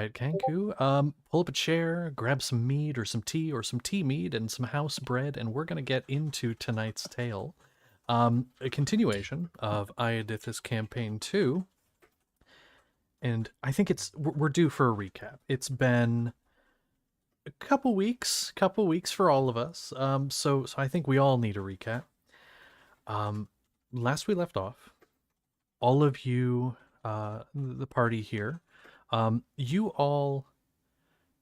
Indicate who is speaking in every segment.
Speaker 1: right, Kanku. Pull up a chair, grab some mead or some tea mead and some house bread, and we're gonna get into tonight's tale. A continuation of Iadith's campaign 2, and I think we're due for a recap. It's been a couple weeks for all of us. So I think we all need a recap. Um, Last we left off, all of you, the party here, you all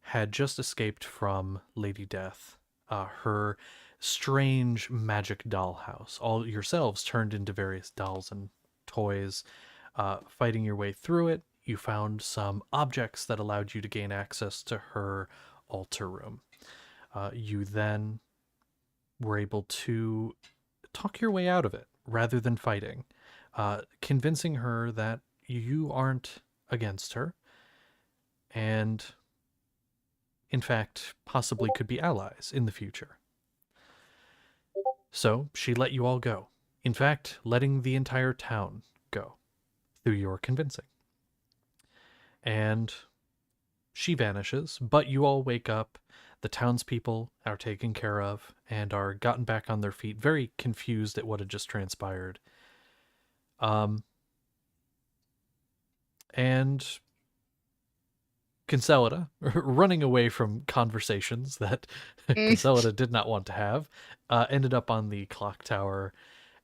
Speaker 1: had just escaped from Lady Death, her strange magic dollhouse. All yourselves turned into various dolls and toys, fighting your way through it. You found some objects that allowed you to gain access to her altar room. You then were able to talk your way out of it rather than fighting, convincing her that you aren't against her and, in fact, possibly could be allies in the future. So she let you all go. In fact, letting the entire town go through your convincing. And she vanishes, but you all wake up. The townspeople are taken care of and are gotten back on their feet, very confused at what had just transpired. And Consolida, running away from conversations that Consolida did not want to have, ended up on the clock tower.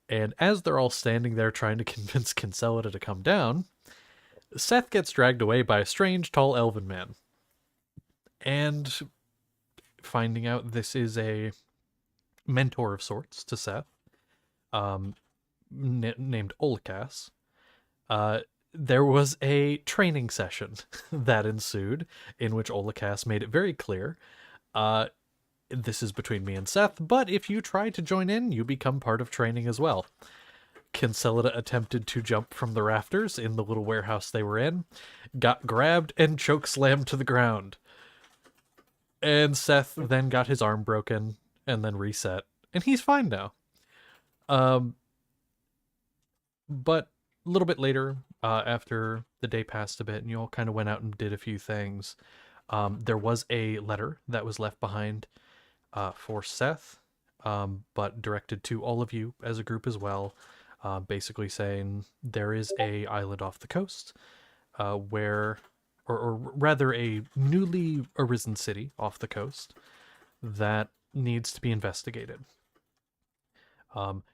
Speaker 1: And as they're all standing there trying to convince Consolida to come down, Seth gets dragged away by a strange, tall elven man. And finding out this is a mentor of sorts to Seth, named Olcas, there was a training session that ensued in which Olcas made it very clear, this is between me and Seth, but if you try to join in, you become part of training as well. Consolida attempted to jump from the rafters in the little warehouse they were in, got grabbed and chokeslammed to the ground. And Seth then got his arm broken and then reset, and he's fine now. But a little bit later, after the day passed a bit and you all kind of went out and did a few things, there was a letter that was left behind for Seth, but directed to all of you as a group as well, basically saying there is a island off the coast where, or rather a newly arisen city off the coast that needs to be investigated.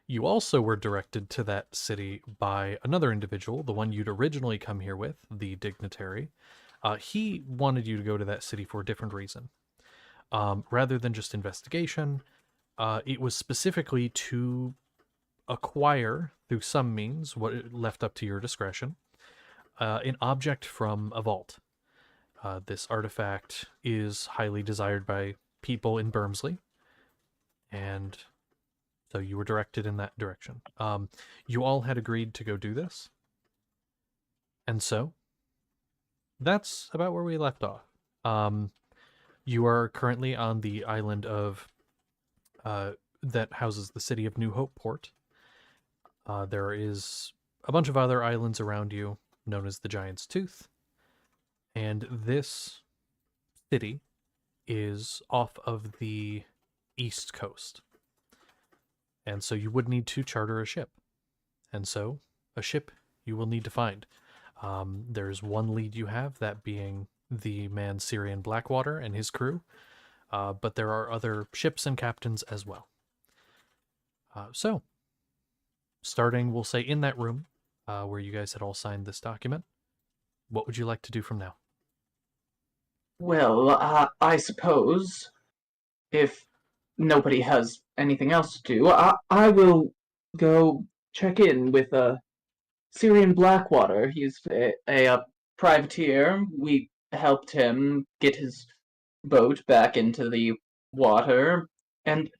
Speaker 1: You also were directed to that city by another individual, the one you'd originally come here with, the dignitary. He wanted you to go to that city for a different reason. Rather than just investigation, it was specifically to acquire, through some means, what left up to your discretion, an object from a vault. This artifact is highly desired by people in Bermsley, and so you were directed in that direction. You all had agreed to go do this, and so that's about where we left off. You are currently on the island of that houses the city of New Hope Port. There is a bunch of other islands around you, known as the Giant's Tooth, and this city is off of the east coast. And so you would need to charter a ship. And so a ship you will need to find. There's one lead you have, that being the man C2E5 Blackwater and his crew. But there are other ships and captains as well. So, starting, we'll say, in that room where you guys had all signed this document, what would you like to do from now?
Speaker 2: Well, I suppose if nobody has anything else to do, I will go check in with C2E5 Blackwater. He's a privateer. We helped him get his boat back into the water, and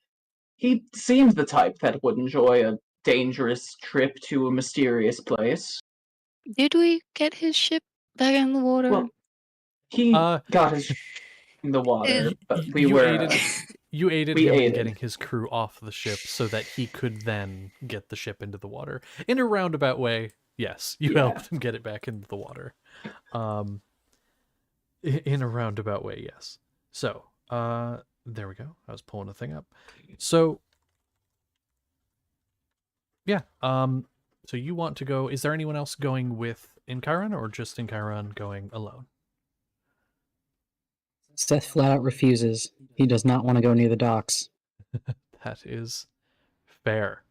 Speaker 2: he seems the type that would enjoy a dangerous trip to a mysterious place.
Speaker 3: Did we get his ship back in the water?
Speaker 2: Well, he got his in the water, but we
Speaker 1: aided him in
Speaker 2: aided.
Speaker 1: getting his crew off the ship so that he could then get the ship into the water. In a roundabout way, yes, you helped him get it back into the water. In a roundabout way, yes. So, there we go. I was pulling a thing up. So, yeah. So you want to go? Is there anyone else going with Inkyron, or just Inkyron going alone?
Speaker 4: Seth flat out refuses. He does not want to go near the docks.
Speaker 1: That is fair.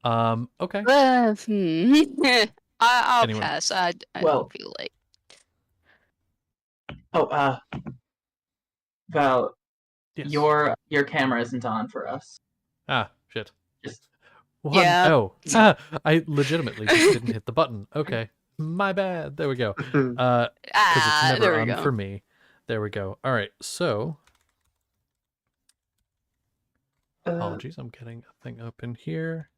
Speaker 1: Okay.
Speaker 3: I'll
Speaker 1: Anyone?
Speaker 3: pass. I
Speaker 2: Well-
Speaker 3: don't feel like.
Speaker 2: Oh, Val,
Speaker 1: Yes.
Speaker 2: your camera isn't on for us.
Speaker 1: Ah, shit.
Speaker 2: Just
Speaker 1: What?
Speaker 3: Yeah.
Speaker 1: Oh, I legitimately just didn't hit the button. Okay, my bad. There we go. Because it's never
Speaker 3: there we
Speaker 1: on
Speaker 3: go.
Speaker 1: for me. There we go. All right. So, apologies. I'm getting a thing open here.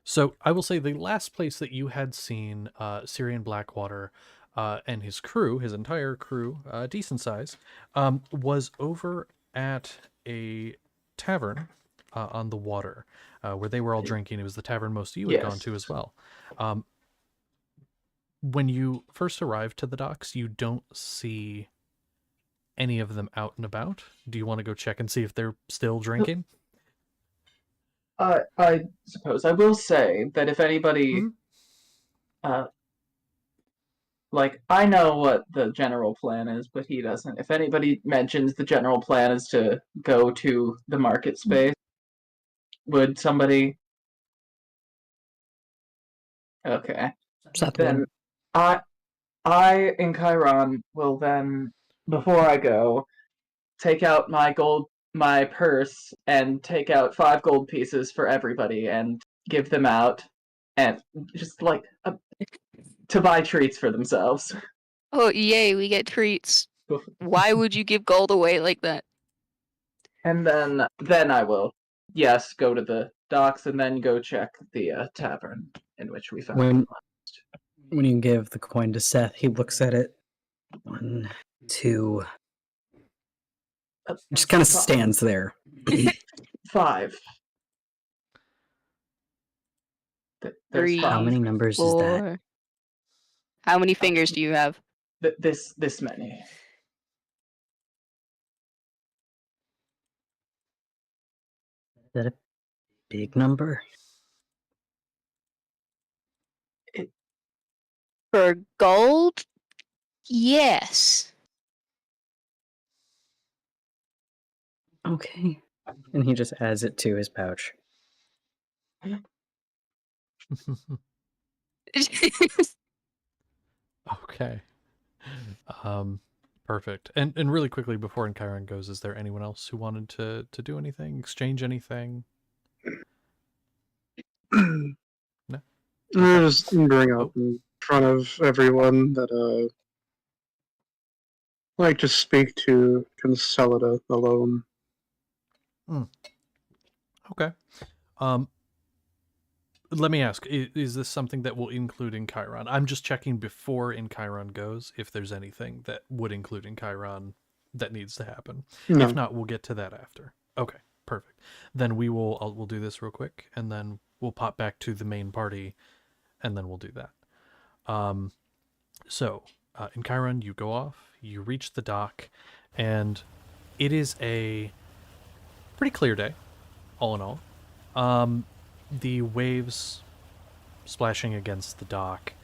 Speaker 1: So I will say the last place that you had seen Syrian Blackwater and his crew, his entire crew, decent size, was over at a tavern on the water where they were all drinking. It was the tavern most of you had gone to as well. When you first arrived to the docks, you don't see any of them out and about. Do you want to go check and see if they're still drinking?
Speaker 2: I suppose I will say that if anybody, like, I know what the general plan is, but he doesn't. If anybody mentions the general plan is to go to the market space, would somebody? Okay.
Speaker 4: Seth
Speaker 2: Then
Speaker 4: would.
Speaker 2: I in Chiron will then, before I go, take out my purse and take out 5 gold pieces for everybody and give them out, and just like to buy treats for themselves.
Speaker 3: Oh, yay, we get treats. Why would you give gold away like that?
Speaker 2: And then I will, yes, go to the docks and then go check the tavern in which we found
Speaker 4: When you give the coin to Seth, he looks at it. 1, 2. Just kind of stands there.
Speaker 2: 5. There's
Speaker 3: 3,
Speaker 2: 5.
Speaker 4: How many numbers is that?
Speaker 3: 4. How many fingers do you have?
Speaker 2: This many.
Speaker 4: Is that a big number?
Speaker 3: For gold? Yes.
Speaker 4: Okay. And he just adds it to his pouch.
Speaker 1: Okay. Perfect. And really quickly before Chiron goes, is there anyone else who wanted to do anything, exchange anything? No.
Speaker 5: I just bring up
Speaker 1: Oh.
Speaker 5: in front of everyone that I'd like to speak to Consolida alone.
Speaker 1: Okay. Let me ask, is this something that will include in Chiron? I'm just checking before in Chiron goes if there's anything that would include in Chiron that needs to happen.
Speaker 5: No.
Speaker 1: If not, we'll get to that after. Okay, perfect. Then we'll do this real quick, and then we'll pop back to the main party, and then we'll do that. So in Chiron, you go off, you reach the dock, and it is a pretty clear day, all in all. The waves splashing against the dock.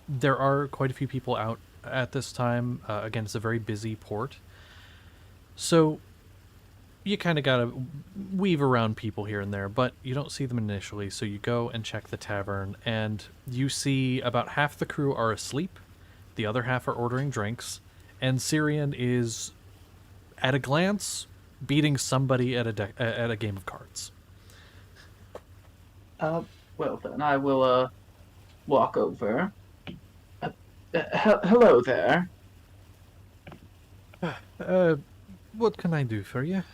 Speaker 1: There are quite a few people out at this time. Again, it's a very busy port. So you kind of got to weave around people here and there, but you don't see them initially. So you go and check the tavern, and you see about half the crew are asleep. The other half are ordering drinks. And Syrian is, at a glance, beating somebody at a game of cards.
Speaker 2: Well then, I will walk over. Hello there.
Speaker 1: What can I do for you?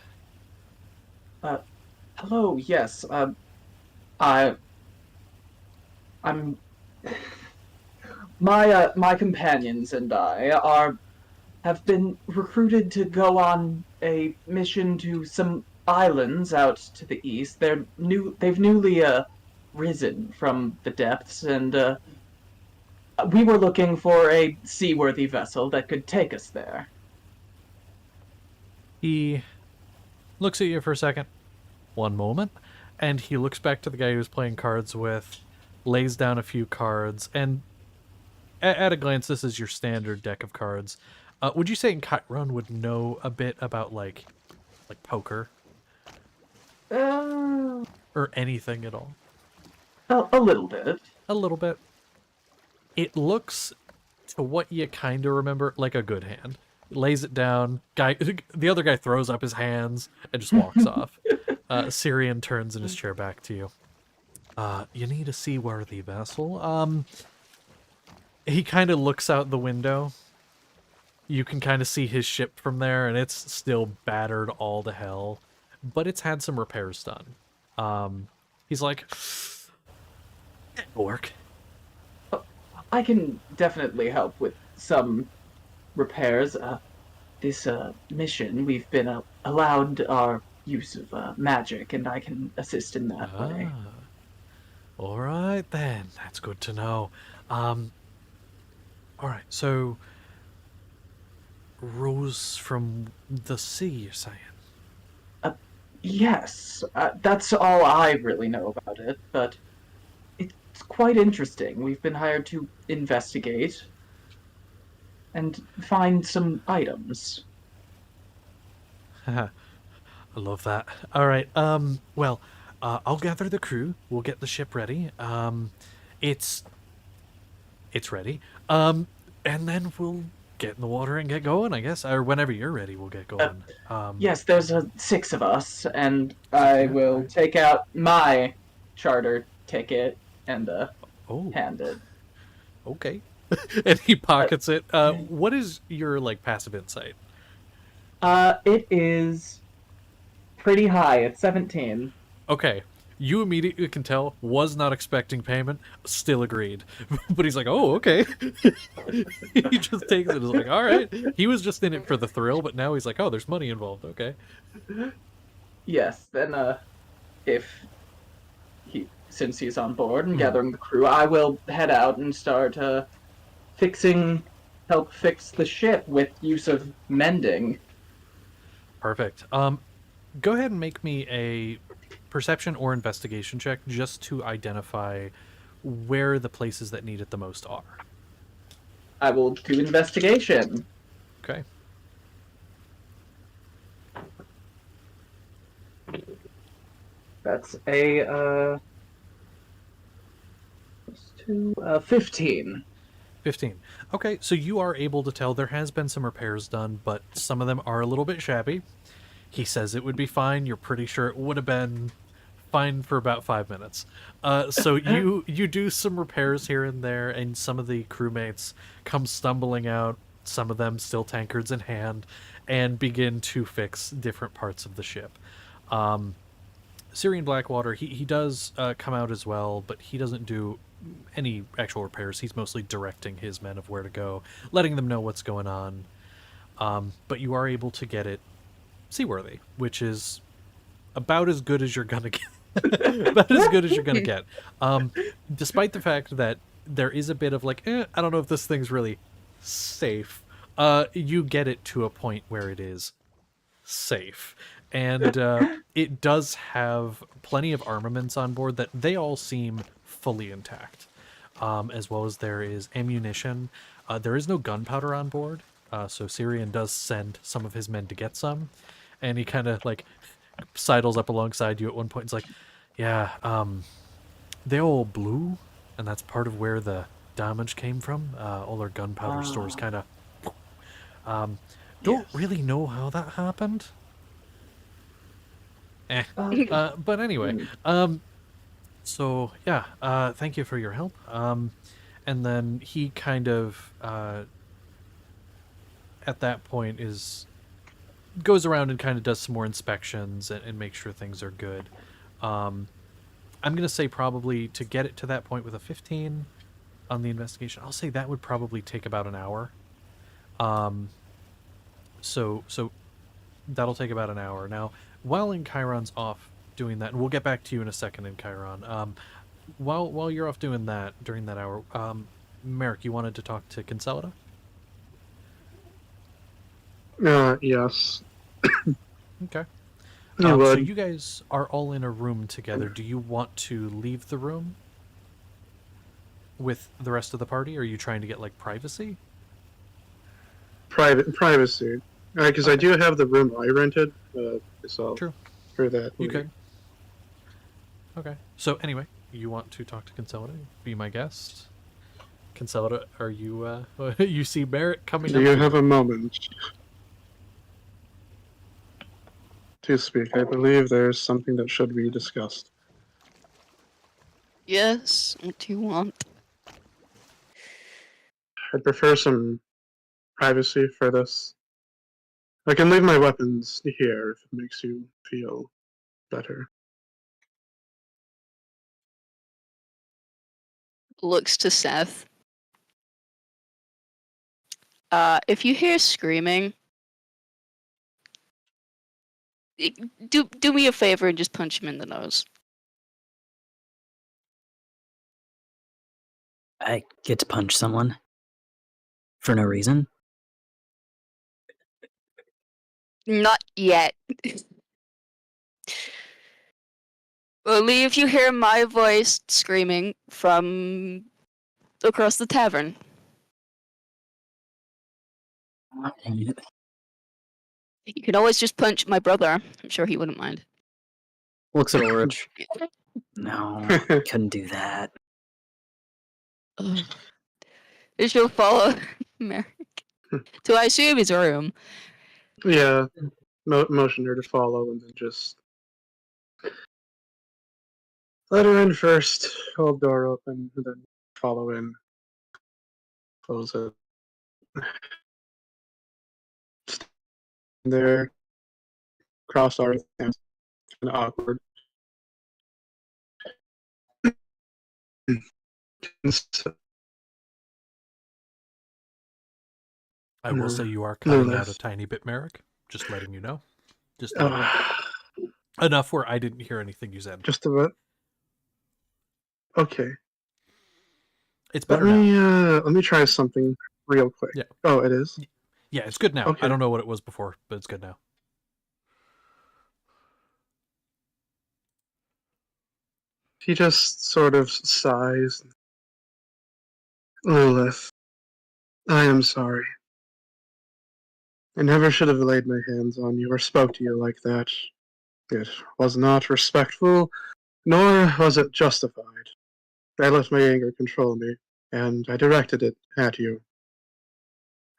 Speaker 2: Hello. Yes. I'm. My companions and I have been recruited to go on a mission to some islands out to the east. They've newly risen from the depths, and We were looking for a seaworthy vessel that could take us there.
Speaker 1: He looks at you for a second. One moment. And he looks back to the guy he was playing cards with, lays down a few cards, and at a glance, this is your standard deck of cards. Would you say Chiron would know a bit about, like poker? Or anything at all?
Speaker 2: A little bit.
Speaker 1: A little bit. It looks, to what you kind of remember, like a good hand. Lays it down. The other guy throws up his hands and just walks off. Syrian turns in his chair back to you. You need a seaworthy vessel. He kind of looks out the window. You can kind of see his ship from there, and it's still battered all to hell, but it's had some repairs done. He's like, it'll work.
Speaker 2: I can definitely help with some repairs. This mission, we've been allowed our use of magic, and I can assist in that way.
Speaker 1: All right then, that's good to know. All right, so rose from the sea, you're saying?
Speaker 2: Yes, that's all I really know about it, but it's quite interesting. We've been hired to investigate and find some items.
Speaker 1: I love that. All right, well, I'll gather the crew. We'll get the ship ready. It's ready. And then we'll get in the water and get going, I guess. Or whenever you're ready, we'll get going.
Speaker 2: Yes, there's 6 of us, and I will take out my charter ticket and hand it.
Speaker 1: Okay. And he pockets it. What is your, like, passive insight?
Speaker 2: It is pretty high. It's 17.
Speaker 1: Okay. You immediately can tell, was not expecting payment, still agreed. But he's like, oh, okay. He just takes it as like, all right. He was just in it for the thrill, but now he's like, oh, there's money involved. Okay.
Speaker 2: Yes, then, since he's on board and gathering the crew, I will head out and start, help fix the ship with use of mending.
Speaker 1: Perfect. Go ahead and make me a perception or investigation check just to identify where the places that need it the most are.
Speaker 2: I will do investigation.
Speaker 1: Okay.
Speaker 2: That's a 15.
Speaker 1: 15. Okay, so you are able to tell there has been some repairs done, but some of them are a little bit shabby. He says it would be fine. You're pretty sure it would have been fine for about 5 minutes. So you do some repairs here and there, and some of the crewmates come stumbling out, some of them still tankards in hand, and begin to fix different parts of the ship. Syrian Blackwater, he does come out as well, but he doesn't do any actual repairs. He's mostly directing his men of where to go, letting them know what's going on. But you are able to get it seaworthy, which is about as good as you're gonna get. About as good as you're gonna get. Despite the fact that there is a bit of like, I don't know if this thing's really safe. You get it to a point where it is safe. And it does have plenty of armaments on board that they all seem fully intact. As well as there is ammunition. There is no gunpowder on board. So Syrian does send some of his men to get some. And he kind of like sidles up alongside you at one point. It's like, yeah, they all blew. And that's part of where the damage came from. All our gunpowder stores kind of... don't really know how that happened. But anyway, so yeah, thank you for your help. And then he kind of, at that point goes around and kind of does some more inspections and makes sure things are good. I'm going to say probably to get it to that point with a 15 on the investigation, I'll say that would probably take about an hour. So that'll take about an hour. Now, while in Chiron's off doing that, and we'll get back to you in a second in Chiron, while you're off doing that during that hour, Merrick, you wanted to talk to Consolida?
Speaker 5: Yes.
Speaker 1: Okay.
Speaker 5: You
Speaker 1: So
Speaker 5: would.
Speaker 1: you guys are all in a room together. Do you want to leave the room with the rest of the party, or are you trying to get, like, privacy?
Speaker 5: Privacy. Because I
Speaker 1: Okay.
Speaker 5: do have the room I rented, so
Speaker 1: True.
Speaker 5: for that.
Speaker 1: You could. Okay. So anyway, you want to talk to Consolida? Be my guest. Consolida, are you, you see Merrick coming
Speaker 5: Do
Speaker 1: up
Speaker 5: you
Speaker 1: to
Speaker 5: have
Speaker 1: you.
Speaker 5: a moment to speak? I believe there's something that should be discussed.
Speaker 3: Yes, what do you want?
Speaker 5: I'd prefer some privacy for this. I can leave my weapons here if it makes you feel better.
Speaker 3: Looks to Seth. If you hear screaming, do me a favor and just punch him in the nose.
Speaker 4: I get to punch someone for no reason.
Speaker 3: Not yet. Only if you hear my voice screaming from across the tavern. You can always just punch my brother. I'm sure he wouldn't mind.
Speaker 4: Looks at Ulrich. No, couldn't do that.
Speaker 3: She'll follow Merrick to, I assume, his room.
Speaker 5: Yeah, motion her to follow and then just let her in first, hold door open, and then follow in, close it. Stand there, cross our hands, kind of awkward.
Speaker 1: I will say you are
Speaker 5: No
Speaker 1: cutting out a
Speaker 5: less.
Speaker 1: tiny bit, Merrick. Just letting you know. Just enough where I didn't hear anything you said.
Speaker 5: Just a bit. Okay.
Speaker 1: It's
Speaker 5: Let
Speaker 1: better now.
Speaker 5: me let me try something real quick.
Speaker 1: Yeah.
Speaker 5: Oh, it is?
Speaker 1: Yeah, it's good now.
Speaker 5: Okay.
Speaker 1: I don't know what it was before, but it's good now.
Speaker 5: He just sort of sighs. Lilith, I am sorry. I never should have laid my hands on you or spoke to you like that. It was not respectful, nor was it justified. I let my anger control me, and I directed it at you.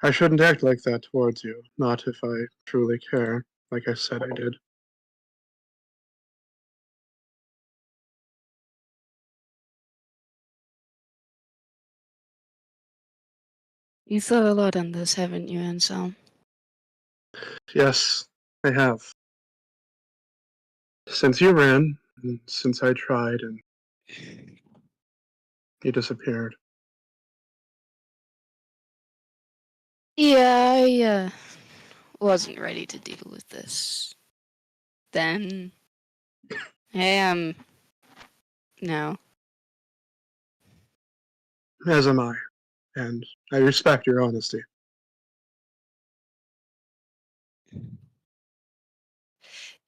Speaker 5: I shouldn't act like that towards you, not if I truly care, like I said I did.
Speaker 3: You thought a lot on this, haven't you, Anselm?
Speaker 5: Yes, I have. Since you ran, and since I tried, and you disappeared.
Speaker 3: Yeah, I wasn't ready to deal with this then. I am now.
Speaker 5: As am I, and I respect your honesty.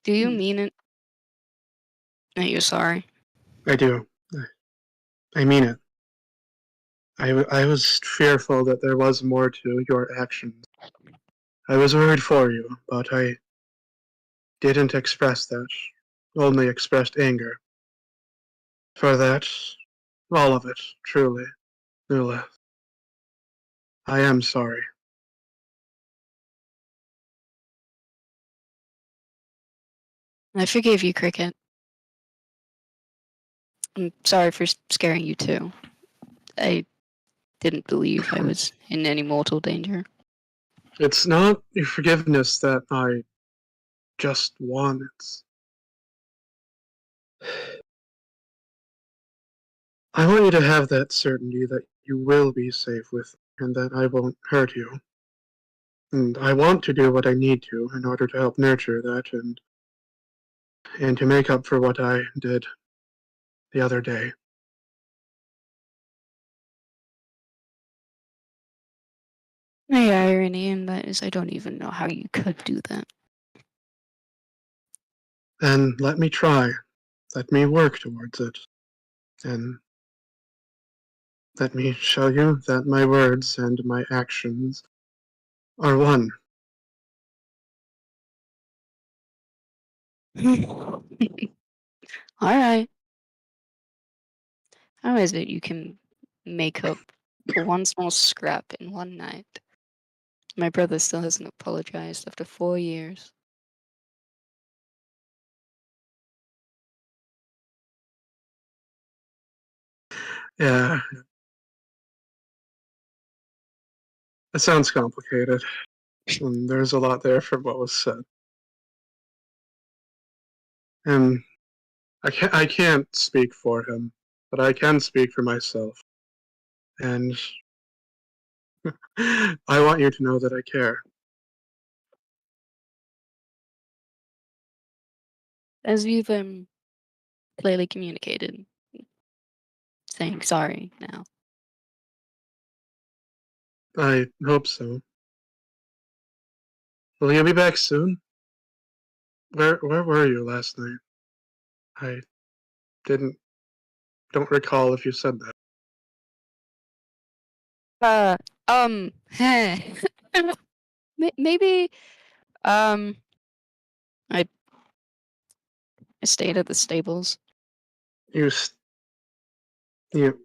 Speaker 3: Do you mean it? Are you sorry?
Speaker 5: I do. I mean it. I was fearful that there was more to your actions. I was worried for you, but I didn't express that. Only expressed anger. For that, all of it, truly, Nula. I am sorry.
Speaker 3: I forgive you, Cricket. I'm sorry for scaring you too. I didn't believe I was in any mortal danger.
Speaker 5: It's not your forgiveness that I just want. I want you to have that certainty that you will be safe with me and that I won't hurt you. And I want to do what I need to in order to help nurture that and to make up for what I did the other day.
Speaker 3: The irony in that is I don't even know how you could do that.
Speaker 5: Then let me try. Let me work towards it. And let me show you that my words and my actions are one.
Speaker 3: Alright. How is it you can make up for one small scrap in one night? My brother still hasn't apologized after 4 years.
Speaker 5: Yeah. It sounds complicated. And there's a lot there for what was said. And I can't speak for him, but I can speak for myself. And I want you to know that I care.
Speaker 3: As you've clearly communicated, saying sorry now.
Speaker 5: I hope so. Will you be back soon? Where were you last night? I don't recall if you said that.
Speaker 3: Maybe, I I stayed at the stables.
Speaker 5: You s- you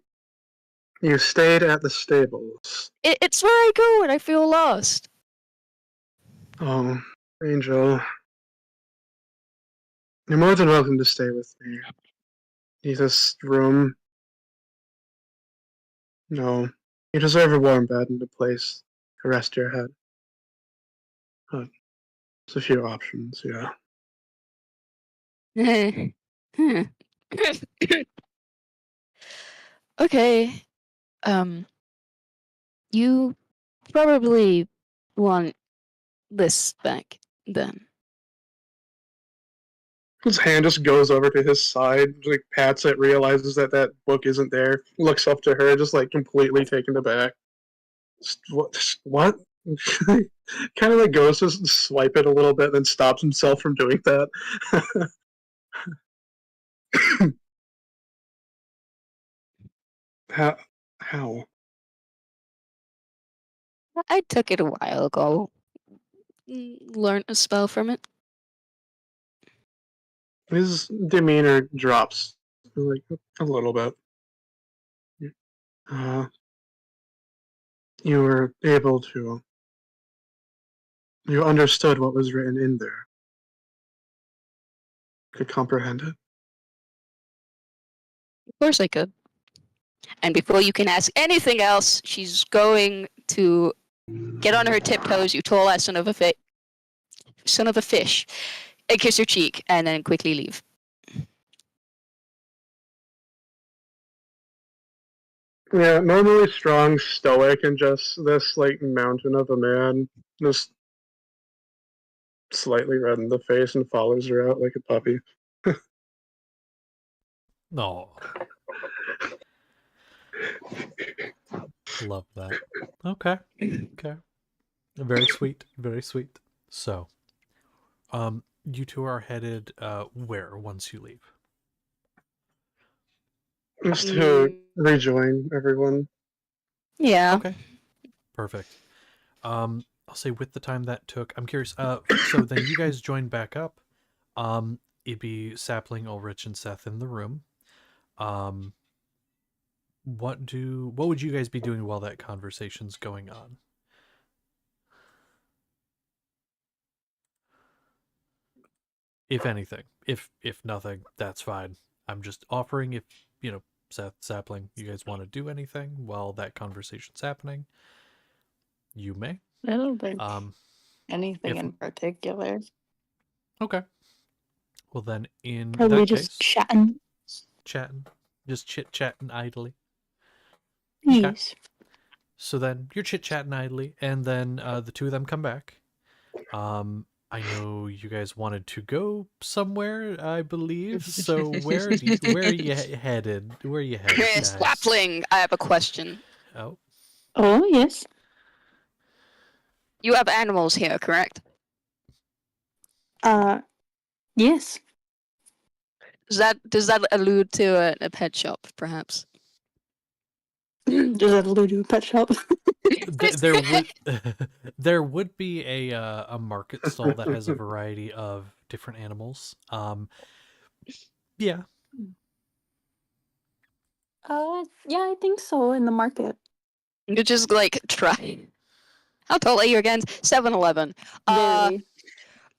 Speaker 5: you stayed at the stables.
Speaker 3: It's where I go when I feel lost.
Speaker 5: Oh, Angel. You're more than welcome to stay with me. Need this room? No. You deserve a warm bed and a place to rest your head. But there's a few options, yeah.
Speaker 3: Okay. You probably want this back then.
Speaker 5: His hand just goes over to his side, like pats it, realizes that that book isn't there, looks up to her, just like completely taken aback. What? Kind of like goes to swipe it a little bit, then stops himself from doing that. How? How?
Speaker 3: I took it a while ago. Learned a spell from it.
Speaker 5: His demeanor drops like a little bit. Uh, you were able to. You understood what was written in there. Could comprehend it.
Speaker 3: Of course I could. And before you can ask anything else, she's going to get on her tiptoes, you tall ass son of a fish, and kiss her cheek, and then quickly leave.
Speaker 5: Yeah, normally strong, stoic, and just this like mountain of a man, just slightly red in the face and follows her out like a puppy.
Speaker 1: No. Love that. Okay. Okay. Very sweet. Very sweet. So, you two are headed where once you leave?
Speaker 5: Just to rejoin everyone.
Speaker 3: Yeah.
Speaker 1: Okay. Perfect. I'll say with the time that took, I'm curious. So then you guys join back up. It'd be Sapling, Ulrich, and Seth in the room. What would you guys be doing while that conversation's going on? If anything. If nothing, that's fine. I'm just offering if, Seth, Sapling, you guys want to do anything while that conversation's happening, you may.
Speaker 6: I don't think
Speaker 1: if-
Speaker 6: anything in particular.
Speaker 1: Okay. Well then, in
Speaker 6: Probably
Speaker 1: that
Speaker 6: just
Speaker 1: case,
Speaker 6: chatting.
Speaker 1: just chit-chatting idly.
Speaker 6: Yes.
Speaker 1: So then you're chit-chatting idly, and then the two of them come back. I know you guys wanted to go somewhere, I believe. So where are you headed? Where are you headed, guys?
Speaker 3: Sapling, I have a question.
Speaker 1: Oh,
Speaker 6: Oh, yes.
Speaker 3: You have animals here, correct?
Speaker 6: Yes.
Speaker 3: Does that allude to a pet shop, perhaps?
Speaker 6: Does that allude to a pet shop?
Speaker 1: There would there would be a market stall that has a variety of different animals. Yeah.
Speaker 6: Yeah, I think so. In the market.
Speaker 3: You just like try. How tall are you again? 7'11".
Speaker 6: Very.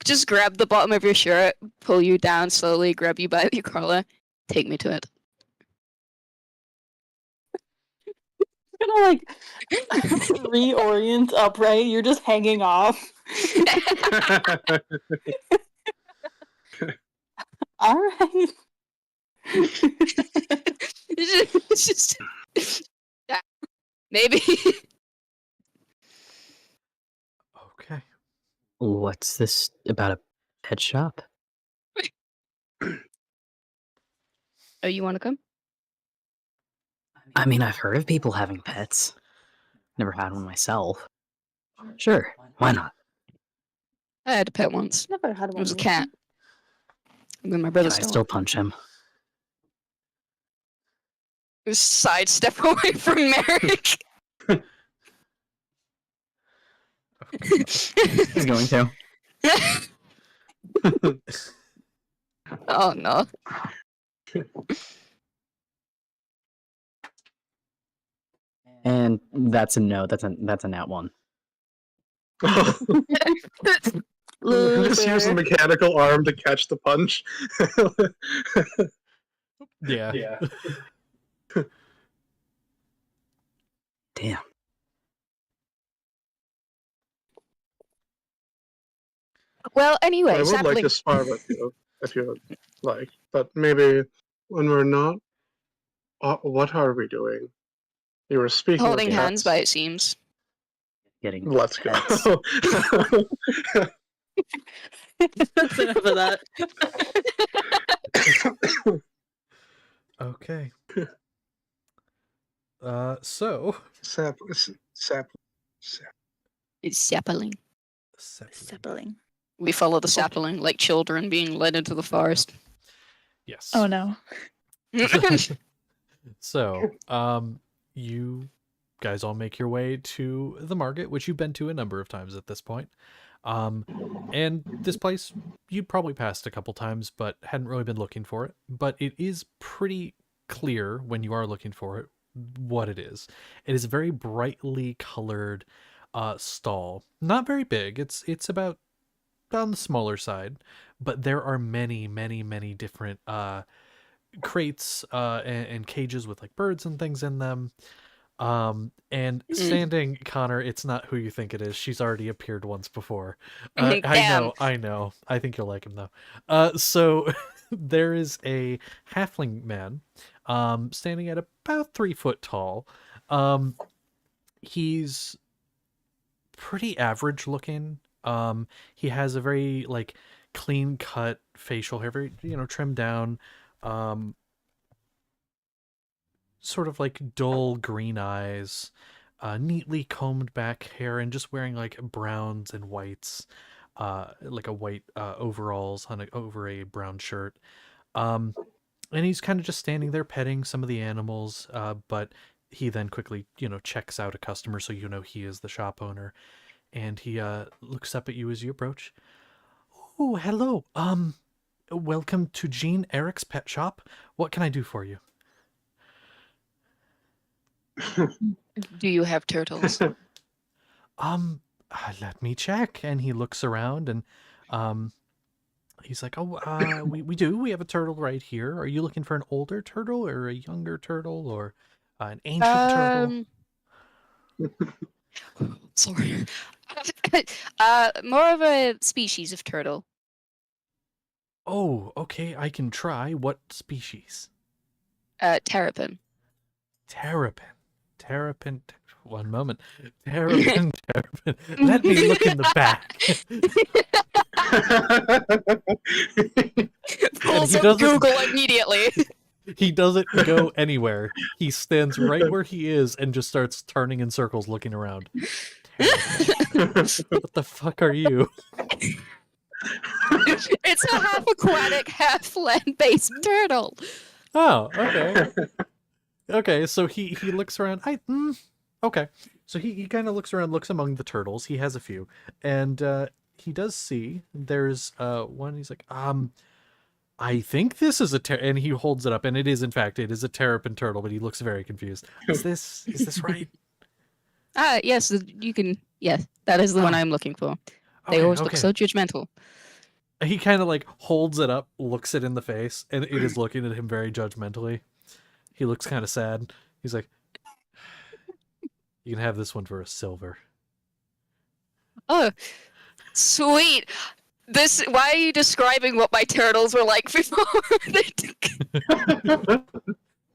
Speaker 3: Just grab the bottom of your shirt, pull you down slowly, grab you by your collar, take me to it.
Speaker 6: Gonna like reorient upright. You're just hanging off. All right.
Speaker 3: It's just yeah, maybe.
Speaker 1: Okay.
Speaker 4: What's this about a pet shop?
Speaker 3: Oh, you want to come?
Speaker 4: I mean, I've heard of people having pets. Never had one myself. Sure, why not?
Speaker 3: I had a pet once.
Speaker 6: Never had
Speaker 3: It
Speaker 6: one.
Speaker 3: was a
Speaker 6: before.
Speaker 3: cat. And then my
Speaker 4: Can
Speaker 3: brother
Speaker 4: I
Speaker 3: stole
Speaker 4: still
Speaker 3: it.
Speaker 4: punch him?
Speaker 3: Just sidestep away from Merrick.
Speaker 4: He's going to.
Speaker 3: Oh no.
Speaker 4: And that's a no. That's a nat one.
Speaker 5: Just use a
Speaker 6: Loser.
Speaker 5: mechanical arm to catch the punch.
Speaker 1: Yeah.
Speaker 4: Damn.
Speaker 3: Well, anyway,
Speaker 5: I would like
Speaker 3: sapling.
Speaker 5: to spar with you, if you would like. But maybe when we're not... what are we doing? You were speaking
Speaker 3: Holding
Speaker 5: of
Speaker 3: hands,
Speaker 5: pets.
Speaker 3: by it seems.
Speaker 4: Getting
Speaker 5: Let's go.
Speaker 4: pets.
Speaker 6: That's enough of that.
Speaker 1: Okay. So
Speaker 5: Sap.
Speaker 3: It's sapling.
Speaker 6: Sibling.
Speaker 3: We follow the sapling like children being led into the forest.
Speaker 1: yes.
Speaker 6: Oh no.
Speaker 1: So, you guys all make your way to the market, which you've been to a number of times at this point. And this place you'd probably passed a couple times, but hadn't really been looking for it. But it is pretty clear when you are looking for it what it is. It is a very brightly colored stall. Not very big. It's about on the smaller side, but there are many different crates and cages with like birds and things in them. And standing, Connor, it's not who you think it is. She's already appeared once before. I
Speaker 3: Damn.
Speaker 1: know. I think you'll like him though. So there is a halfling man, standing at about 3 foot tall. He's pretty average looking. He has a very like clean cut facial hair, very, trimmed down. Sort of like dull green eyes, neatly combed back hair, and just wearing like browns and whites, like a white overalls over a brown shirt. And he's kind of just standing there petting some of the animals, but he then quickly, checks out a customer, so he is the shop owner, and he looks up at you as you approach. Oh, hello. Welcome to Jean Eric's pet shop. What can I do for you?
Speaker 3: Do you have turtles?
Speaker 1: Let me check. And he looks around and he's like, oh, we do. We have a turtle right here. Are you looking for an older turtle or a younger turtle or an ancient turtle?
Speaker 3: Sorry. More of a species of turtle.
Speaker 1: Oh, okay. I can try. What species?
Speaker 3: Terrapin.
Speaker 1: Terrapin. One moment. Terrapin. Let me look in the back.
Speaker 3: Pulls
Speaker 1: he
Speaker 3: up
Speaker 1: doesn't-
Speaker 3: Google immediately.
Speaker 1: He doesn't go anywhere. He stands right where he is and just starts turning in circles looking around. What the fuck are you?
Speaker 3: It's a half aquatic, half land-based turtle.
Speaker 1: Oh, okay. Okay, so he looks around. Okay. So he kind of looks around, looks among the turtles. He has a few, and he does see there's one. He's like, I think this is and he holds it up, and it is in fact it is a terrapin turtle, but he looks very confused. Is this right?
Speaker 3: Yes, you can. Yes, that is the one
Speaker 1: Oh.
Speaker 3: I'm looking for. They
Speaker 1: Okay,
Speaker 3: always look
Speaker 1: okay.
Speaker 3: so judgmental.
Speaker 1: He kind of like holds it up, looks it in the face, and it is looking at him very judgmentally. He looks kind of sad. He's like, "You can have this one for a silver."
Speaker 3: Oh, sweet. Why are you describing what my turtles were like before?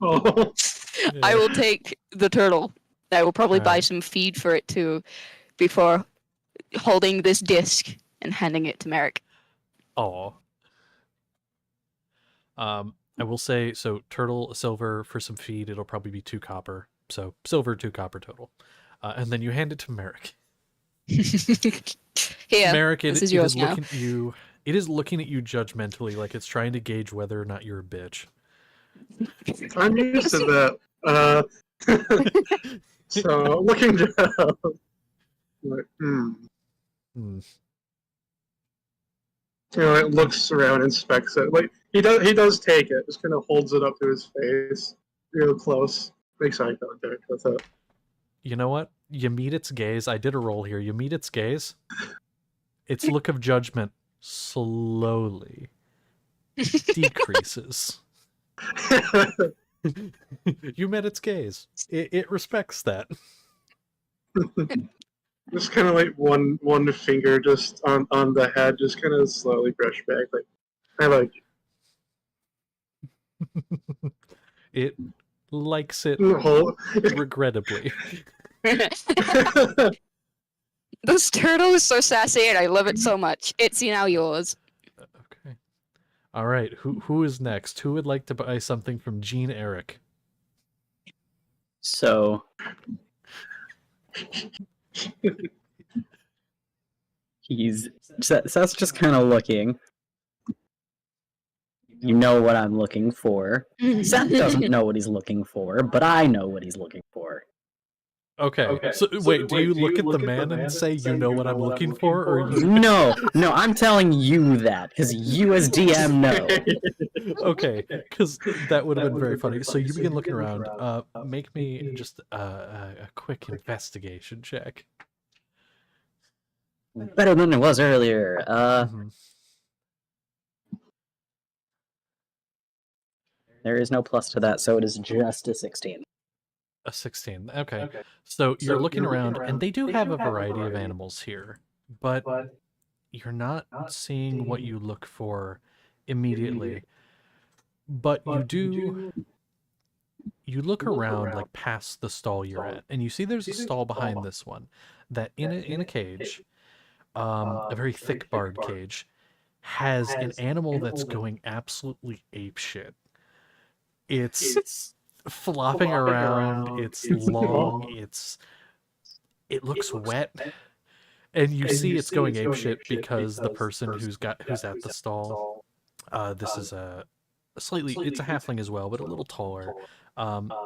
Speaker 5: Oh.
Speaker 3: I will take the turtle. I will probably buy
Speaker 1: Alright.
Speaker 3: some feed for it too before holding this disc and handing it to Merrick.
Speaker 1: Aw. I will say, so turtle, silver for some feed, it'll probably be 2 copper. So silver, 2 copper total. And then you hand it to Merrick.
Speaker 3: Here,
Speaker 1: Merrick,
Speaker 3: this is yours now.
Speaker 1: looking at you. It is looking at you judgmentally, like it's trying to gauge whether or not you're a bitch.
Speaker 5: I'm used to that. So looking down, like,
Speaker 1: Hmm.
Speaker 5: It looks around, inspects it. Like he does take it. Just kind of holds it up to his face, real close. Makes eye contact with it.
Speaker 1: You know what? You meet its gaze. I did a roll here. You meet its gaze. Its look of judgment slowly decreases. You met its gaze. It respects that.
Speaker 5: Just kind of like one finger just on the head, just kind of slowly brush back. Like I like
Speaker 1: It likes it
Speaker 5: whole.
Speaker 1: regrettably.
Speaker 3: This turtle is so sassy and I love it so much. It's now yours.
Speaker 1: Okay. All right. Who is next? Who would like to buy something from Gene Eric?
Speaker 4: So Seth's just kind of looking. You know what I'm looking for. Seth doesn't know what he's looking for, but I know what he's looking for.
Speaker 1: Okay. So wait, do you look at the man and say, "You know what I'm looking for," or you?
Speaker 4: No, I'm telling you that because you as DM know.
Speaker 1: Okay, because that would have been very funny. So you begin looking around. Make me just a quick investigation check.
Speaker 4: Better than it was earlier.
Speaker 1: Mhm.
Speaker 4: There is no plus to that, so it is just a 16.
Speaker 1: A 16. Okay. So you're looking around, and they do have a variety of animals here, but you're not seeing what you look for immediately. But you look around like past the stall you're at, and you see there's a stall behind this one that in a cage, a very thick barred cage, has an animal that's going absolutely apeshit. It's flopping around, it's long, it looks wet, and you see it's going apeshit because the person who's at the stall, this is it's a halfling as well, but a little taller,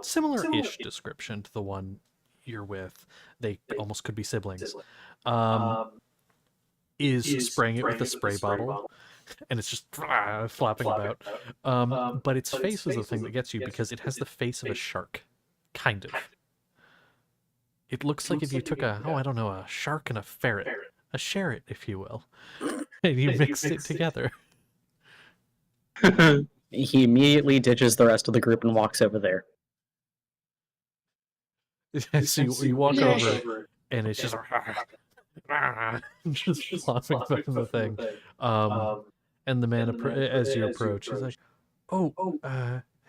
Speaker 1: similar-ish description to the one you're with. They almost could be siblings. Is spraying it with a spray bottle, and it's just flapping about. But its face is the thing that gets you because it has the face of a shark, kind of. It looks like if you took a shark and a ferret, a sherrit, if you will, and you mixed it together.
Speaker 4: He immediately ditches the rest of the group and walks over there.
Speaker 1: So you walk over, and it's just just flopping back in the thing. And the man, as you approach, he's like, "Oh,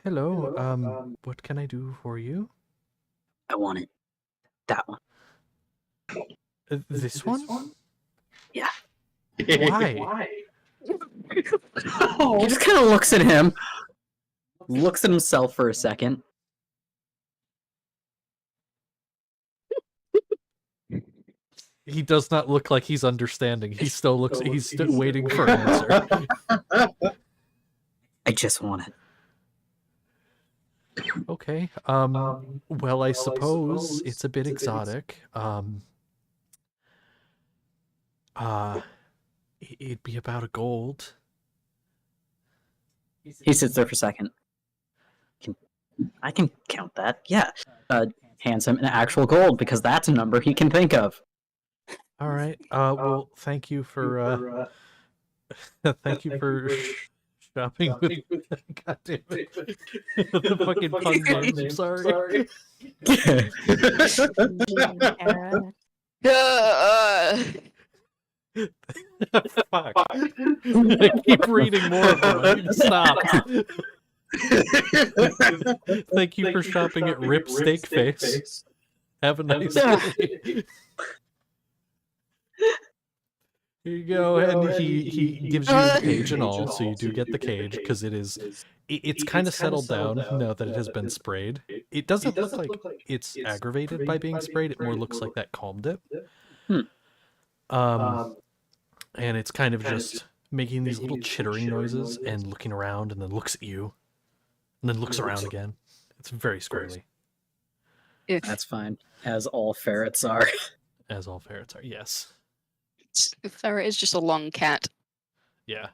Speaker 1: hello. What can I do for you?"
Speaker 4: I want it. That one.
Speaker 1: This one?
Speaker 4: Yeah.
Speaker 1: Why?
Speaker 4: He just kind of looks at him, looks at himself for a second.
Speaker 1: He does not look like he's understanding. He still looks. He's still waiting for an answer.
Speaker 4: I just want it.
Speaker 1: Okay. Well, I suppose it's a bit exotic. It'd be about a gold.
Speaker 4: He sits there for a second. I can count that. Yeah. Hands him an actual gold because that's a number he can think of.
Speaker 1: All right. Well, thank you for thank you for shopping with. God damn it! The fucking pun names. I'm sorry. Fuck. I keep reading more of them. I need to stop. Thank you for shopping at Rip Steak Face. Have a nice day. Here you go, and he gives you the cage and all, so you do get the cage because it's kind of settled down now that it has been sprayed. It doesn't look like it's aggravated by being sprayed. It more looks like that calmed it. And it's kind of just making these little chittering noises and looking around, and then looks at you, and then looks around again. It's very squirrely.
Speaker 4: That's fine, as all ferrets are.
Speaker 1: As all ferrets are, yes.
Speaker 3: Ferret is just a long cat.
Speaker 1: Yeah.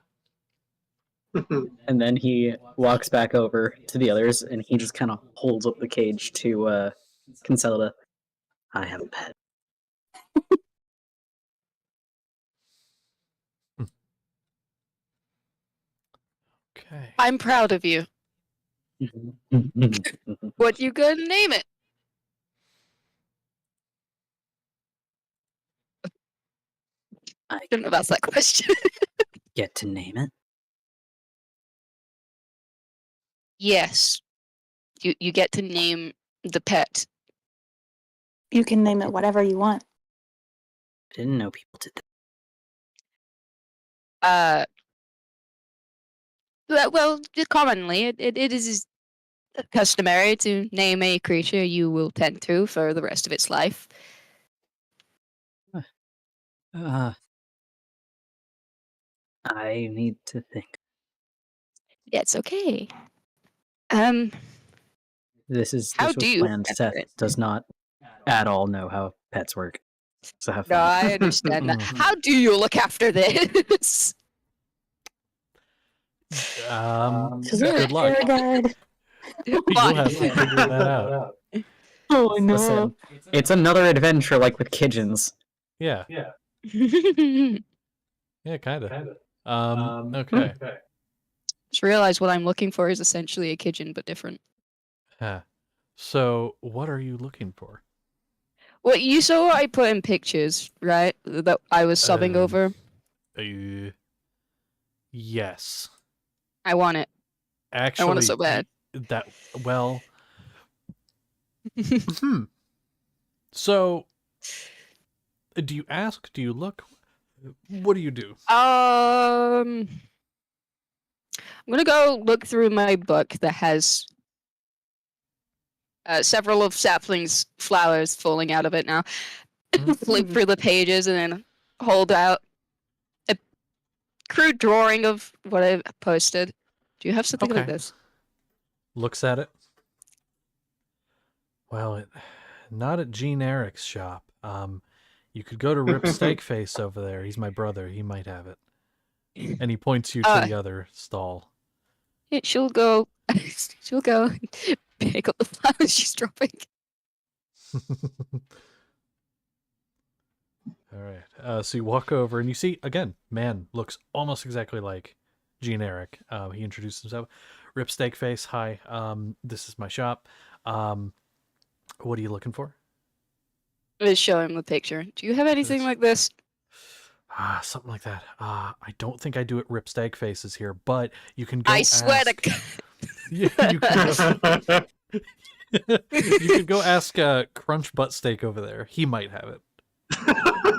Speaker 4: And then he walks back over to the others, and he just kind of holds up the cage to Conselda. I have a pet.
Speaker 1: Okay.
Speaker 3: I'm proud of you. What you gonna name it?
Speaker 4: I
Speaker 3: Shouldn't have asked that question.
Speaker 4: get to name it.
Speaker 3: Yes. You get to name the pet.
Speaker 6: You can name it whatever you want.
Speaker 4: I didn't know people did that.
Speaker 3: Well, commonly it is customary to name a creature you will tend to for the rest of its life.
Speaker 4: I need to think.
Speaker 3: It's okay.
Speaker 4: This was
Speaker 3: How do you
Speaker 4: planned. Seth does not at all know how pets work. So have
Speaker 3: No,
Speaker 4: fun.
Speaker 3: I understand that.
Speaker 1: Mhm.
Speaker 3: How do you look after this?
Speaker 1: Good luck.
Speaker 6: Tour guide.
Speaker 1: You'll have to figure that out.
Speaker 6: Oh no.
Speaker 4: Listen, it's another adventure like with Kijins.
Speaker 1: Yeah.
Speaker 3: Just
Speaker 1: Yeah, kind of. Okay.
Speaker 3: realize what I'm looking for is essentially a kitchen, but different.
Speaker 1: Huh. So, what are you looking for?
Speaker 3: Well, you saw what I put in pictures, right? That I was subbing over.
Speaker 1: Yes.
Speaker 3: I want it.
Speaker 1: Actually,
Speaker 3: I want it so bad.
Speaker 1: Well. So, do you ask? Do you look? What do you do?
Speaker 3: I'm gonna go look through my book that has several of Sapling's flowers falling out of it now. Flip through the pages and then hold out a crude drawing of what I've posted. Do you have something like
Speaker 1: Okay.
Speaker 3: this?
Speaker 1: Looks at it. Well, not at Gene Eric's shop. You could go to Rip Steakface over there. He's my brother. He might have it. And he points you to the other stall.
Speaker 3: She'll go. She'll go pick up the flowers she's dropping.
Speaker 1: All right. So you walk over and you see, again, man looks almost exactly like Gene Eric. He introduced himself. Rip Steakface, hi. This is my shop. What are you looking for?
Speaker 3: Let's show him the picture. Do you have anything like this?
Speaker 1: Something like that. I don't think I do it. Rip Steakfaces here, but you can go.
Speaker 3: I swear to
Speaker 1: ask...
Speaker 3: God.
Speaker 1: Yeah, you can go ask Crunch Butt Steak over there. He might have it.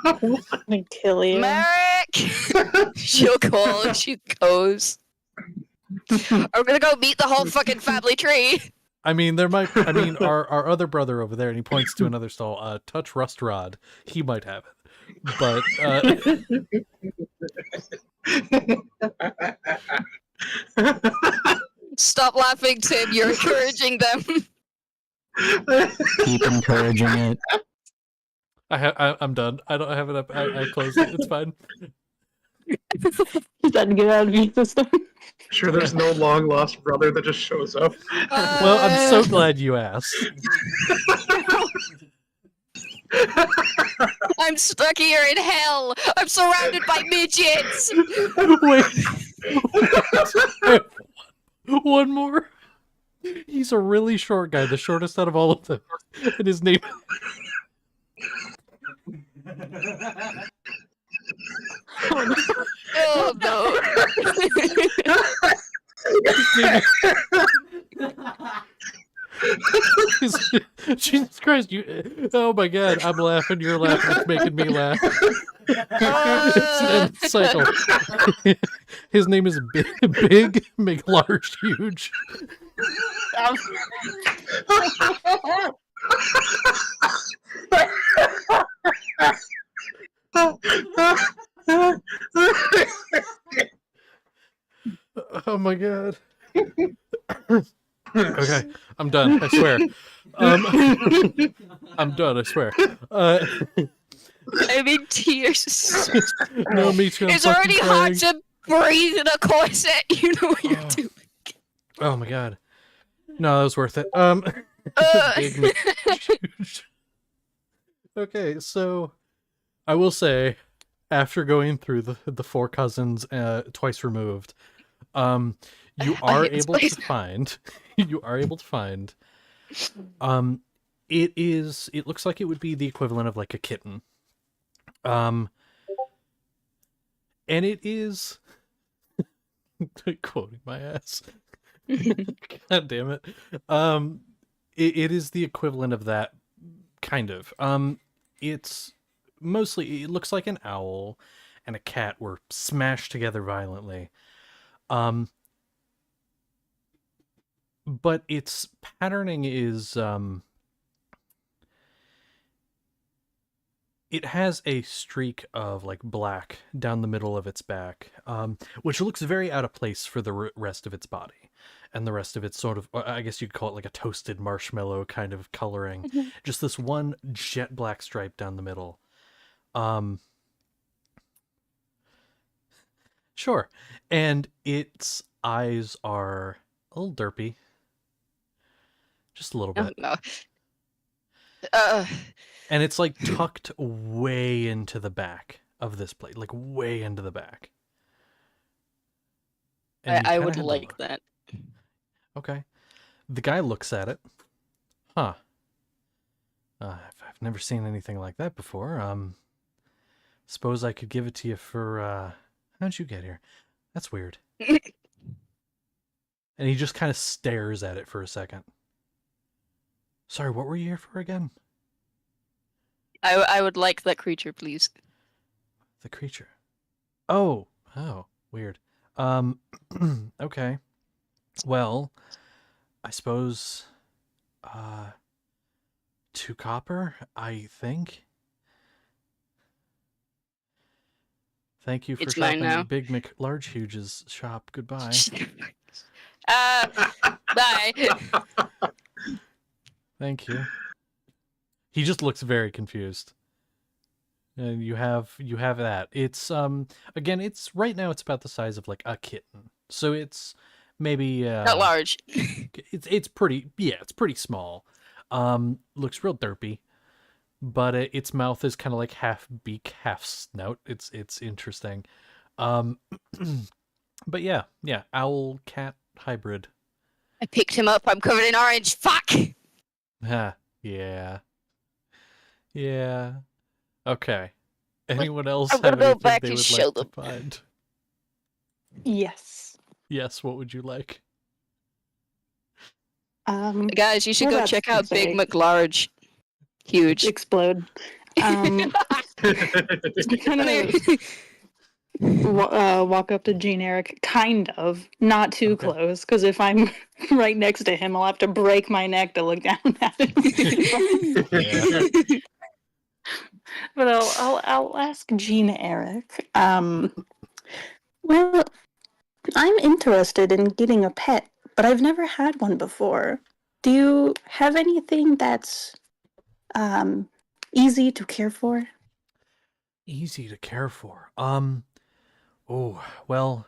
Speaker 6: I'm gonna kill you.
Speaker 3: Merrick! She'll call and she goes. I'm gonna go meet the whole fucking family tree.
Speaker 1: I mean, our other brother over there, and he points to another stall. Touch Rust Rod. He might have it. but
Speaker 3: Stop laughing, Tim. You're encouraging them.
Speaker 4: Keep encouraging it.
Speaker 1: I'm done. I don't have it up. I closed it. It's fine.
Speaker 6: Just had to get out of your system.
Speaker 5: Sure, there's no long lost brother that just shows up.
Speaker 1: Well, I'm so glad you asked.
Speaker 3: I'm stuck here in hell. I'm surrounded by midgets.
Speaker 1: Wait. One more. He's a really short guy, the shortest out of all of them. And his name.
Speaker 3: Oh no.
Speaker 1: Jesus Christ, you. Oh my god, I'm laughing, you're laughing, it's making me laugh. It's cycle. His name is Big McLarge Huge. Oh my god. Okay, I'm done, I swear. I'm done, I swear.
Speaker 3: I'm in tears.
Speaker 1: No, me too. I'm
Speaker 3: It's
Speaker 1: fucking
Speaker 3: already
Speaker 1: crying.
Speaker 3: hard to breathe in a corset. You know what you're doing.
Speaker 1: Oh my god. No, that was worth it. Big Huge. Okay, so I will say, after going through the four cousins twice removed, you are able to find it looks like it would be the equivalent of like a kitten. And it is quoting my ass. God damn it. It is the equivalent of that, kind of. It's mostly, it looks like an owl and a cat were smashed together violently. But its patterning is, it has a streak of like black down the middle of its back, which looks very out of place for the rest of its body. And the rest of it's sort of, I guess you'd call it like a toasted marshmallow kind of coloring. Just this one jet black stripe down the middle. Sure. And its eyes are a little derpy. Just a little bit.
Speaker 3: No.
Speaker 1: And it's like tucked way into the back of this plate. Like way into the back. And you
Speaker 3: I
Speaker 1: kinda
Speaker 3: would
Speaker 1: had to
Speaker 3: like
Speaker 1: look.
Speaker 3: that.
Speaker 1: Okay. The guy looks at it. Huh. I've never seen anything like that before. Suppose I could give it to you for, how'd you get here? That's weird. And he just kind of stares at it for a second. Sorry, what were you here for again?
Speaker 3: I would like that creature, please.
Speaker 1: The creature. Oh, weird. Okay. Well, I suppose 2 copper, I think. Thank you for
Speaker 3: It's mine
Speaker 1: shopping
Speaker 3: now.
Speaker 1: at Big McLarge Huge's shop. Goodbye.
Speaker 3: Bye.
Speaker 1: Thank you. He just looks very confused. And you have that. It's again, it's right now it's about the size of like a kitten. So it's maybe
Speaker 3: Not large.
Speaker 1: it's pretty, yeah, it's pretty small. Looks real derpy. But its mouth is kind of like half beak, half snout. It's interesting. But yeah, owl cat hybrid.
Speaker 3: I picked him up. I'm covered in orange. Fuck.
Speaker 1: Yeah. Okay. Anyone else
Speaker 3: I'm gonna
Speaker 1: have
Speaker 3: go
Speaker 1: anything
Speaker 3: back
Speaker 1: they
Speaker 3: and
Speaker 1: would
Speaker 3: show
Speaker 1: like to
Speaker 3: them.
Speaker 1: find?
Speaker 6: Yes.
Speaker 1: Yes, what would you like?
Speaker 3: Guys, you should
Speaker 6: Well,
Speaker 3: go
Speaker 6: that's
Speaker 3: check out Big
Speaker 6: insane.
Speaker 3: McLarge. Huge.
Speaker 6: Explode. Kind of walk up to Gene Eric, kind of, not too
Speaker 1: Okay.
Speaker 6: close, because if I'm right next to him, I'll have to break my neck to look down at him. But I'll ask Gina Eric. Well, I'm interested in getting a pet, but I've never had one before. Do you have anything that's easy to care for?
Speaker 1: Easy to care for. Oh, well,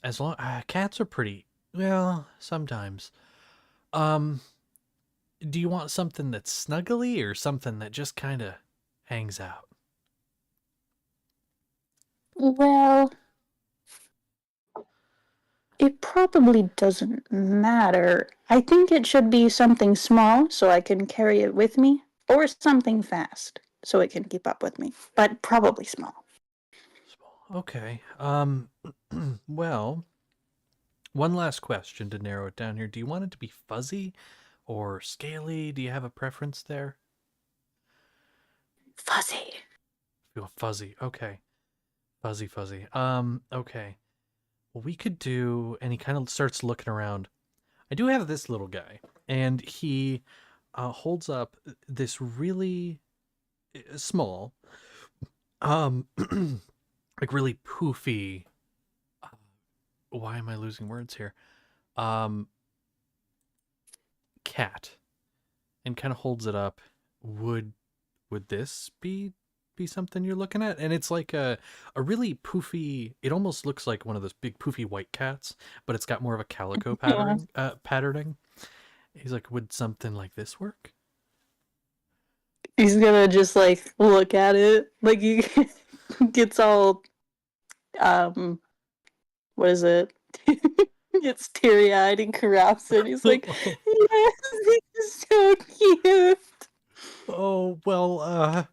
Speaker 1: as long cats are pretty. Well, sometimes. Um, do you want something that's snuggly or something that just kind of hangs out?
Speaker 6: Well, it probably doesn't matter. I think it should be something small so I can carry it with me, or something fast so it can keep up with me, but probably small.
Speaker 1: Okay. Well, one last question to narrow it down here. Do you want it to be fuzzy or scaly? Do you have a preference there?
Speaker 6: Fuzzy.
Speaker 1: Feel fuzzy. Okay. Fuzzy. Okay. Well, we could do, and he kind of starts looking around. I do have this little guy, and he holds up this really small, like really poofy. Why am I losing words here? Cat, and kind of holds it up. Would this be something you're looking at? And it's like a really poofy. It almost looks like one of those big poofy white cats, but it's got more of a calico patterning. He's like, would something like this work?
Speaker 6: He's gonna just like look at it, like he gets all what is it? Gets teary-eyed and caress it. He's like, yes, he's so cute.
Speaker 1: Oh, well,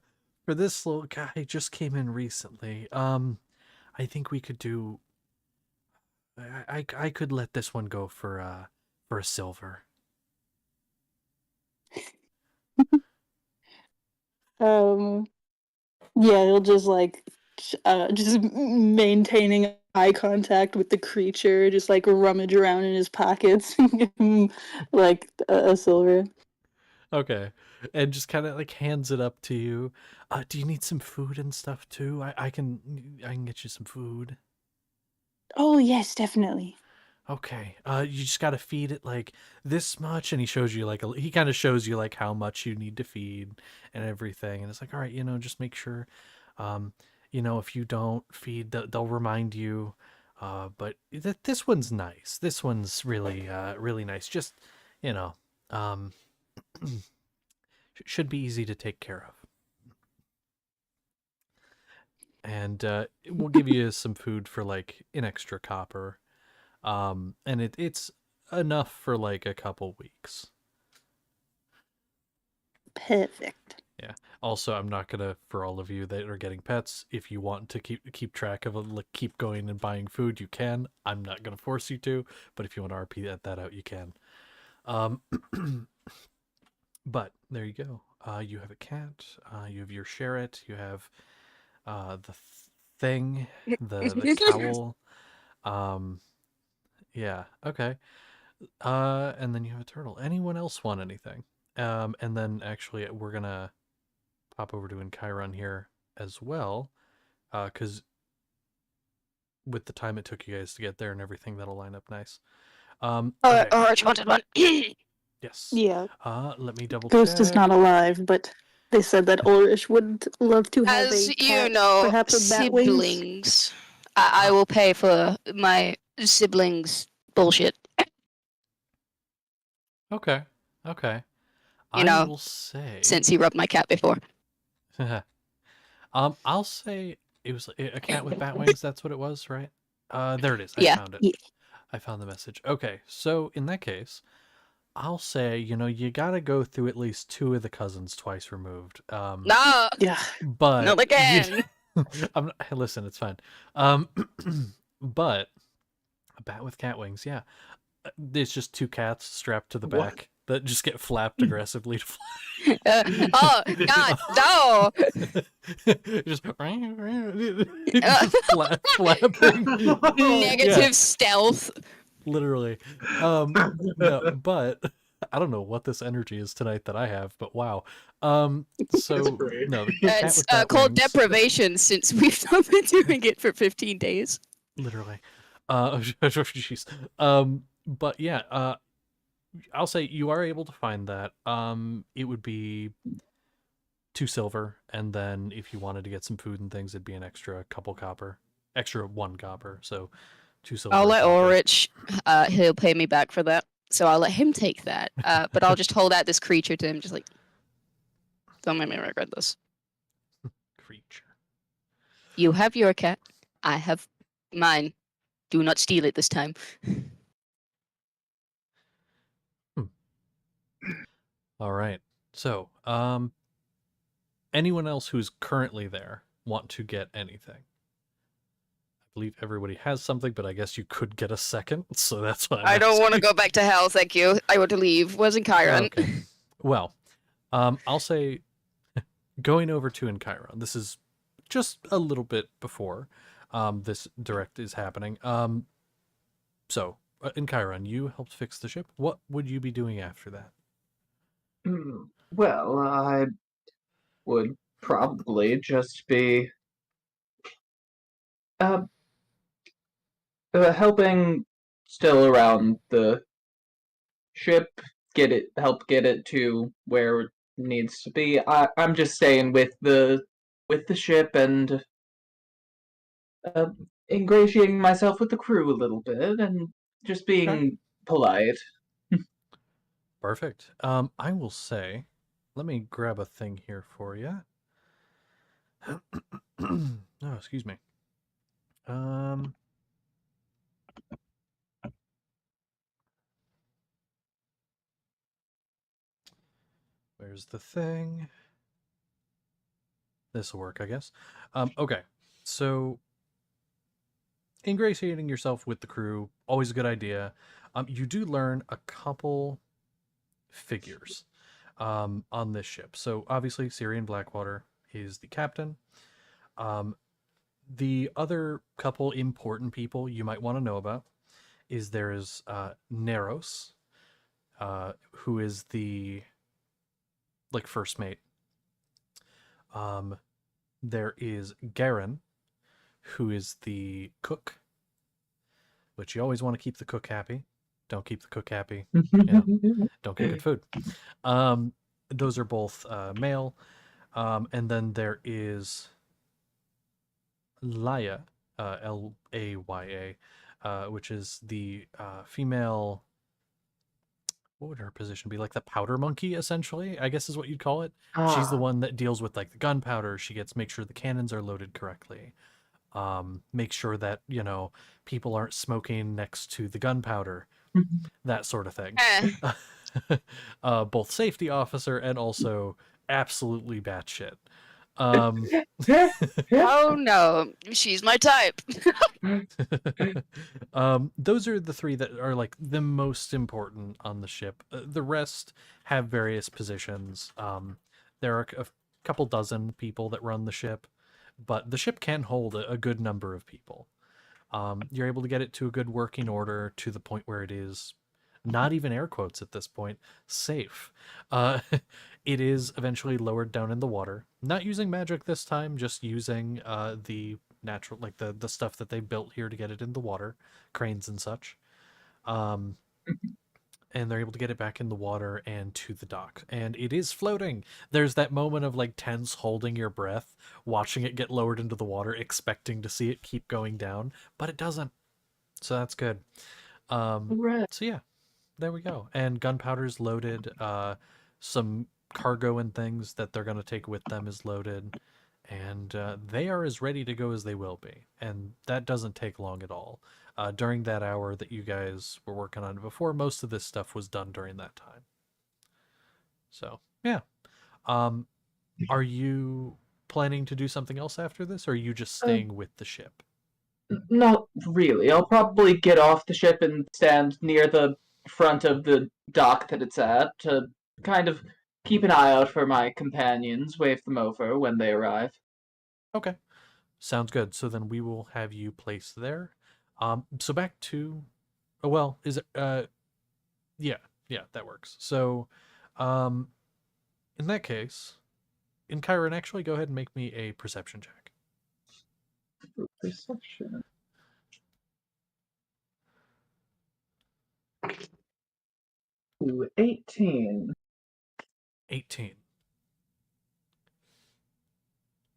Speaker 1: for this little guy, he just came in recently. I think we could do. I could let this one go for a silver.
Speaker 6: Yeah, he'll just like just maintaining eye contact with the creature, just like rummage around in his pockets and give him like a silver.
Speaker 1: Okay, and just kind of like hands it up to you. Do you need some food and stuff too? I can get you some food.
Speaker 6: Oh yes, definitely.
Speaker 1: Okay. You just gotta feed it like this much, and he shows you like he kind of shows you like how much you need to feed and everything, and it's like, all right, just make sure, um, if you don't feed, they'll remind you. But this one's nice. This one's really nice. Just, you know, um, should be easy to take care of. And we'll give you some food for like an extra copper. And it's enough for like a couple weeks.
Speaker 6: Perfect.
Speaker 1: Yeah. Also, I'm not gonna, for all of you that are getting pets, if you want to keep track of it, like keep going and buying food, you can. I'm not gonna force you to, but if you want to RP that out, you can. But there you go. You have a cat. You have your Sherrit. You have the thing, the cowl. Yeah. Okay. And then you have a turtle. Anyone else want anything? And then actually we're gonna pop over to Chiron here as well, because with the time it took you guys to get there and everything, that'll line up nice. Okay.
Speaker 3: Orange wanted one.
Speaker 1: Yes.
Speaker 6: Yeah.
Speaker 1: Let me double
Speaker 6: Ghost is
Speaker 1: check.
Speaker 6: not alive, but they said that Ulrich would love to have
Speaker 3: As
Speaker 6: a
Speaker 3: you
Speaker 6: cat,
Speaker 3: know,
Speaker 6: perhaps a bat wings.
Speaker 3: siblings. I will pay for my siblings' bullshit.
Speaker 1: Okay.
Speaker 3: You know,
Speaker 1: will say
Speaker 3: Since he rubbed my cat before.
Speaker 1: I'll say it was a cat with bat wings. That's what it was, right? There it is. I
Speaker 3: Yeah.
Speaker 1: found it.
Speaker 6: Yeah.
Speaker 1: I found the message. Okay, so in that case, I'll say, you gotta go through at least 2 of the cousins twice removed.
Speaker 3: No,
Speaker 6: Yeah.
Speaker 1: But
Speaker 3: not again.
Speaker 1: listen, it's fine. But a bat with cat wings, yeah. There's just 2 cats strapped to the
Speaker 5: What?
Speaker 1: back that just get flapped aggressively to fly.
Speaker 3: Oh God, no!
Speaker 1: just flapping.
Speaker 3: Negative
Speaker 1: Yeah,
Speaker 3: stealth.
Speaker 1: literally. No, but I don't know what this energy is tonight that I have, but wow. So
Speaker 5: That's great.
Speaker 1: no, the cat
Speaker 3: It's
Speaker 1: with bat
Speaker 3: called
Speaker 1: wings,
Speaker 3: deprivation since we've not been doing it for 15 days.
Speaker 1: literally. Jeez. But yeah, I'll say you are able to find that. It would be 2 silver, and then if you wanted to get some food and things, it'd be an extra couple copper, extra 1 copper. So 2 silver.
Speaker 3: I'll
Speaker 1: a
Speaker 3: let
Speaker 1: copper.
Speaker 3: Ulrich, he'll pay me back for that. So I'll let him take that. But I'll just hold out this creature to him, just like, don't make me regret this.
Speaker 1: Creature.
Speaker 3: You have your cat. I have mine. Do not steal it this time.
Speaker 1: All right. So, anyone else who's currently there want to get anything? I believe everybody has something, but I guess you could get a second, so that's why
Speaker 3: I don't want to go back to hell, thank you. I want to leave. Wasn't Chiron.
Speaker 1: Okay. Well, I'll say going over to Encheiron. This is just a little bit before this direct is happening. So, Encheiron, you helped fix the ship. What would you be doing after that?
Speaker 2: Well, I would probably just be uh, helping still around the ship, help get it to where it needs to be. I'm just staying with the ship and uh, ingratiating myself with the crew a little bit and just being polite.
Speaker 1: Perfect. I will say, let me grab a thing here for you. Oh, excuse me. Where's the thing? This will work, I guess. Okay. So, ingratiating yourself with the crew, always a good idea. You do learn a couple figures on this ship. So, obviously, Syrian Blackwater is the captain. The other couple important people you might want to know about is there is Neros, who is the first mate. There is Garen, who is the cook, which you always want to keep the cook happy. Don't keep the cook happy. Don't get good food. Those are both male. And then there is Laya, Laya, which is the female. What would her position be? Like the powder monkey, essentially, I guess is what you'd call it. She's the one that deals with like the gunpowder. She gets make sure the cannons are loaded correctly. Make sure that, people aren't smoking next to the gunpowder, that sort of thing. Both safety officer and also absolutely batshit.
Speaker 3: Oh no, she's my type.
Speaker 1: Those are the 3 that are like the most important on the ship. The rest have various positions. There are a couple dozen people that run the ship, but the ship can hold a good number of people. You're able to get it to a good working order to the point where it is, not even air quotes at this point, safe. It is eventually lowered down in the water. Not using magic this time, just using the natural, like the stuff that they built here to get it in the water, cranes and such. And they're able to get it back in the water and to the dock. And it is floating. There's that moment of like tense holding your breath, watching it get lowered into the water, expecting to see it keep going down, but it doesn't. So that's good. So yeah, there we go. And gunpowder's loaded. Some cargo and things that they're going to take with them is loaded. And they are as ready to go as they will be. And that doesn't take long at all. During that hour that you guys were working on before, most of this stuff was done during that time. So, yeah. Are you planning to do something else after this, or are you just staying with the ship?
Speaker 2: Not really. I'll probably get off the ship and stand near the front of the dock that it's at to kind of keep an eye out for my companions, wave them over when they arrive.
Speaker 1: Okay. Sounds good. So then we will have you placed there. So back to, oh, well, is it, yeah. Yeah, that works. So, in that case, in Chiron, actually go ahead and make me a perception check.
Speaker 2: Perception. Ooh, 18.
Speaker 1: 18.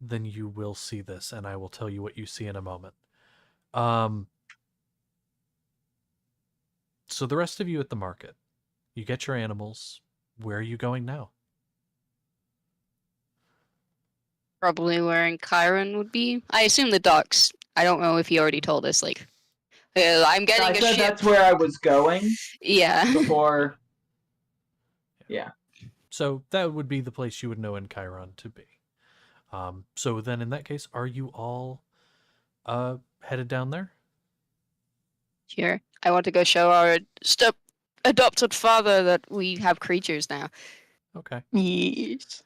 Speaker 1: Then you will see this, and I will tell you what you see in a moment. So the rest of you at the market, you get your animals. Where are you going now?
Speaker 3: Probably where Chiron would be. I assume the docks. I don't know if he already told us. Like, I'm getting
Speaker 2: I
Speaker 3: a
Speaker 2: said
Speaker 3: ship.
Speaker 2: that's where I was going
Speaker 3: Yeah.
Speaker 2: before. Yeah.
Speaker 1: So that would be the place you would know in Chiron to be. So then in that case, are you all headed down there?
Speaker 3: Sure. I want to go show our adopted father that we have creatures now.
Speaker 1: Okay.
Speaker 6: Yes.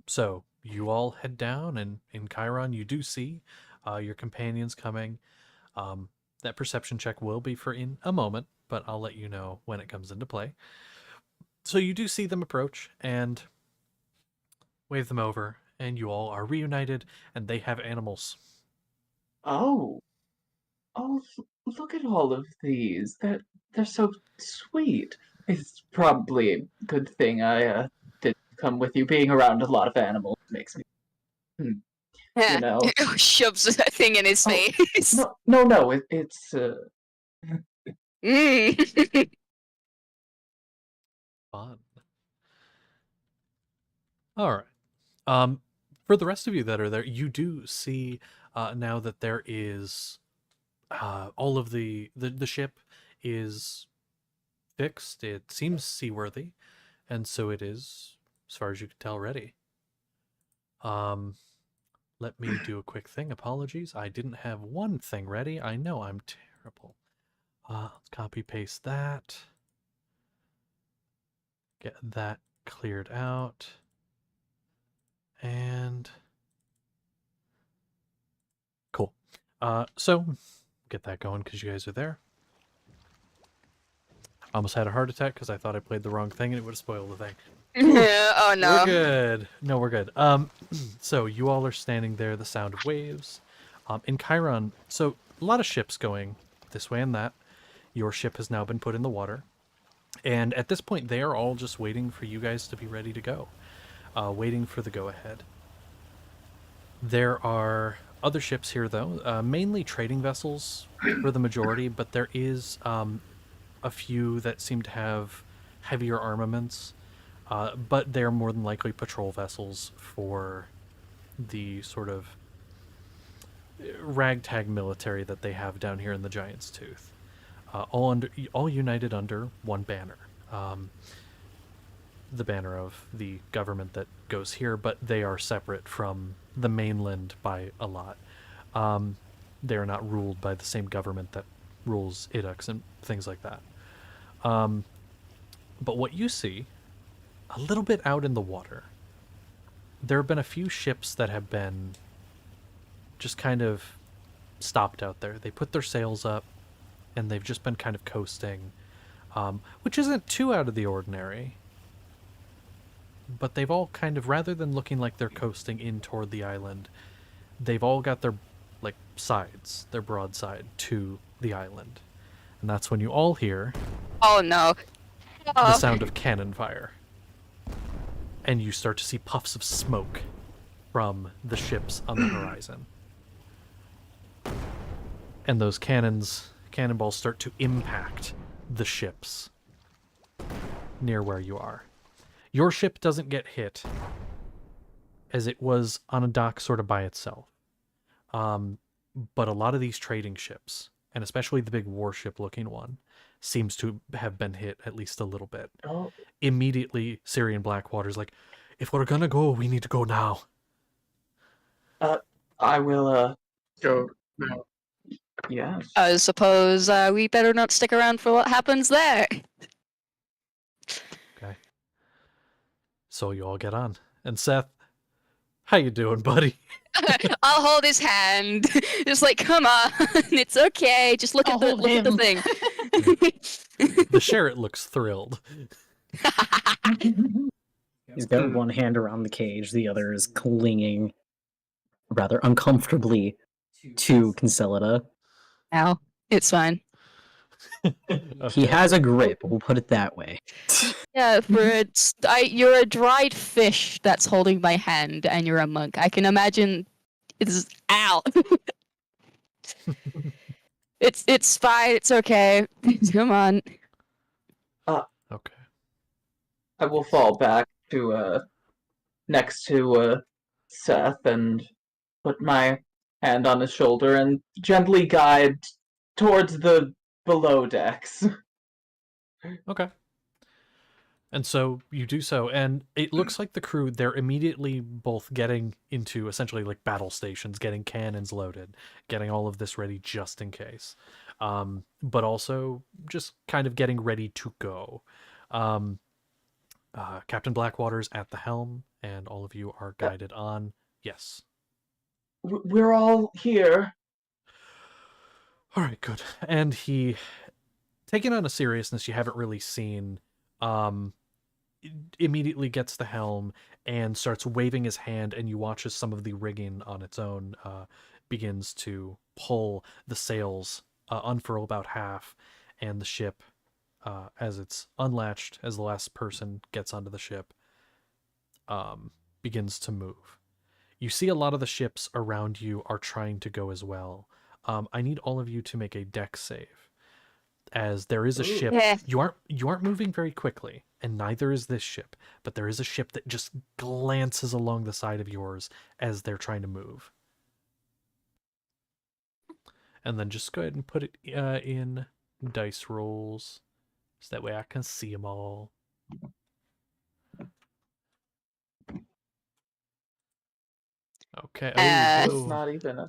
Speaker 1: So you all head down, and in Chiron you do see your companions coming. That perception check will be for in a moment, but I'll let you know when it comes into play. So you do see them approach and wave them over, and you all are reunited, and they have animals.
Speaker 2: Oh. Oh, look at all of these. They're so sweet. It's probably a good thing I did come with you. Being around a lot of animals makes me, you know.
Speaker 3: Shoves a thing in his
Speaker 2: Oh,
Speaker 3: face.
Speaker 2: No. It's
Speaker 3: Mm.
Speaker 1: Fun. All right. For the rest of you that are there, you do see now that there is all of the ship is fixed. It seems seaworthy, and so it is, as far as you can tell, ready. Let me do a quick thing. Apologies, I didn't have one thing ready. I know I'm terrible. Let's copy paste that. Get that cleared out. And cool. So get that going because you guys are there. I almost had a heart attack because I thought I played the wrong thing and it would have spoiled the thing.
Speaker 3: Oh no.
Speaker 1: We're good. No, we're good. So you all are standing there, the sound of waves. In Chiron, so a lot of ships going this way and that. Your ship has now been put in the water. And at this point, they are all just waiting for you guys to be ready to go. Waiting for the go-ahead. There are other ships here, though. Mainly trading vessels for the majority, but there is a few that seem to have heavier armaments. But they're more than likely patrol vessels for the sort of ragtag military that they have down here in the Giant's Tooth. All united under one banner. The banner of the government that goes here, but they are separate from the mainland by a lot. They are not ruled by the same government that rules Idux and things like that. But what you see, a little bit out in the water, there have been a few ships that have been just kind of stopped out there. They put their sails up, and they've just been kind of coasting, which isn't too out of the ordinary. But they've all kind of, rather than looking like they're coasting in toward the island, they've all got their sides, their broadside to the island. And that's when you all hear
Speaker 3: Oh no.
Speaker 1: the sound of cannon fire. And you start to see puffs of smoke from the ships on the horizon. And those cannonballs start to impact the ships near where you are. Your ship doesn't get hit, as it was on a dock sort of by itself. But a lot of these trading ships, and especially the big warship-looking one, seems to have been hit at least a little bit.
Speaker 2: Oh.
Speaker 1: Immediately, Syrian Blackwaters like, if we're gonna go, we need to go now.
Speaker 2: I will
Speaker 5: Go now.
Speaker 2: yes.
Speaker 3: I suppose we better not stick around for what happens there.
Speaker 1: Okay. So you all get on. And Seth, how you doing, buddy?
Speaker 3: I'll hold his hand. Just like, come on, it's okay. Just look
Speaker 6: I'll
Speaker 3: at the
Speaker 6: hold
Speaker 3: look at the
Speaker 6: him.
Speaker 3: thing.
Speaker 1: The Sherrit looks thrilled.
Speaker 4: He's got one hand around the cage, the other is clinging rather uncomfortably to Consolida.
Speaker 3: Ow. It's fine.
Speaker 4: He
Speaker 1: Okay.
Speaker 4: has a grip, we'll put it that way.
Speaker 3: Yeah, you're a dried fish that's holding my hand, and you're a monk. I can imagine it's ow. It's fine. It's okay. Come on.
Speaker 1: Okay.
Speaker 2: I will fall back to next to Seth and put my hand on his shoulder and gently guide towards the below decks.
Speaker 1: Okay. And so you do so, and it looks like the crew, they're immediately both getting into essentially like battle stations, getting cannons loaded, getting all of this ready just in case. But also just kind of getting ready to go. Captain Blackwaters at the helm, and all of you are guided on. Yes.
Speaker 2: We're all here.
Speaker 1: All right, good. And he, taking on a seriousness you haven't really seen, immediately gets the helm and starts waving his hand, and you watch as some of the rigging on its own begins to pull, the sails unfurl about half, and the ship, as it's unlatched, as the last person gets onto the ship, begins to move. You see a lot of the ships around you are trying to go as well. I need all of you to make a deck save, as there is a ship.
Speaker 3: Yeah.
Speaker 1: You aren't moving very quickly, and neither is this ship, but there is a ship that just glances along the side of yours as they're trying to move. And then just go ahead and put it in dice rolls, so that way I can see them all. Okay.
Speaker 2: It's not even a...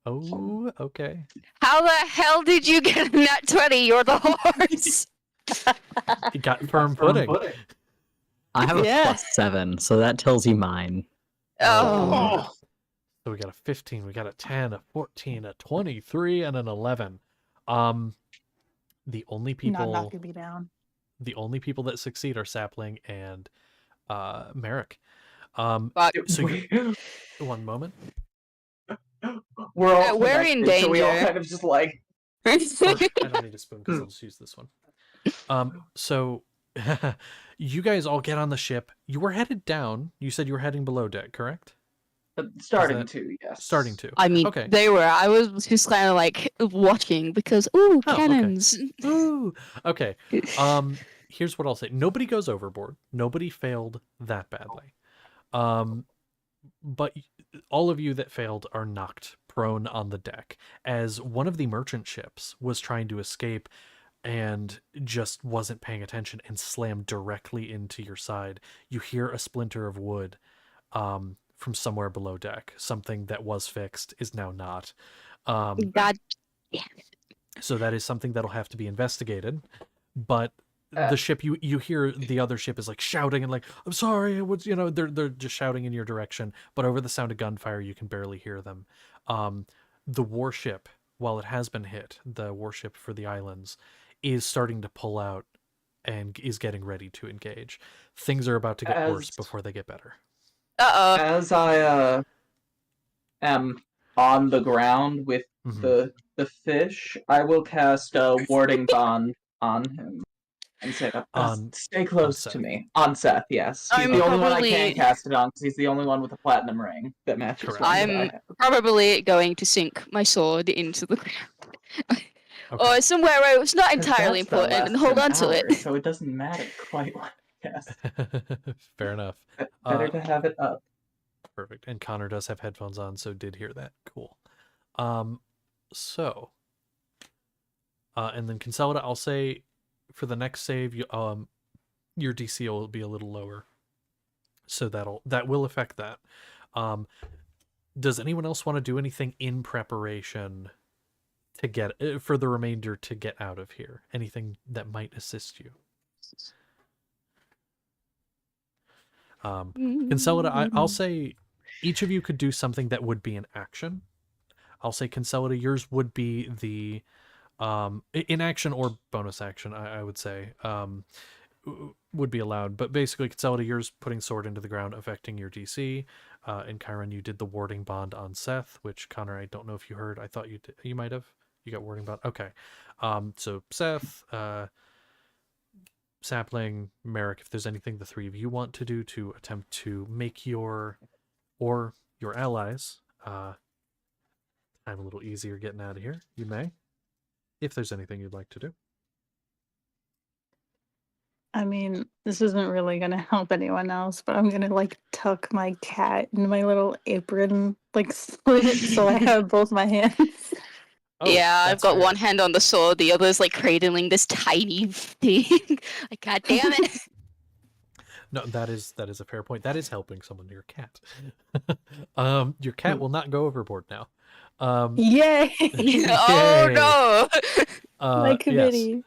Speaker 1: Oh, okay.
Speaker 3: How the hell did you get a nat 20? You're the horse.
Speaker 1: You got firm footing.
Speaker 4: I have a
Speaker 3: Yeah.
Speaker 4: +7, so that tells you mine.
Speaker 3: Oh.
Speaker 1: So we got a 15, we got a 10, a 14, a 23, and an 11. The only
Speaker 6: Not
Speaker 1: people
Speaker 6: knocking me down.
Speaker 1: that succeed are Sapling and Merrick.
Speaker 3: Fuck.
Speaker 1: So one moment.
Speaker 2: We're all
Speaker 3: We're in
Speaker 2: connected, so we all
Speaker 3: danger.
Speaker 2: kind of just like...
Speaker 1: I don't need a spoon because I'll just use this one. So you guys all get on the ship. You were headed down. You said you were heading below deck, correct?
Speaker 2: Starting
Speaker 1: that-
Speaker 2: to, yes.
Speaker 1: Starting to.
Speaker 3: I mean,
Speaker 1: Okay.
Speaker 3: they were. I was just kind of like watching because, ooh,
Speaker 1: Oh, okay.
Speaker 3: cannons.
Speaker 1: Ooh. Okay. Here's what I'll say. Nobody goes overboard. Nobody failed that badly. But all of you that failed are knocked prone on the deck, as one of the merchant ships was trying to escape and just wasn't paying attention and slammed directly into your side. You hear a splinter of wood from somewhere below deck. Something that was fixed is now not.
Speaker 3: God.
Speaker 1: So that is something that'll have to be investigated. But the ship, you hear the other ship is like shouting and like, I'm sorry, it was, they're just shouting in your direction, but over the sound of gunfire you can barely hear them. The warship, while it has been hit, the warship for the islands is starting to pull out and is getting ready to engage. Things are about to get worse before they get better.
Speaker 3: Uh-oh.
Speaker 2: As I am on the ground with
Speaker 1: Mhm.
Speaker 2: the fish, I will cast a warding bond on him and say, stay close
Speaker 1: Seth.
Speaker 2: to me. On Seth, yes. He's
Speaker 3: I'm
Speaker 2: the only one I
Speaker 3: probably-
Speaker 2: can cast it on because he's the only one with a platinum ring that matches.
Speaker 1: Correct.
Speaker 2: one that I
Speaker 3: I'm
Speaker 2: have.
Speaker 3: probably going to sink my sword into the ground.
Speaker 1: Okay.
Speaker 3: Or somewhere where it's not
Speaker 2: 'Cause
Speaker 3: entirely
Speaker 2: that's the
Speaker 3: important and
Speaker 2: last
Speaker 3: hold
Speaker 2: an
Speaker 3: on to
Speaker 2: hour,
Speaker 3: it.
Speaker 2: So it doesn't matter quite what I cast.
Speaker 1: Fair enough.
Speaker 2: Better to have it up.
Speaker 1: Perfect. And Connor does have headphones on, so did hear that. Cool. So and then Consolida, I'll say for the next save, your DC will be a little lower, so that will affect that. Does anyone else want to do anything in preparation to get for the remainder to get out of here? Anything that might assist you? Consolida, I'll say each of you could do something that would be an action. I'll say Consolida, yours would be the In action or bonus action, I would say, would be allowed. But basically, Caselda, yours putting sword into the ground, affecting your DC. And Chiron, you did the warding bond on Seth, which Connor, I don't know if you heard. I thought you did. You might have. You got warding bond. Okay. So Seth, Sapling, Merrick, if there's anything the three of you want to do to attempt to make your allies time a little easier getting out of here, you may. If there's anything you'd like to do.
Speaker 6: I mean, this isn't really gonna help anyone else, but I'm gonna like tuck my cat in my little apron, like slit so I have both my hands.
Speaker 1: Oh,
Speaker 3: yeah, I've
Speaker 1: that's
Speaker 3: got
Speaker 1: fair.
Speaker 3: one hand on the sword, the other's like cradling this tiny thing. Like, god damn it.
Speaker 1: No, that is a fair point. That is helping someone. Your cat. Your cat will not go overboard now.
Speaker 6: Yay!
Speaker 3: Oh
Speaker 1: Yay.
Speaker 3: no.
Speaker 6: My
Speaker 1: Yes.
Speaker 6: committee.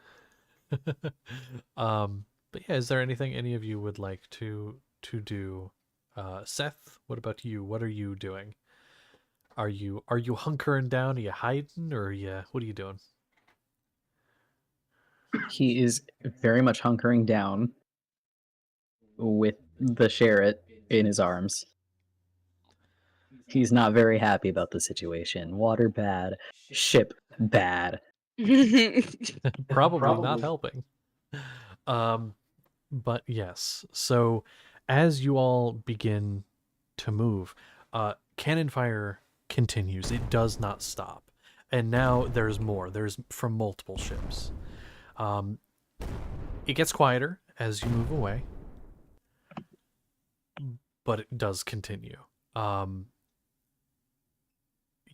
Speaker 1: But yeah, is there anything any of you would like to do? Seth, what about you? What are you doing? Are you hunkering down? Are you hiding, or what are you doing?
Speaker 4: He is very much hunkering down with the Sherrit in his arms. He's not very happy about the situation. Water bad, ship bad.
Speaker 1: Probably not helping. But yes. So as you all begin to move, cannon fire continues. It does not stop. And now there's more. There's from multiple ships. It gets quieter as you move away, but it does continue.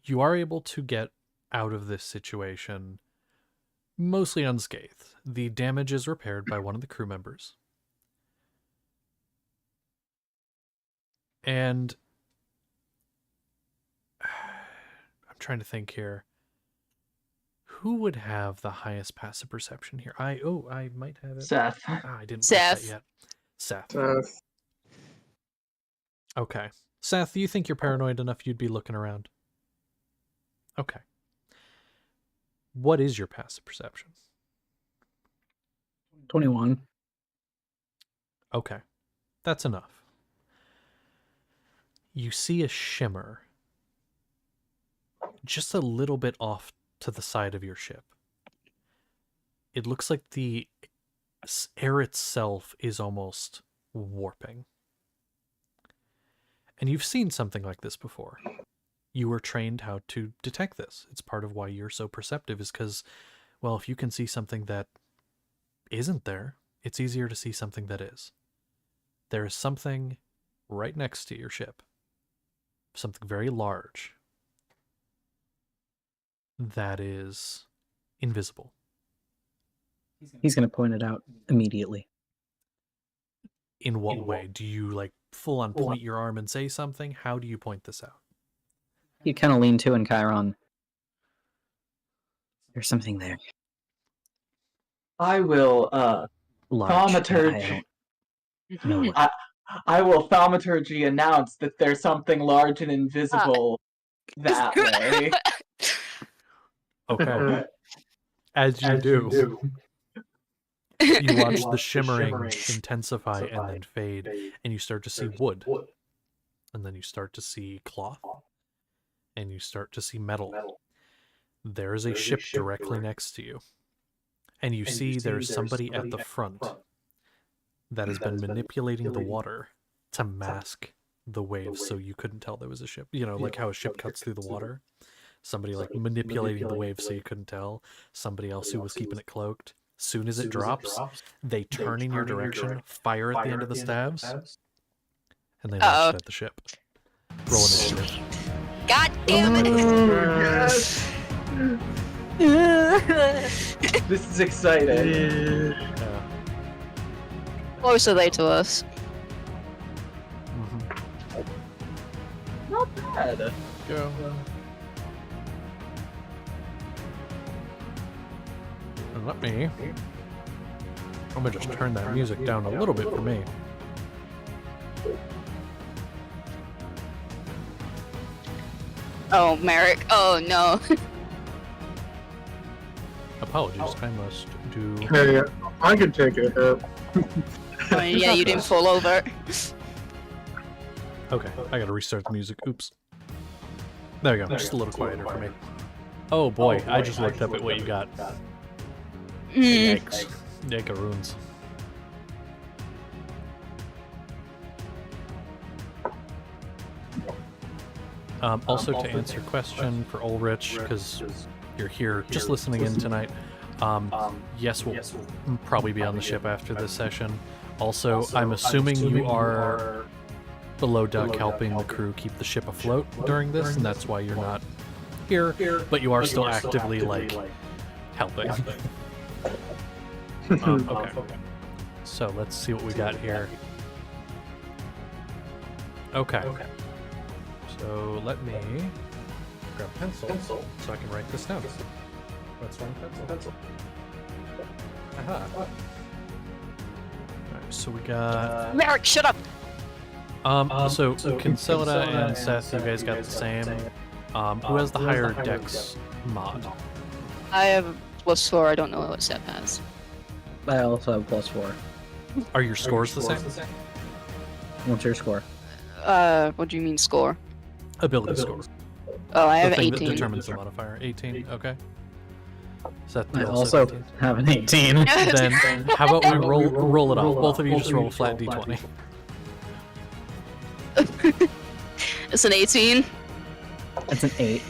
Speaker 1: You are able to get out of this situation mostly unscathed. The damage is repaired by one of the crew members. And I'm trying to think here. Who would have the highest passive perception here? I might have it.
Speaker 2: Seth.
Speaker 1: I didn't
Speaker 3: Seth.
Speaker 1: press that yet. Seth.
Speaker 5: Seth.
Speaker 1: Okay. Seth, you think you're paranoid enough you'd be looking around? Okay. What is your passive perception?
Speaker 4: 21.
Speaker 1: Okay. That's enough. You see a shimmer just a little bit off to the side of your ship. It looks like the air itself is almost warping. And you've seen something like this before. You were trained how to detect this. It's part of why you're so perceptive, is because, well, if you can see something that isn't there, it's easier to see something that is. There is something right next to your ship. Something very large. That is invisible.
Speaker 4: He's going to point it out immediately.
Speaker 1: In what way? Do you like full on point your arm and say something? How do you point this out?
Speaker 4: He'd kind of lean to and Chiron. There's something there.
Speaker 2: I will
Speaker 4: Large.
Speaker 2: thaumaturgy.
Speaker 4: I don't know what.
Speaker 2: I will thaumaturgy announce that there's something large and invisible that way.
Speaker 1: Okay. As you do, you watch the shimmering intensify and then fade, and you start to see wood. And then you start to see cloth. And you start to see metal. There is a ship directly next to you. And you see there's somebody at the front that has been manipulating the water to mask the waves so you couldn't tell there was a ship. You know, like how a ship cuts through the water. Somebody like manipulating the waves so you couldn't tell. Somebody else who was keeping it cloaked. Soon as it drops, they turn in your direction, fire at the end of the stabs, and they launch at the ship. Roll initiative.
Speaker 3: God damn it!
Speaker 2: This is exciting.
Speaker 3: Close are they to us?
Speaker 2: Not bad.
Speaker 1: Go. And let me... I'm gonna just turn that music down a little bit for me.
Speaker 3: Oh, Merrick. Oh, no.
Speaker 1: Apologies, I must do.
Speaker 5: Hey, I can take a hit.
Speaker 3: I mean, yeah, you didn't fall over.
Speaker 1: Okay, I gotta restart the music. Oops. There we go. Just a little quieter for me. Oh boy, I just looked up at what you got.
Speaker 3: Mm.
Speaker 1: Yikes. Yikaroons. Also, to answer your question for Ulrich, because you're here just listening in tonight, yes, we'll probably be on the ship after this session. Also, I'm assuming you are below deck helping the crew keep the ship afloat during this, and that's why you're not here, but you are still actively, like, helping. Okay. So, let's see what we got here. Okay. So let me grab a pencil so I can write this down. Let's write pencil. Aha. Alright, so we got...
Speaker 3: Merrick, shut up!
Speaker 1: So Concelida and Seth, you guys got the same. Who has the higher dex mod?
Speaker 3: I have +4, I don't know what Seth has.
Speaker 4: I also have +4.
Speaker 1: Are your scores the same?
Speaker 4: What's your score?
Speaker 3: What do you mean score?
Speaker 1: Ability score.
Speaker 3: Oh, I have
Speaker 1: The thing that
Speaker 3: 18.
Speaker 1: determines the modifier. 18, okay. Seth,
Speaker 4: I
Speaker 1: you
Speaker 4: also
Speaker 1: have 18?
Speaker 4: have an 18.
Speaker 1: Then, how about we roll it off? Both of you just roll a flat d20.
Speaker 3: It's an 18.
Speaker 4: It's an 8.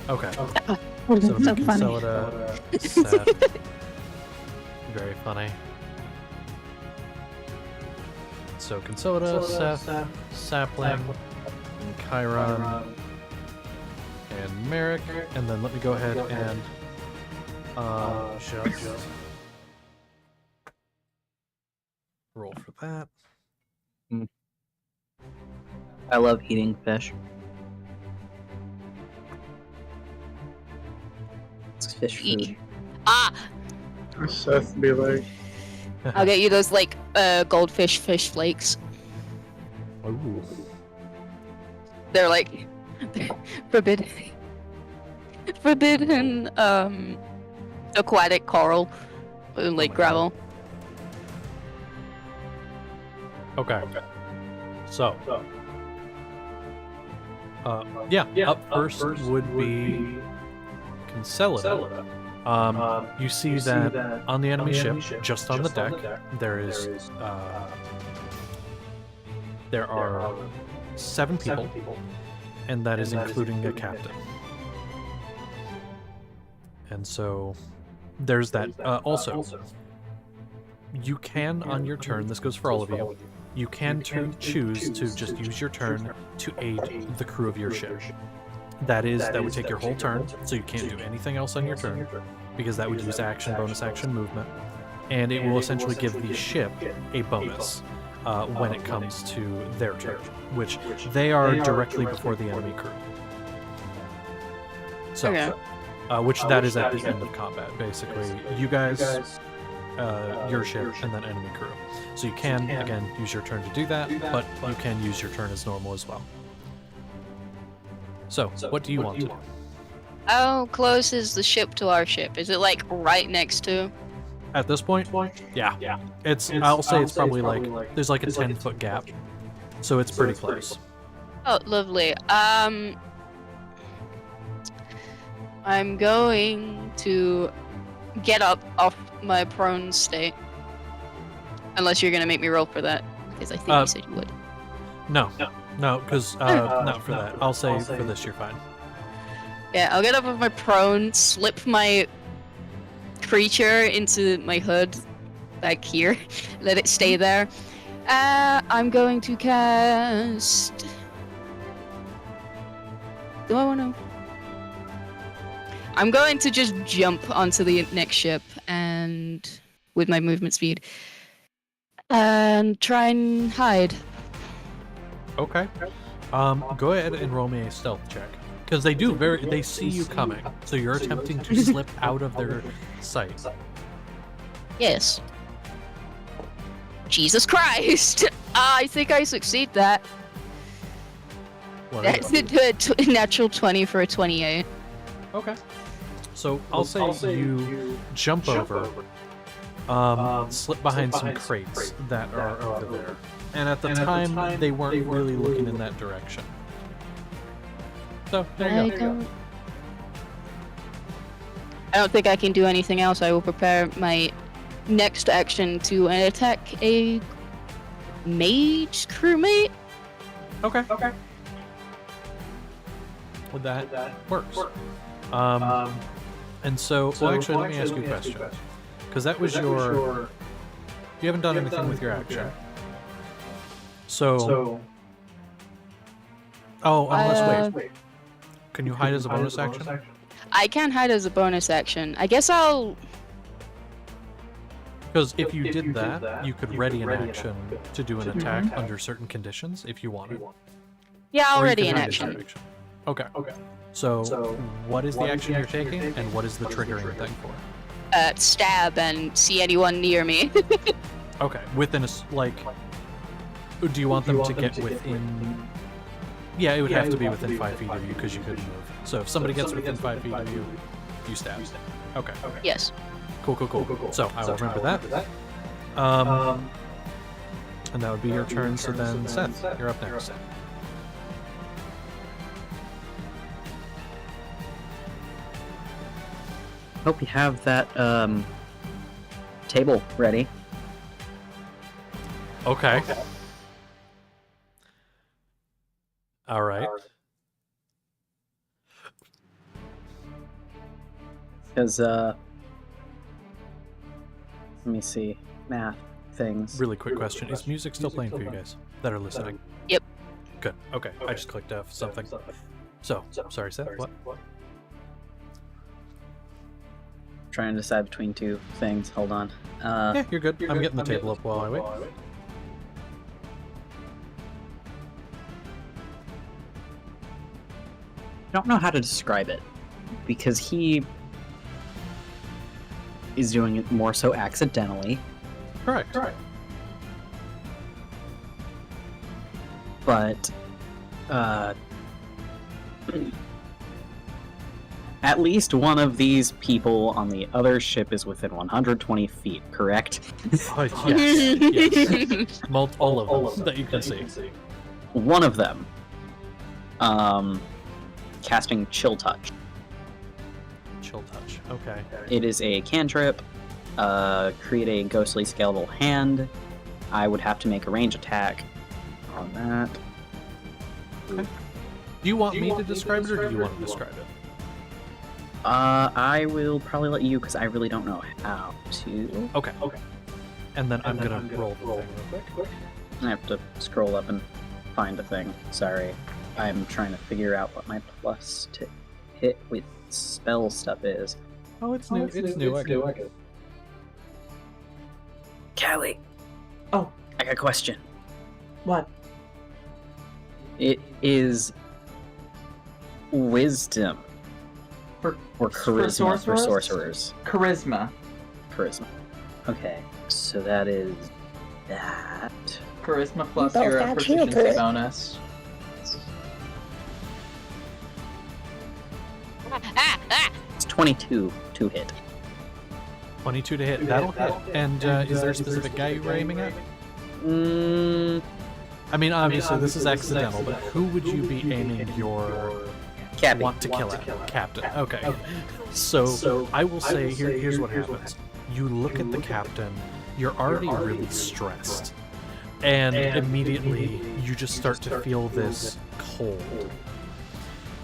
Speaker 1: Okay.
Speaker 6: Oh,
Speaker 1: So
Speaker 6: that's so funny.
Speaker 1: Concelida, Seth. Very funny. So Concelida, Seth, Sapling, and Chiron, and Merrick, and then let me go ahead and just roll for that.
Speaker 4: I love eating fish. It's fish food.
Speaker 3: Ah!
Speaker 5: Seth be like,
Speaker 3: I'll get you those, like, goldfish fish flakes.
Speaker 1: Ooh.
Speaker 3: They're, like, forbidden. Forbidden, aquatic coral. Like gravel.
Speaker 1: Okay. So. Yeah, up first would be Concelida. You see that on the enemy ship, just on the deck, there are 7 people, and that is including a captain. And so there's that. Also, you can, on your turn, this goes for all of you, you can choose to just use your turn to aid the crew of your ship. That would take your whole turn, so you can't do anything else on your turn, because that would use action, bonus action, movement, and it will essentially give the ship a bonus when it comes to their turn, which they are directly before the enemy crew. So,
Speaker 3: Okay.
Speaker 1: which that is at the end of combat, basically. You guys, your ship, and then enemy crew. So you can, again, use your turn to do that, but you can use your turn as normal as well. So, what do you want to do?
Speaker 3: How close is the ship to our ship? Is it, like, right next to?
Speaker 1: At this point, yeah. I'll say it's probably like there's like a 10-foot gap, so it's pretty close.
Speaker 3: Oh, lovely. I'm going to get up off my prone state. Unless you're gonna make me roll for that, because I think you said you would.
Speaker 1: No, because not for that. I'll say for this you're fine.
Speaker 3: Yeah, I'll get up off my prone, slip my creature into my hood back here, let it stay there. I'm going to cast. Do I want to? I'm going to just jump onto the next ship and with my movement speed and try and hide.
Speaker 1: Okay. Go ahead and roll me a stealth check, because they see you coming, so you're attempting to slip out of their sight.
Speaker 3: Yes. Jesus Christ! I think I succeed that.
Speaker 1: What is
Speaker 3: That's
Speaker 1: it?
Speaker 3: a natural 20 for a 28.
Speaker 1: Okay. So I'll say you jump over, slip behind some crates that are over there. And at the time, they weren't really looking in that direction. So, there you go.
Speaker 3: I don't think I can do anything else. I will prepare my next action to attack a mage crewmate.
Speaker 1: Okay. Well, that works. And so, well, actually, let me ask you a question. Because that was your... You haven't done anything with your action. So... Oh, unless, wait. Can you hide as a bonus action?
Speaker 3: I can hide as a bonus action. I guess I'll...
Speaker 1: Because if you did that, you could ready an action to do an attack under certain conditions if you wanted.
Speaker 3: Yeah, I'll
Speaker 1: Or you
Speaker 3: ready
Speaker 1: could
Speaker 3: an
Speaker 1: hide as your
Speaker 3: action.
Speaker 1: Okay. So, what is the action you're taking, and what is the triggering thing for?
Speaker 3: Stab and see anyone near me.
Speaker 1: Okay, within like... Do you want them to get within... Yeah, it would have to be within 5 feet of you because you couldn't move. So if somebody gets within 5 feet of you, you stab. Okay.
Speaker 3: Yes.
Speaker 1: Cool. So I will remember that. And that would be your turn, so then Seth, you're up next.
Speaker 4: Hope you have that table ready.
Speaker 1: Okay. All right.
Speaker 4: Because let me see, math things.
Speaker 1: Really quick question. Is music still playing for you guys that are listening?
Speaker 3: Yep.
Speaker 1: Good. Okay. I just clicked F something. So, sorry, Seth, what?
Speaker 4: Trying to decide between two things. Hold on.
Speaker 1: Yeah, you're good. I'm getting the table up while I wait.
Speaker 4: I don't know how to describe it because he is doing it more so accidentally.
Speaker 1: Correct.
Speaker 4: But at least one of these people on the other ship is within 120 feet, correct?
Speaker 1: Yes. All of them that you can see.
Speaker 4: One of them casting Chill Touch.
Speaker 1: Chill touch. Okay.
Speaker 4: It is a cantrip. Create a ghostly scalable hand. I would have to make a range attack on that.
Speaker 1: Okay. Do you want me to describe it, or do you want to describe it?
Speaker 4: I will probably let you because I really don't know how to.
Speaker 1: Okay. And then I'm gonna roll the thing real quick.
Speaker 4: I have to scroll up and find a thing. Sorry. I'm trying to figure out what my plus to hit with spell stuff is.
Speaker 1: Oh, it's new. It's new. I get it.
Speaker 4: Callie!
Speaker 2: Oh.
Speaker 4: I got a question.
Speaker 2: What?
Speaker 4: It is wisdom.
Speaker 2: For
Speaker 4: charisma for
Speaker 2: sorcerers?
Speaker 4: sorcerers.
Speaker 2: Charisma.
Speaker 4: Charisma. Okay, so that is that.
Speaker 2: Charisma plus
Speaker 6: both
Speaker 2: your
Speaker 6: got
Speaker 2: proficiency
Speaker 6: shielded.
Speaker 2: bonus.
Speaker 4: It's 22 to hit.
Speaker 1: 22 to hit. That'll hit. And is there a specific guy you were aiming at? I mean, obviously, this is accidental, but who would you be aiming your
Speaker 4: Cappy.
Speaker 1: want to kill at? Captain. Okay. So I will say, here's what happens. You look at the captain, you're already really stressed. And immediately, you just start to feel this cold.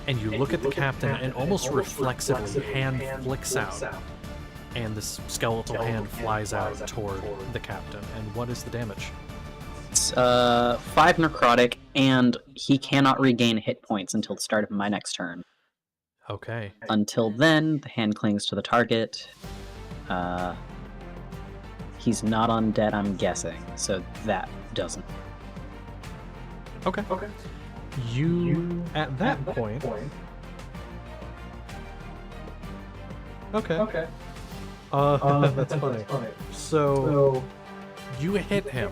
Speaker 1: And you look at the captain, and almost reflexively, hand flicks out. And this skeletal hand flies out toward the captain. And what is the damage?
Speaker 4: It's 5 necrotic, and he cannot regain hit points until the start of my next turn.
Speaker 1: Okay.
Speaker 4: Until then, the hand clings to the target. He's not undead, I'm guessing, so that doesn't.
Speaker 1: Okay. You, at that point... Okay. That's funny. So, you hit him.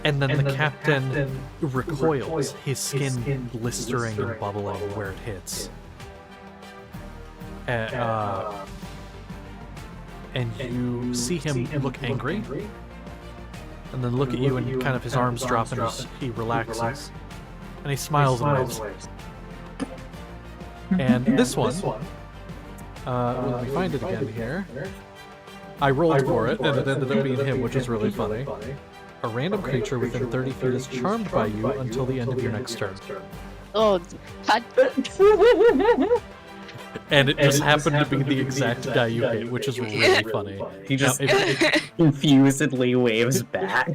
Speaker 1: And then the captain recoils, his skin blistering and bubbling where it hits. and you see him look angry, and then look at you, and kind of his arms drop, and he relaxes, and he smiles and waves. And this one, let me find it again here. I rolled for it, and it ended up being him, which is really funny. A random creature within 30 feet is charmed by you until the end of your next turn.
Speaker 3: Oh, God.
Speaker 1: And it just happened to be the exact guy you hit, which is really funny.
Speaker 4: He just
Speaker 1: Now, if-
Speaker 4: confusedly waves back.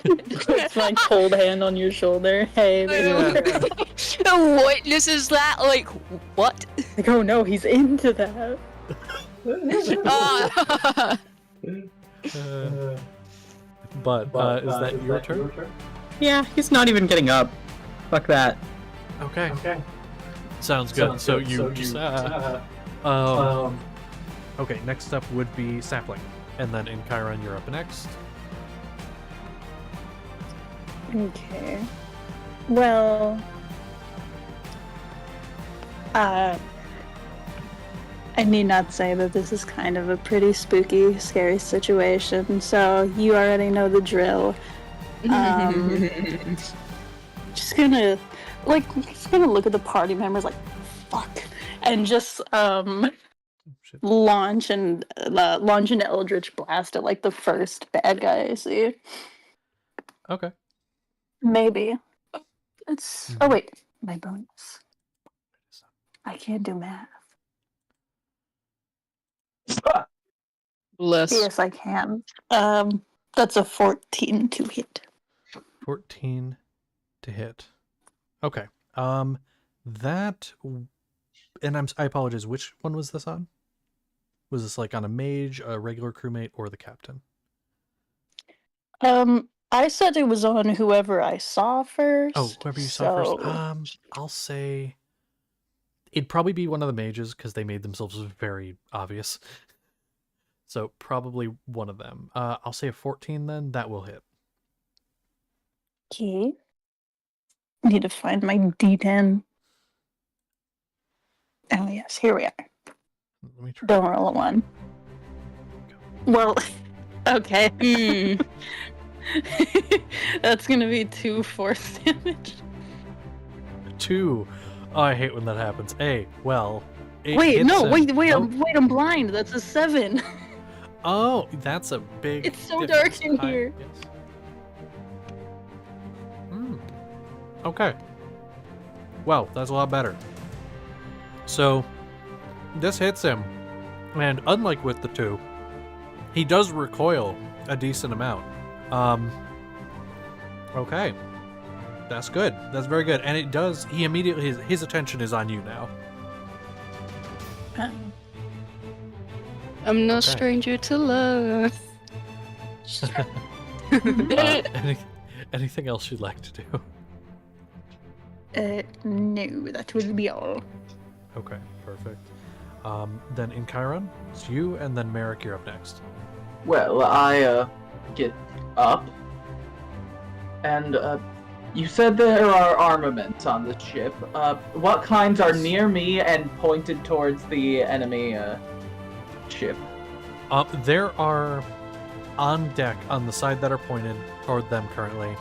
Speaker 6: It's my cold hand on your shoulder. Hey, baby.
Speaker 3: What? This is that? Like, what?
Speaker 6: Like, oh no, he's into that.
Speaker 3: Ah.
Speaker 1: But is that your turn?
Speaker 4: Yeah, he's not even getting up. Fuck that.
Speaker 1: Okay. Sounds good. So you just okay. Next up would be Sapling, and then in Chiron you're up next.
Speaker 6: Okay. Well, I need not say that this is kind of a pretty spooky, scary situation, so you already know the drill. Just gonna look at the party members like, fuck, and just
Speaker 1: Shit.
Speaker 6: launch an Eldritch Blast at like the first bad guy I see.
Speaker 1: Okay.
Speaker 6: Maybe. It's oh wait, my bonus. I can't do math.
Speaker 3: Bless.
Speaker 6: Yes, I can. That's a 14 to hit.
Speaker 1: 14 to hit. Okay. I apologize. Which one was this on? Was this like on a mage, a regular crewmate, or the captain?
Speaker 6: I said it was on whoever I saw first.
Speaker 1: Oh, whoever you saw
Speaker 6: so-
Speaker 1: first. I'll say it'd probably be one of the mages because they made themselves very obvious. So probably one of them. I'll say a 14 then. That will hit.
Speaker 6: Okay. Need to find my D10. Oh yes, here we are.
Speaker 1: Let me try.
Speaker 6: Don't roll a 1. Well, okay. That's gonna be 2 force damage.
Speaker 1: 2. Oh, I hate when that happens. Well. It
Speaker 6: Wait,
Speaker 1: hits
Speaker 6: no,
Speaker 1: him.
Speaker 6: wait,
Speaker 1: Oh.
Speaker 6: I'm blind. That's a 7.
Speaker 1: Oh, that's a big.
Speaker 6: It's so
Speaker 1: difference.
Speaker 6: dark in here.
Speaker 1: Yes. Okay. Well, that's a lot better. So, this hits him, and unlike with the 2, he does recoil a decent amount. Okay. That's good. That's very good. And it does. He immediately his attention is on you now.
Speaker 3: I'm no
Speaker 1: Okay.
Speaker 3: stranger to love.
Speaker 1: Anything else you'd like to do?
Speaker 6: No, that will be all.
Speaker 1: Okay, perfect. Then in Chiron, it's you, and then Merrick, you're up next.
Speaker 2: Well, I get up, and you said there are armaments on the ship. What kinds are near me and pointed towards the enemy ship?
Speaker 1: There are on deck, on the side that are pointed toward them currently,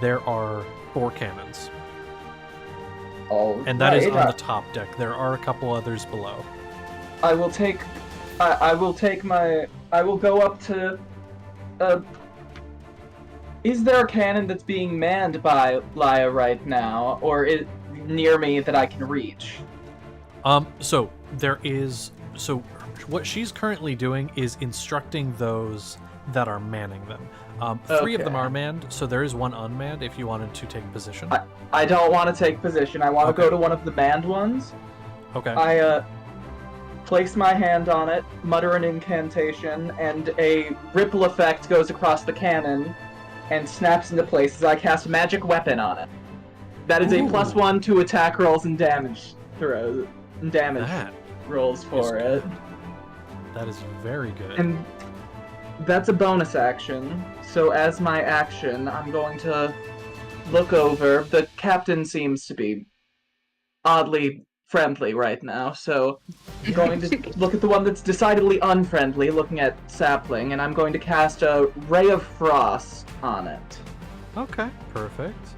Speaker 1: there are 4 cannons. And that is on the top deck. There are a couple others below.
Speaker 2: I will go up to. Is there a cannon that's being manned by Laya right now, or is near me that I can reach?
Speaker 1: So there is. So what she's currently doing is instructing those that are manning them. 3 of them
Speaker 2: Okay.
Speaker 1: are manned, so there is 1 unmanned. If you wanted to take position.
Speaker 2: I don't want to take position. I want to
Speaker 1: Okay.
Speaker 2: go to one of the manned ones.
Speaker 1: Okay.
Speaker 2: I place my hand on it, mutter an incantation, and a ripple effect goes across the cannon and snaps into place as I cast a magic weapon on it. That is a
Speaker 1: Ooh.
Speaker 2: +1 to attack rolls and damage throws and damage
Speaker 1: That
Speaker 2: rolls for
Speaker 1: is
Speaker 2: it.
Speaker 1: That is very good.
Speaker 2: And that's a bonus action. So as my action, I'm going to look over. The captain seems to be oddly friendly right now, so I'm going to look at the one that's decidedly unfriendly, looking at Sapling, and I'm going to cast a Ray of Frost on it.
Speaker 1: Okay, perfect.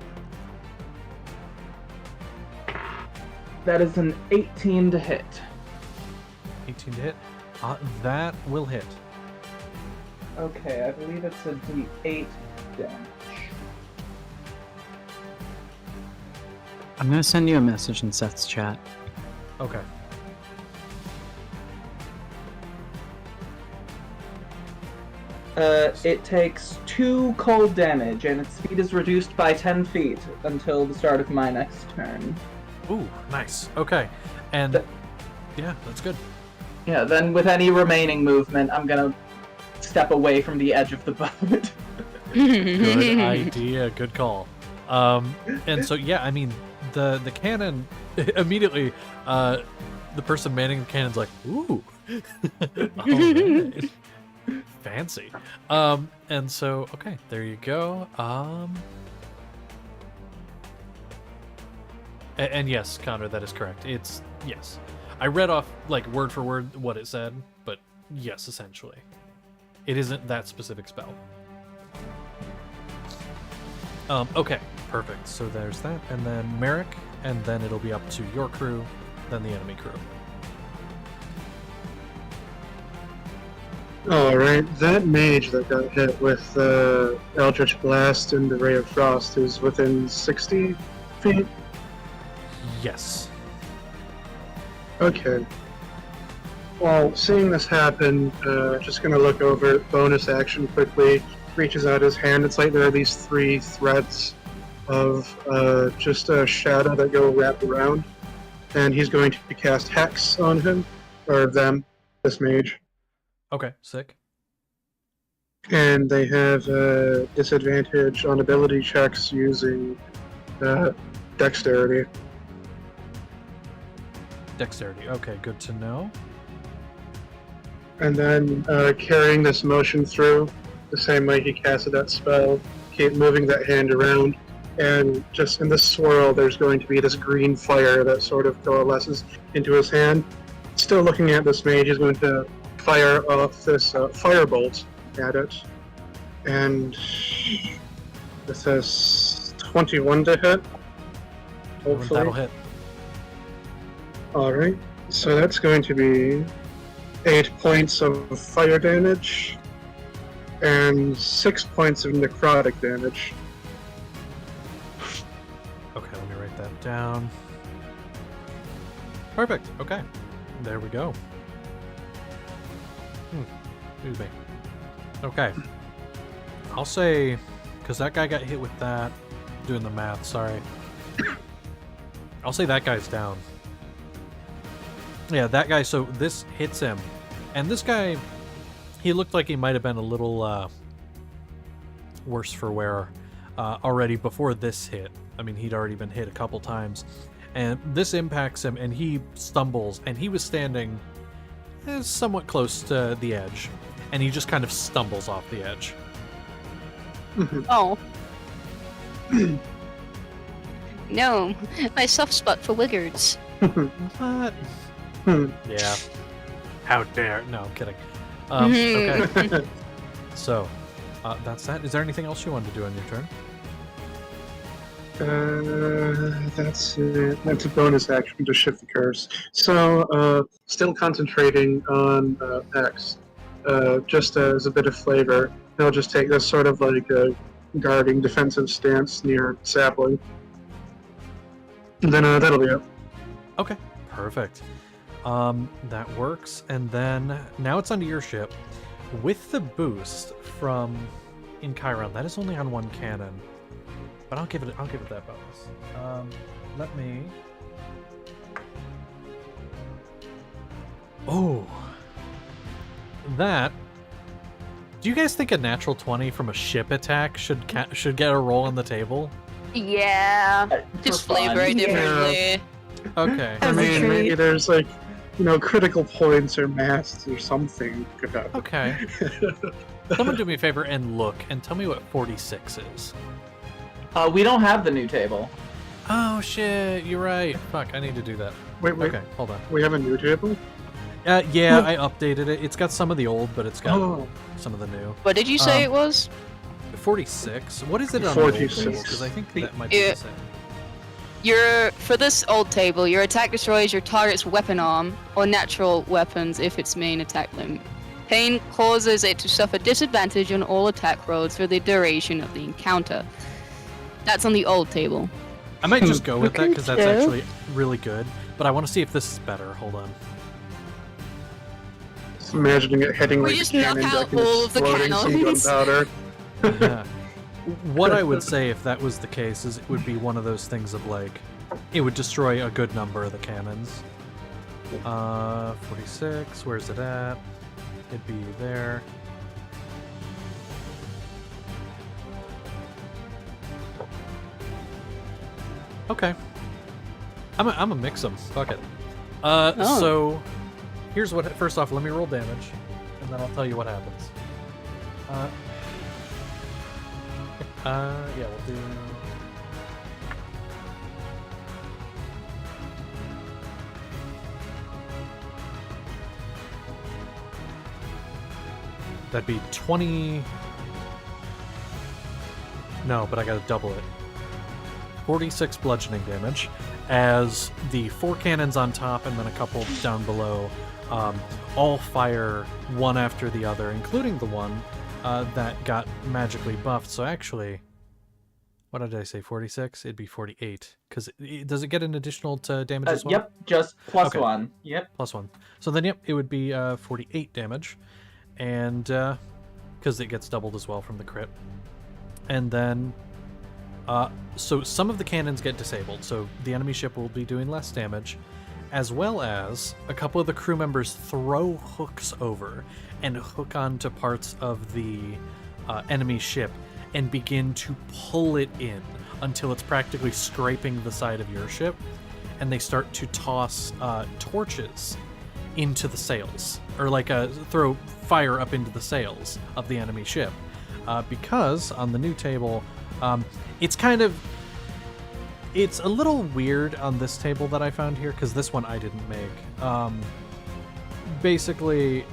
Speaker 2: That is an 18 to hit.
Speaker 1: 18 to hit. That will hit.
Speaker 2: Okay, I believe it's a D8 damage.
Speaker 4: I'm gonna send you a message in Seth's chat.
Speaker 1: Okay.
Speaker 2: It takes 2 cold damage, and its speed is reduced by 10 feet until the start of my next turn.
Speaker 1: Ooh, nice. Okay. And yeah, that's good.
Speaker 2: Yeah, then with any remaining movement, I'm gonna step away from the edge of the boat.
Speaker 1: Good idea. Good call. And so yeah, I mean, the cannon immediately, the person manning the cannon's like, ooh, all right. Fancy. And so okay, there you go. And yes, Connor, that is correct. It's yes. I read off like word for word what it said, but yes, essentially, it isn't that specific spell. Okay, perfect. So there's that, and then Merrick, and then it'll be up to your crew, then the enemy crew.
Speaker 5: Alright, that mage that got hit with the Eldritch Blast and the Ray of Frost is within 60 feet?
Speaker 1: Yes.
Speaker 5: Okay. Well, seeing this happen, just gonna look over bonus action quickly, reaches out his hand. It's like there are these 3 threads of just a shadow that go wrapped around, and he's going to cast Hex on him, or them, this mage.
Speaker 1: Okay, sick.
Speaker 5: And they have disadvantage on ability checks using dexterity.
Speaker 1: Dexterity. Okay, good to know.
Speaker 5: And then carrying this motion through, the same way he casted that spell, keep moving that hand around, and just in the swirl there's going to be this green fire that sort of coalesces into his hand. Still looking at this mage, he's going to fire off this firebolt at it. And this has 21 to hit. Hopefully.
Speaker 1: That'll hit.
Speaker 5: Alright, so that's going to be 8 points of fire damage and 6 points of necrotic damage.
Speaker 1: Okay, let me write that down. Perfect. Okay, there we go. Excuse me. Okay. I'll say, because that guy got hit with that, doing the math, sorry. I'll say that guy's down. Yeah, that guy, so this hits him. And this guy, he looked like he might have been a little worse for wear already before this hit. I mean, he'd already been hit a couple times. And this impacts him, and he stumbles, and he was standing somewhat close to the edge. And he just kind of stumbles off the edge.
Speaker 3: Oh. No, my soft spot for wizards.
Speaker 1: What? Yeah. How dare? No, I'm kidding. Okay. So, that's that. Is there anything else you wanted to do on your turn?
Speaker 5: That's it. That's a bonus action to shift the curse. So, still concentrating on X. Just as a bit of flavor, I'll just take this sort of like a guarding defensive stance near Sapling. And then that'll be it.
Speaker 1: Okay, perfect. That works. And then now it's onto your ship. With the boost from in Chiron, that is only on 1 cannon. But I'll give it that bonus. Let me. Oh. That. Do you guys think a natural 20 from a ship attack should get a roll on the table?
Speaker 3: Yeah. Just
Speaker 2: For fun.
Speaker 3: flavor it
Speaker 5: Yeah.
Speaker 3: differently.
Speaker 1: Okay.
Speaker 5: I
Speaker 6: As a
Speaker 5: mean,
Speaker 6: treat.
Speaker 5: maybe there's like, critical points or masts or something could happen.
Speaker 1: Okay. Someone do me a favor and look and tell me what 46 is.
Speaker 2: We don't have the new table.
Speaker 1: Oh shit, you're right. Fuck, I need to do that.
Speaker 5: Wait.
Speaker 1: Okay, hold on.
Speaker 5: We have a new table?
Speaker 1: Yeah, I updated it. It's got some of the old, but it's got
Speaker 5: Oh.
Speaker 1: some of the new.
Speaker 3: What did you say
Speaker 1: Um,
Speaker 3: it was?
Speaker 1: 46. What is it on the old
Speaker 5: 46.
Speaker 1: table? Because I think that might be
Speaker 3: Yeah.
Speaker 1: the same.
Speaker 3: For this old table, your attack destroys your target's weapon arm or natural weapons if its main attack limit. Pain causes it to suffer disadvantage on all attack rolls for the duration of the encounter. That's on the old table.
Speaker 1: I might just go with that because that's
Speaker 6: Okay.
Speaker 1: actually really good. But I want to see if this is better. Hold on.
Speaker 5: Just imagining it hitting
Speaker 3: We
Speaker 5: like
Speaker 3: just
Speaker 5: a
Speaker 3: knock
Speaker 5: cannon
Speaker 3: out
Speaker 5: deck and
Speaker 3: all of the
Speaker 5: exploding some
Speaker 3: cannons.
Speaker 5: gunpowder.
Speaker 1: Yeah. What I would say if that was the case is it would be one of those things of like, it would destroy a good number of the cannons. 46, where's it at? It'd be there. Okay. I'm a mix them. Fuck it.
Speaker 3: Oh.
Speaker 1: So here's what. First off, let me roll damage, and then I'll tell you what happens. Yeah, we'll do. That'd be 20. No, but I gotta double it. 46 bludgeoning damage, as the 4 cannons on top and then a couple down below all fire one after the other, including the one that got magically buffed. So actually, what did I say, 46? It'd be 48. Because does it get an additional to damage as well?
Speaker 2: Yep, just plus
Speaker 1: Okay.
Speaker 2: 1. Yep.
Speaker 1: Plus 1. So then, yep, it would be 48 damage. And because it gets doubled as well from the crit. And then so some of the cannons get disabled, so the enemy ship will be doing less damage, as well as a couple of the crew members throw hooks over and hook onto parts of the enemy ship and begin to pull it in until it's practically scraping the side of your ship, and they start to toss torches into the sails, or like throw fire up into the sails of the enemy ship, because on the new table, it's a little weird on this table that I found here, because this one I didn't make. Basically,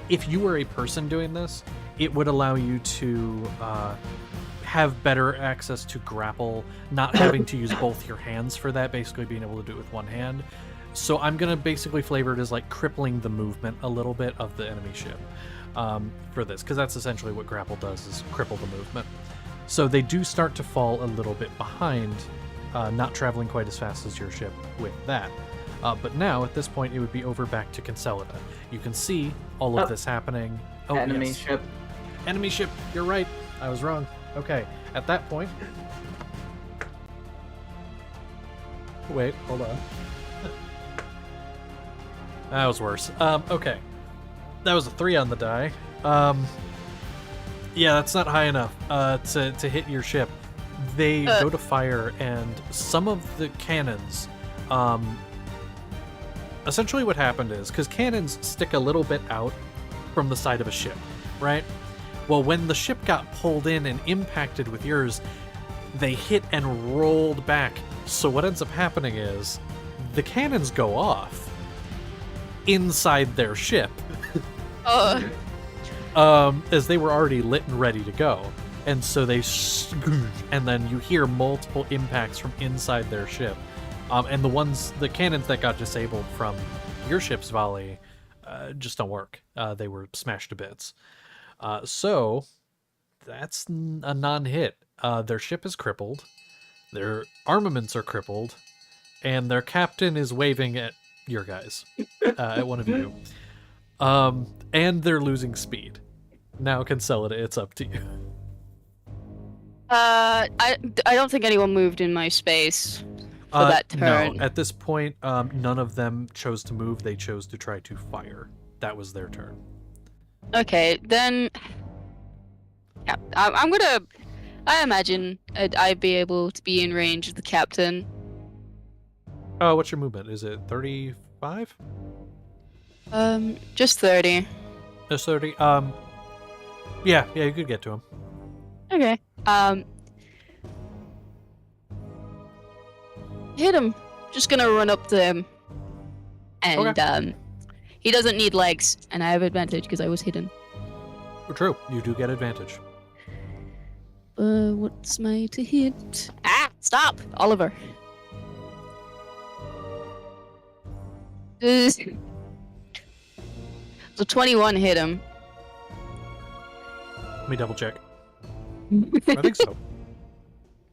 Speaker 1: if you were a person doing this, it would allow you to have better access to grapple, not having to use both your hands for that, basically being able to do it with one hand. So I'm going to basically flavor it as like crippling the movement a little bit of the enemy ship for this, because that's essentially what grapple does, is cripple the movement. So they do start to fall a little bit behind, not traveling quite as fast as your ship with that. But now, at this point, it would be over back to Concelida. You can see all of this happening. Oh,
Speaker 2: Enemy
Speaker 1: yes.
Speaker 2: ship.
Speaker 1: Enemy ship, you're right. I was wrong. Okay, at that point... Wait, hold on. That was worse. Okay. That was a 3 on the die. Yeah, that's not high enough to hit your ship. They go to fire, and some of the cannons... essentially what happened is, because cannons stick a little bit out from the side of a ship, right? Well, when the ship got pulled in and impacted with yours, they hit and rolled back. So what ends up happening is the cannons go off inside their ship, as they were already lit and ready to go. And so they and then you hear multiple impacts from inside their ship. And the cannons that got disabled from your ship's volley just don't work. They were smashed to bits. So that's a non-hit. Their ship is crippled, their armaments are crippled, and their captain is waving at your guys, at one of you. And they're losing speed. Now, Concelida, it's up to you.
Speaker 3: I don't think anyone moved in my space for that turn.
Speaker 1: No, at this point, none of them chose to move. They chose to try to fire. That was their turn.
Speaker 3: Okay, then. Yeah, I imagine I'd be able to be in range of the captain.
Speaker 1: Oh, what's your movement? Is it 35?
Speaker 3: Just 30.
Speaker 1: Just 30? Yeah, you could get to him.
Speaker 3: Okay. Hit him. just gonna run up to him, and he doesn't need legs, and I have advantage because I was hidden.
Speaker 1: True, you do get advantage.
Speaker 3: What's my to hit? Ah, stop, Oliver. So 21 hit him.
Speaker 1: Let me double check. I think so.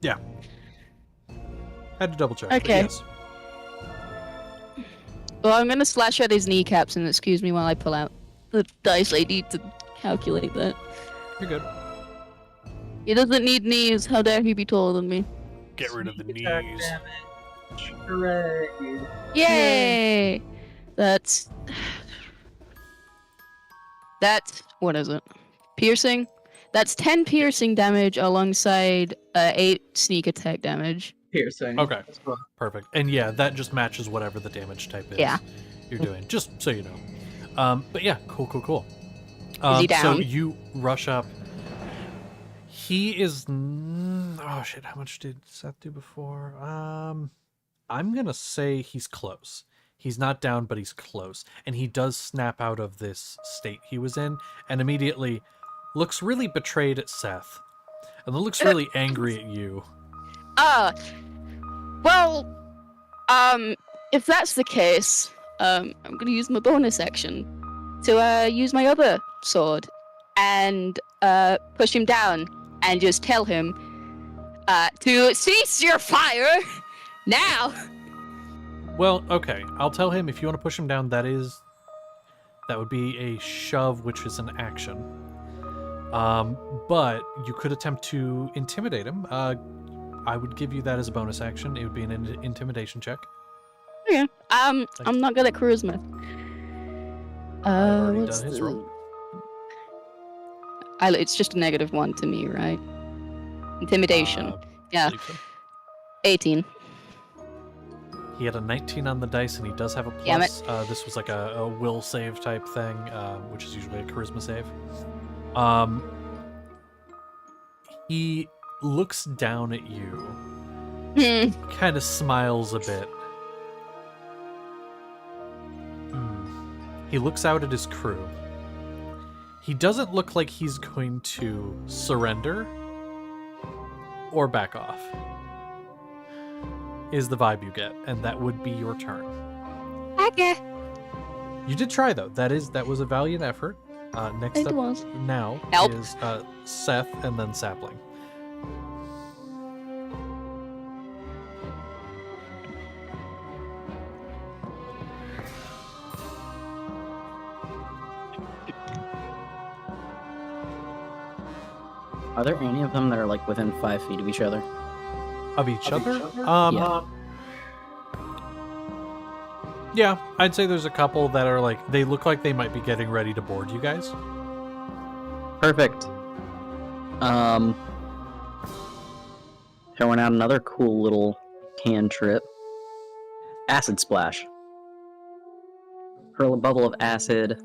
Speaker 1: Yeah. Had to double check. but
Speaker 3: Okay.
Speaker 1: Yes.
Speaker 3: Well, I'm gonna slash at his kneecaps, and excuse me while I pull out the dice. I need to calculate that.
Speaker 1: You're good.
Speaker 3: He doesn't need knees. How dare he be taller than me?
Speaker 1: Get rid of the
Speaker 2: Attack
Speaker 1: knees.
Speaker 2: damage. Hooray.
Speaker 3: Yay! That's what is it? Piercing. That's 10 piercing damage alongside 8 sneak attack damage.
Speaker 2: Piercing.
Speaker 1: Okay.
Speaker 2: as well.
Speaker 1: Perfect. And yeah, that just matches whatever the damage type is
Speaker 3: Yeah.
Speaker 1: you're doing, just so you know. But yeah, cool.
Speaker 3: Is he
Speaker 1: So
Speaker 3: down?
Speaker 1: you rush up. He is. Oh shit! How much did Seth do before? I'm gonna say he's close. He's not down, but he's close, and he does snap out of this state he was in, and immediately looks really betrayed at Seth, and then looks really angry at you.
Speaker 3: Well, if that's the case, I'm gonna use my bonus action to use my other sword and push him down and just tell him to cease your fire now.
Speaker 1: Well, okay. I'll tell him if you want to push him down. That would be a shove, which is an action. But you could attempt to intimidate him. I would give you that as a bonus action. It would be an intimidation check.
Speaker 3: Okay. I'm not good at charisma.
Speaker 1: already
Speaker 3: What's
Speaker 1: done his
Speaker 3: the...
Speaker 1: roll.
Speaker 3: It's just a -1 to me, right? Intimidation. Yeah.
Speaker 1: Believe so.
Speaker 3: 18.
Speaker 1: He had a 19 on the dice, and he does have a
Speaker 3: Damn
Speaker 1: plus. This was like a will save type thing, which is usually a charisma save. He looks down at you, kind of smiles a bit. He looks out at his crew. He doesn't look like he's going to surrender or back off, is the vibe you get, and that would be your turn.
Speaker 3: Okay.
Speaker 1: You did try, though. That was a valiant effort. Next
Speaker 3: It
Speaker 1: up
Speaker 3: was.
Speaker 1: now
Speaker 3: Help.
Speaker 1: is Seth and then Sapling.
Speaker 4: Are there any of them that are like within 5 feet of each other?
Speaker 1: Of each other?
Speaker 4: Yeah.
Speaker 1: Yeah, I'd say there's a couple that are like, they look like they might be getting ready to board you guys.
Speaker 4: Perfect. Throwing out another cool little cantrip. Acid Splash. Hurl a bubble of acid.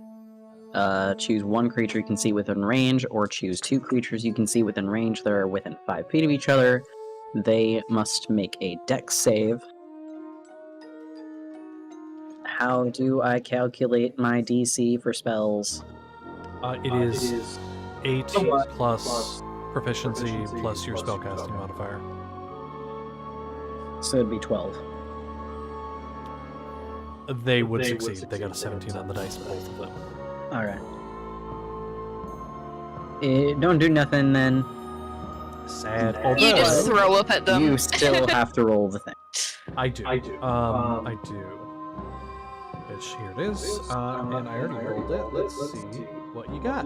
Speaker 4: Choose one creature you can see within range, or choose 2 creatures you can see within range that are within 5 feet of each other. They must make a dex save. How do I calculate my DC for spells?
Speaker 1: It is 8
Speaker 2: Somewhat
Speaker 1: plus proficiency plus your spellcasting modifier.
Speaker 4: So it'd be 12.
Speaker 1: They would succeed. They got a 17 on the dice, both of them.
Speaker 4: Alright. Don't do nothing then.
Speaker 1: Sad.
Speaker 3: You just
Speaker 1: Although,
Speaker 3: throw up at them.
Speaker 4: You still have to roll the thing.
Speaker 1: I do. I do. Which, here it is. And I already rolled it. Let's see what you got.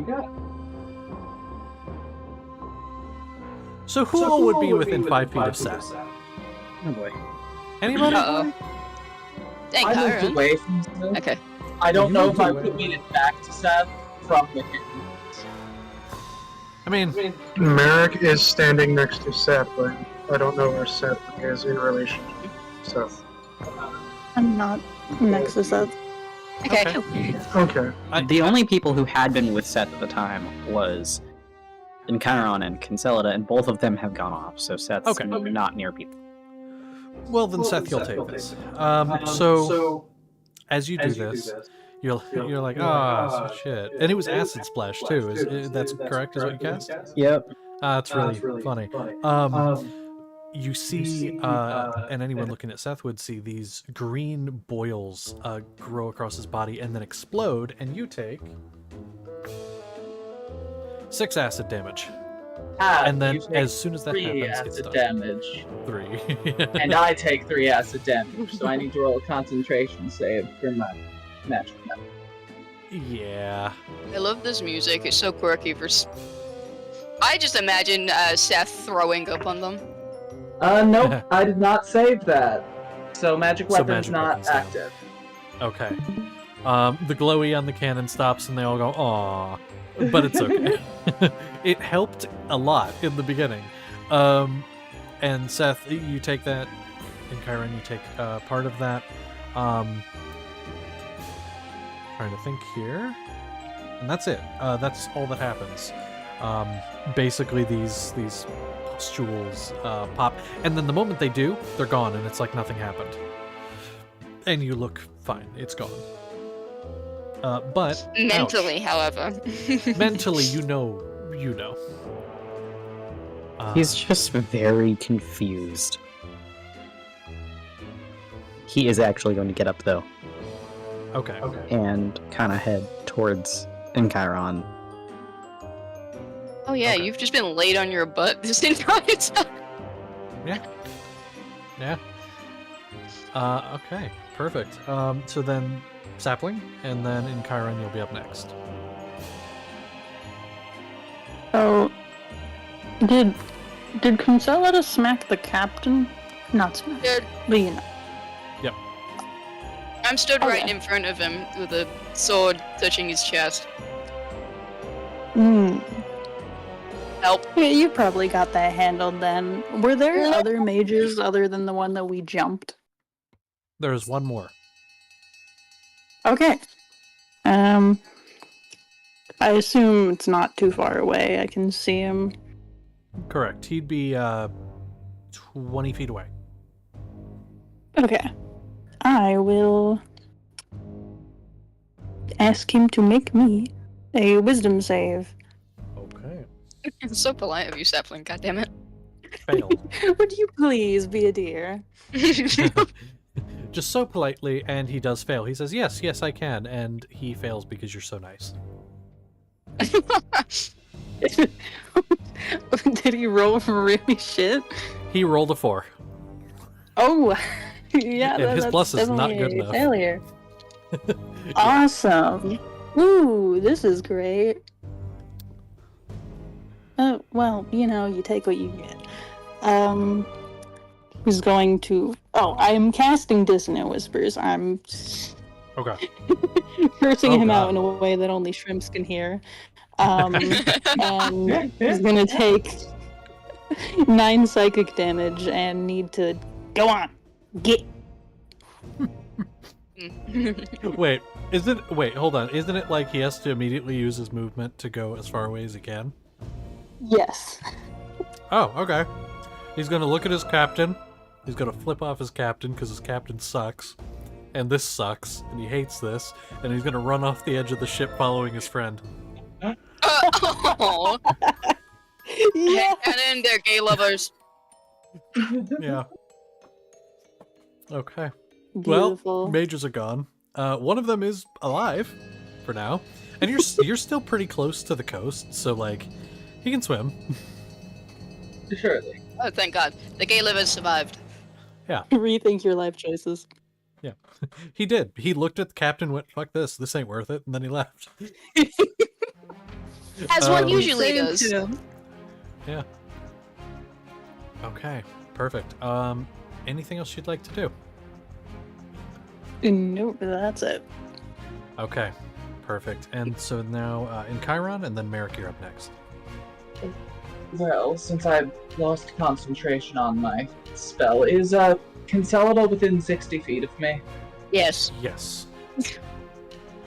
Speaker 1: So who all would be within 5 feet of Seth?
Speaker 4: Oh boy.
Speaker 1: Anybody?
Speaker 3: Uh-oh. Dang,
Speaker 2: I moved
Speaker 3: Kyron.
Speaker 2: away from Seth.
Speaker 3: Okay.
Speaker 2: I don't
Speaker 1: You
Speaker 2: know
Speaker 1: moved
Speaker 2: if I
Speaker 1: away.
Speaker 2: could made it back to Seth from within.
Speaker 1: I mean,
Speaker 5: Merrick is standing next to Sapling. I don't know where Seth is in relation to Seth.
Speaker 6: I'm not next to Seth.
Speaker 3: Okay.
Speaker 5: Okay.
Speaker 4: The only people who had been with Seth at the time was Chiron and Concelida, and both of them have gone off, so Seth's
Speaker 1: Okay.
Speaker 4: not near people.
Speaker 1: Well, then Seth, you'll take this. So as you do this, you're like, ah, shit. And it was acid splash too. That's correct? Is what you cast?
Speaker 4: Yep.
Speaker 1: That's really funny. You see, and anyone looking at Seth would see these green boils grow across his body and then explode, and you take 6 acid damage. And then,
Speaker 2: you take
Speaker 1: as soon as that
Speaker 2: 3
Speaker 1: happens, it's
Speaker 2: acid
Speaker 1: done.
Speaker 2: damage.
Speaker 1: 3.
Speaker 2: And I take 3 acid damage, so I need to roll a concentration save for my magic.
Speaker 1: Yeah.
Speaker 3: I love this music. It's so quirky. I just imagine Seth throwing up on them.
Speaker 2: Nope, I did not save that. So magic
Speaker 1: So
Speaker 2: weapon's
Speaker 1: magic
Speaker 2: not
Speaker 1: weapon's down.
Speaker 2: active.
Speaker 1: Okay. The glowy on the cannon stops, and they all go, "Aw," but it's okay. It helped a lot in the beginning. And Seth, you take that, and Kyron, you take part of that. Trying to think here, and that's it. That's all that happens. Basically, these pustules pop, and then the moment they do, they're gone, and it's like nothing happened. And you look fine. It's gone. But
Speaker 3: Mentally,
Speaker 1: ouch.
Speaker 3: however.
Speaker 1: Mentally, you know.
Speaker 4: He's just very confused. He is actually going to get up, though,
Speaker 1: Okay.
Speaker 4: and kind of head towards Encheiron.
Speaker 3: Oh yeah,
Speaker 1: Okay.
Speaker 3: you've just been laid on your butt this entire time.
Speaker 1: Yeah. Okay. Perfect. So then, Sapling, and then in Chiron, you'll be up next.
Speaker 6: So, did Consolida smack the captain? Not smack,
Speaker 3: Dude,
Speaker 6: but you know.
Speaker 3: I'm stood right
Speaker 6: Okay.
Speaker 3: in front of him with a sword touching his chest. Help.
Speaker 6: Yeah, you probably got that handled then. Were there other mages other than the one that we jumped?
Speaker 1: There's one more.
Speaker 6: Okay. I assume it's not too far away. I can see him.
Speaker 1: Correct. He'd be 20 feet away.
Speaker 6: Okay. I will ask him to make me a wisdom save.
Speaker 1: Okay.
Speaker 3: It's so polite of you, Sapling, goddammit.
Speaker 1: Failed.
Speaker 6: Would you please be a dear?
Speaker 1: Just so politely, and he does fail. He says, yes, I can, and he fails because you're so nice.
Speaker 6: Did he roll really shit?
Speaker 1: He rolled a 4.
Speaker 6: Oh, yeah.
Speaker 1: And his
Speaker 6: that's
Speaker 1: plus is not
Speaker 6: definitely
Speaker 1: good
Speaker 6: a
Speaker 1: enough.
Speaker 6: Failure. Awesome. Ooh, this is great. Well, you take what you get. Who's going to... Oh, I'm casting Dissonant Whispers. I'm
Speaker 1: Okay.
Speaker 6: cursing
Speaker 1: Oh,
Speaker 6: him out
Speaker 1: God.
Speaker 6: in a way that only shrimps can hear. And he's gonna take 9 psychic damage and need to... Go on! Get...
Speaker 1: Wait, hold on. Isn't it like he has to immediately use his movement to go as far away as he can?
Speaker 6: Yes.
Speaker 1: Oh, okay. He's gonna look at his captain. He's gonna flip off his captain because his captain sucks. And this sucks, and he hates this. And he's gonna run off the edge of the ship following his friend.
Speaker 3: Oh,
Speaker 6: Yeah.
Speaker 3: and they're gay lovers.
Speaker 1: Yeah. Okay.
Speaker 6: Beautiful.
Speaker 1: Well, mages are gone. One of them is alive for now, and you're still pretty close to the coast, so like he can swim.
Speaker 2: Surely.
Speaker 3: Oh, thank God. The gay lovers survived.
Speaker 6: Rethink your life choices.
Speaker 1: He did. He looked at the captain, went, "Fuck this. This ain't worth it," and then he left.
Speaker 3: As one
Speaker 1: Um,
Speaker 3: usually does.
Speaker 1: Yeah. Okay. Perfect. Anything else you'd like to do?
Speaker 6: Nope, that's it.
Speaker 1: Okay. Perfect. And so now in Chiron, and then Merrick, you're up next.
Speaker 2: Well, since I've lost concentration on my spell, is Consolida within 60 feet of me?
Speaker 3: Yes.
Speaker 1: Yes.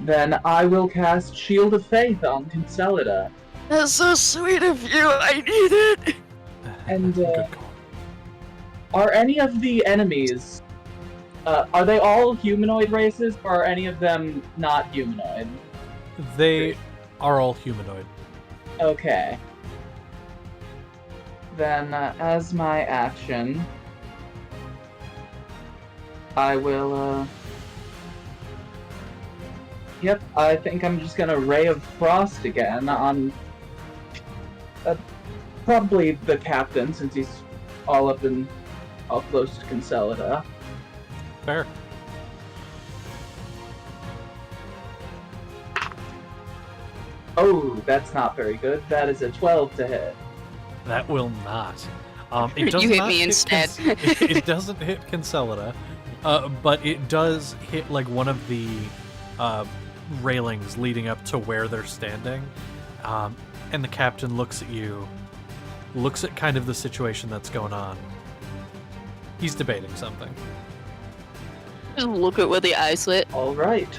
Speaker 2: Then I will cast Shield of Faith on Consolida.
Speaker 3: That's so sweet of you. I need it.
Speaker 2: And,
Speaker 1: Good call.
Speaker 2: are any of the enemies? Are they all humanoid races, or are any of them not humanoid?
Speaker 1: They are all humanoid.
Speaker 2: Okay. Then, as my action, I will, Yep, I think I'm just gonna Ray of Frost again on... probably the captain, since he's all close to Consolida.
Speaker 1: Fair.
Speaker 2: Oh, that's not very good. That is a 12 to hit.
Speaker 1: That will not. It does
Speaker 3: You hit
Speaker 1: not
Speaker 3: me instead.
Speaker 1: it doesn't hit Consolida, but it does hit like one of the railings leading up to where they're standing. And the captain looks at you, looks at kind of the situation that's going on. He's debating something.
Speaker 3: Just look at where the eyes lit.
Speaker 2: Alright.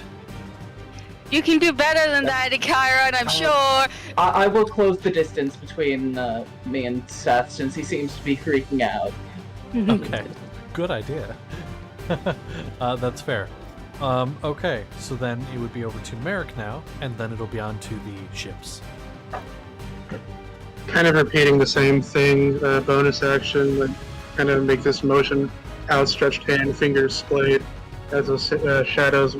Speaker 3: You can do better than that, Chiron, I'm sure.
Speaker 2: I will close the distance between me and Seth, since he seems to be freaking out.
Speaker 1: Okay, good idea. That's fair. Okay, so then it would be over to Merrick now, and then it'll be on to the ships.
Speaker 5: Kind of repeating the same thing, bonus action, like kind of make this motion, outstretched hand, fingers splayed, as those shadows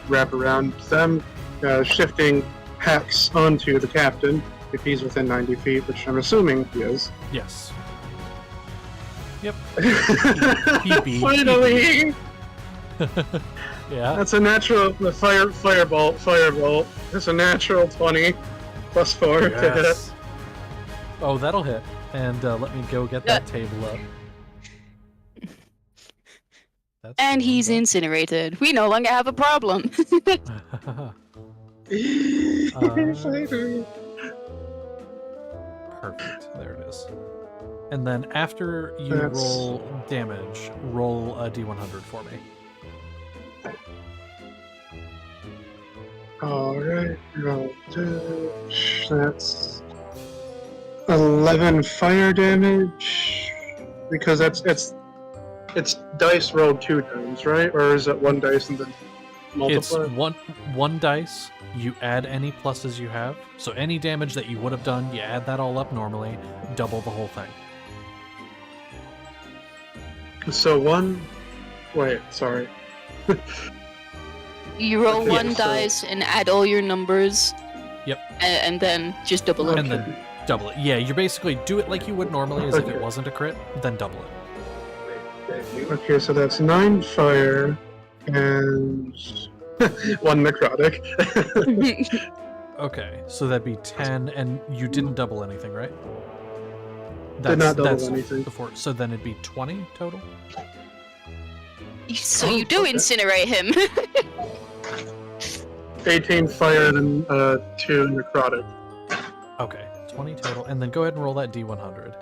Speaker 5: wrap around them, shifting Hex onto the captain, if he's within 90 feet, which I'm assuming he is.
Speaker 1: Yes. Yep.
Speaker 5: Finally!
Speaker 1: Yeah.
Speaker 5: That's a natural firebolt. That's a natural 20 plus 4 to hit.
Speaker 1: Yes. Oh, that'll hit. And let me go get that table up. That's
Speaker 3: And
Speaker 1: the
Speaker 3: he's
Speaker 1: one
Speaker 3: incinerated. We no longer have a problem.
Speaker 1: done.
Speaker 5: Finally.
Speaker 1: Perfect. There it is. And then after you
Speaker 5: That's-
Speaker 1: roll damage, roll a d100 for me.
Speaker 5: Alright, roll damage. That's 11 fire damage. Because it's dice rolled 2 times, right? Or is it one dice and then
Speaker 1: It's
Speaker 5: multiply?
Speaker 1: one dice. You add any pluses you have. So any damage that you would have done, you add that all up normally, double the whole thing.
Speaker 5: So one. Wait, sorry.
Speaker 3: You roll
Speaker 5: Yeah,
Speaker 3: one
Speaker 5: so-
Speaker 3: dice and add all your numbers.
Speaker 1: Yep.
Speaker 3: And then just double it.
Speaker 1: And then double it. Yeah, you basically do it like you would normally as if it
Speaker 5: Okay.
Speaker 1: wasn't a crit, then double it.
Speaker 5: Okay, so that's 9 fire and 1 necrotic.
Speaker 1: Okay, so that'd be 10, and you didn't double anything, right?
Speaker 5: Did not double
Speaker 1: that's
Speaker 5: anything.
Speaker 1: Before, so then it'd be 20 total?
Speaker 3: So
Speaker 5: Oh,
Speaker 3: you do
Speaker 5: okay.
Speaker 3: incinerate him.
Speaker 5: 18 fire and 2 necrotic.
Speaker 1: Okay, 20 total, and then go ahead and roll that D100.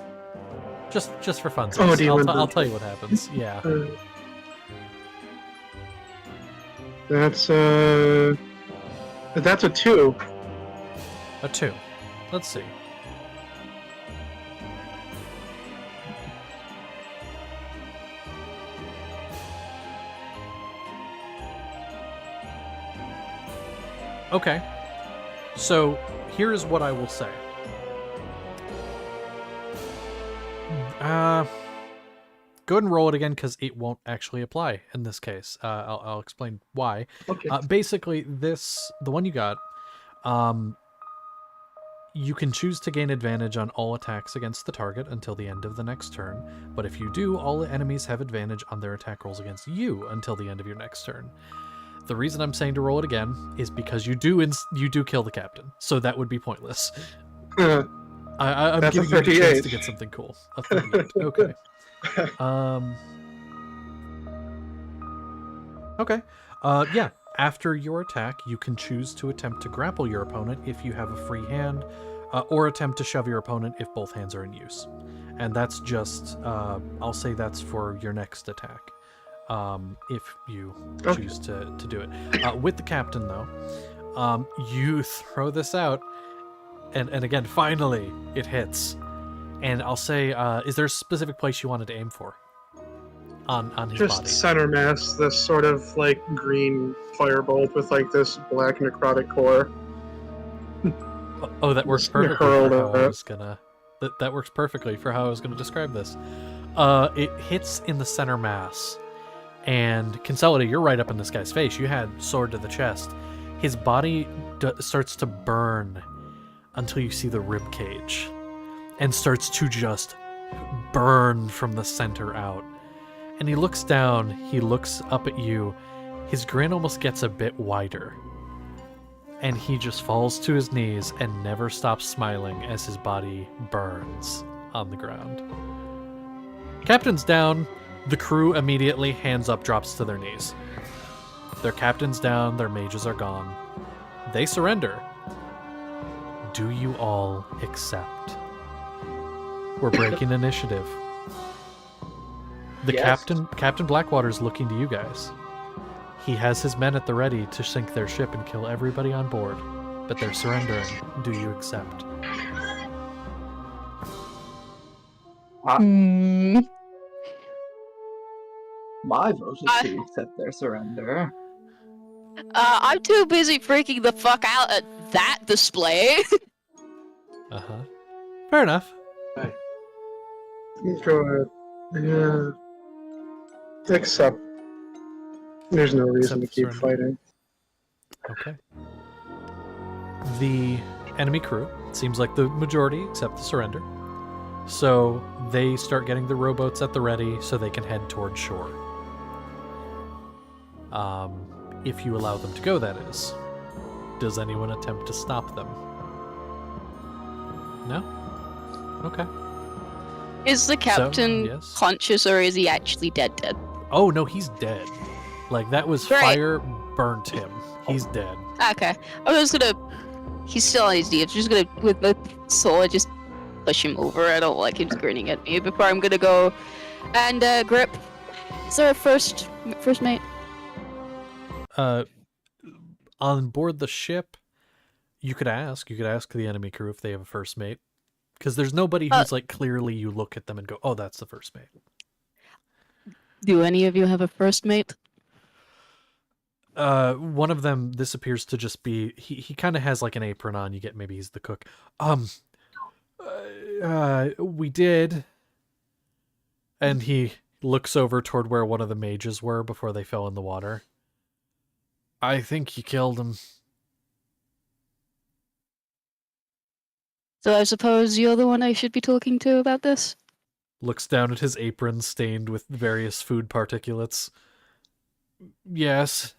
Speaker 1: Just for fun.
Speaker 5: Oh,
Speaker 1: I'll
Speaker 5: D100.
Speaker 1: tell you what happens. Yeah.
Speaker 5: That's a 2.
Speaker 1: A 2. Let's see. Okay. So, here's what I will say. Go ahead and roll it again because it won't actually apply in this case. I'll explain why.
Speaker 5: Okay.
Speaker 1: Basically, the one you got, you can choose to gain advantage on all attacks against the target until the end of the next turn, but if you do, all enemies have advantage on their attack rolls against you until the end of your next turn. The reason I'm saying to roll it again is because you do kill the captain, so that would be pointless. I'm
Speaker 5: That's a
Speaker 1: giving you a chance
Speaker 5: 38.
Speaker 1: to get something cool. A 38. Okay. Okay. Yeah. After your attack, you can choose to attempt to grapple your opponent if you have a free hand, or attempt to shove your opponent if both hands are in use. And that's just, I'll say that's for your next attack, if you
Speaker 5: Okay.
Speaker 1: choose to do it. With the captain, though, you throw this out, and again, finally, it hits. And I'll say, is there a specific place you wanted to aim for? on his
Speaker 5: Just
Speaker 1: body.
Speaker 5: center mass this sort of like green firebolt with like this black necrotic core.
Speaker 1: Oh, that works
Speaker 5: Just
Speaker 1: perfectly
Speaker 5: hurled
Speaker 1: for how I
Speaker 5: at it.
Speaker 1: was gonna. That works perfectly for how I was gonna describe this. It hits in the center mass, and Kinsella, you're right up in this guy's face. You had sword to the chest. His body starts to burn until you see the rib cage, and starts to just burn from the center out. And he looks down. He looks up at you. His grin almost gets a bit wider. And he just falls to his knees and never stops smiling as his body burns on the ground. Captain's down. The crew immediately, hands up, drops to their knees. Their captain's down. Their mages are gone. They surrender. Do you all accept? We're breaking initiative. The
Speaker 2: Yes.
Speaker 1: Captain Blackwater's looking to you guys. He has his men at the ready to sink their ship and kill everybody on board, but they're surrendering. Do you accept?
Speaker 2: My vote is to accept their surrender.
Speaker 3: I'm too busy freaking the fuck out at that display.
Speaker 1: Uh-huh. Fair enough.
Speaker 5: Go ahead. Yeah. Except there's no reason to
Speaker 1: Accept
Speaker 5: keep
Speaker 1: surrender.
Speaker 5: fighting.
Speaker 1: Okay. The enemy crew, seems like the majority accept the surrender. So they start getting the rowboats at the ready so they can head toward shore. If you allow them to go, that is. Does anyone attempt to stop them? No? Okay.
Speaker 3: Is the captain
Speaker 1: yes.
Speaker 3: conscious or is he actually dead?
Speaker 1: Oh, no, he's dead. Like, that was
Speaker 3: Great.
Speaker 1: fire burnt him. He's dead.
Speaker 3: Okay. I was gonna. He's still on his knees. Just gonna, with the sword, just push him over. I don't like him grinning at me before I'm gonna go and grip. Is there a first mate?
Speaker 1: On board the ship, you could ask the enemy crew if they have a first mate. Because there's nobody who's like clearly you look at them and go, oh, that's the first mate.
Speaker 3: Do any of you have a first mate?
Speaker 1: One of them, this appears to just be, he kind of has like an apron on. You get, maybe he's the cook. We did. And he looks over toward where one of the mages were before they fell in the water. I think you killed him.
Speaker 3: So I suppose you're the one I should be talking to about this?
Speaker 1: Looks down at his apron stained with various food particulates. Yes.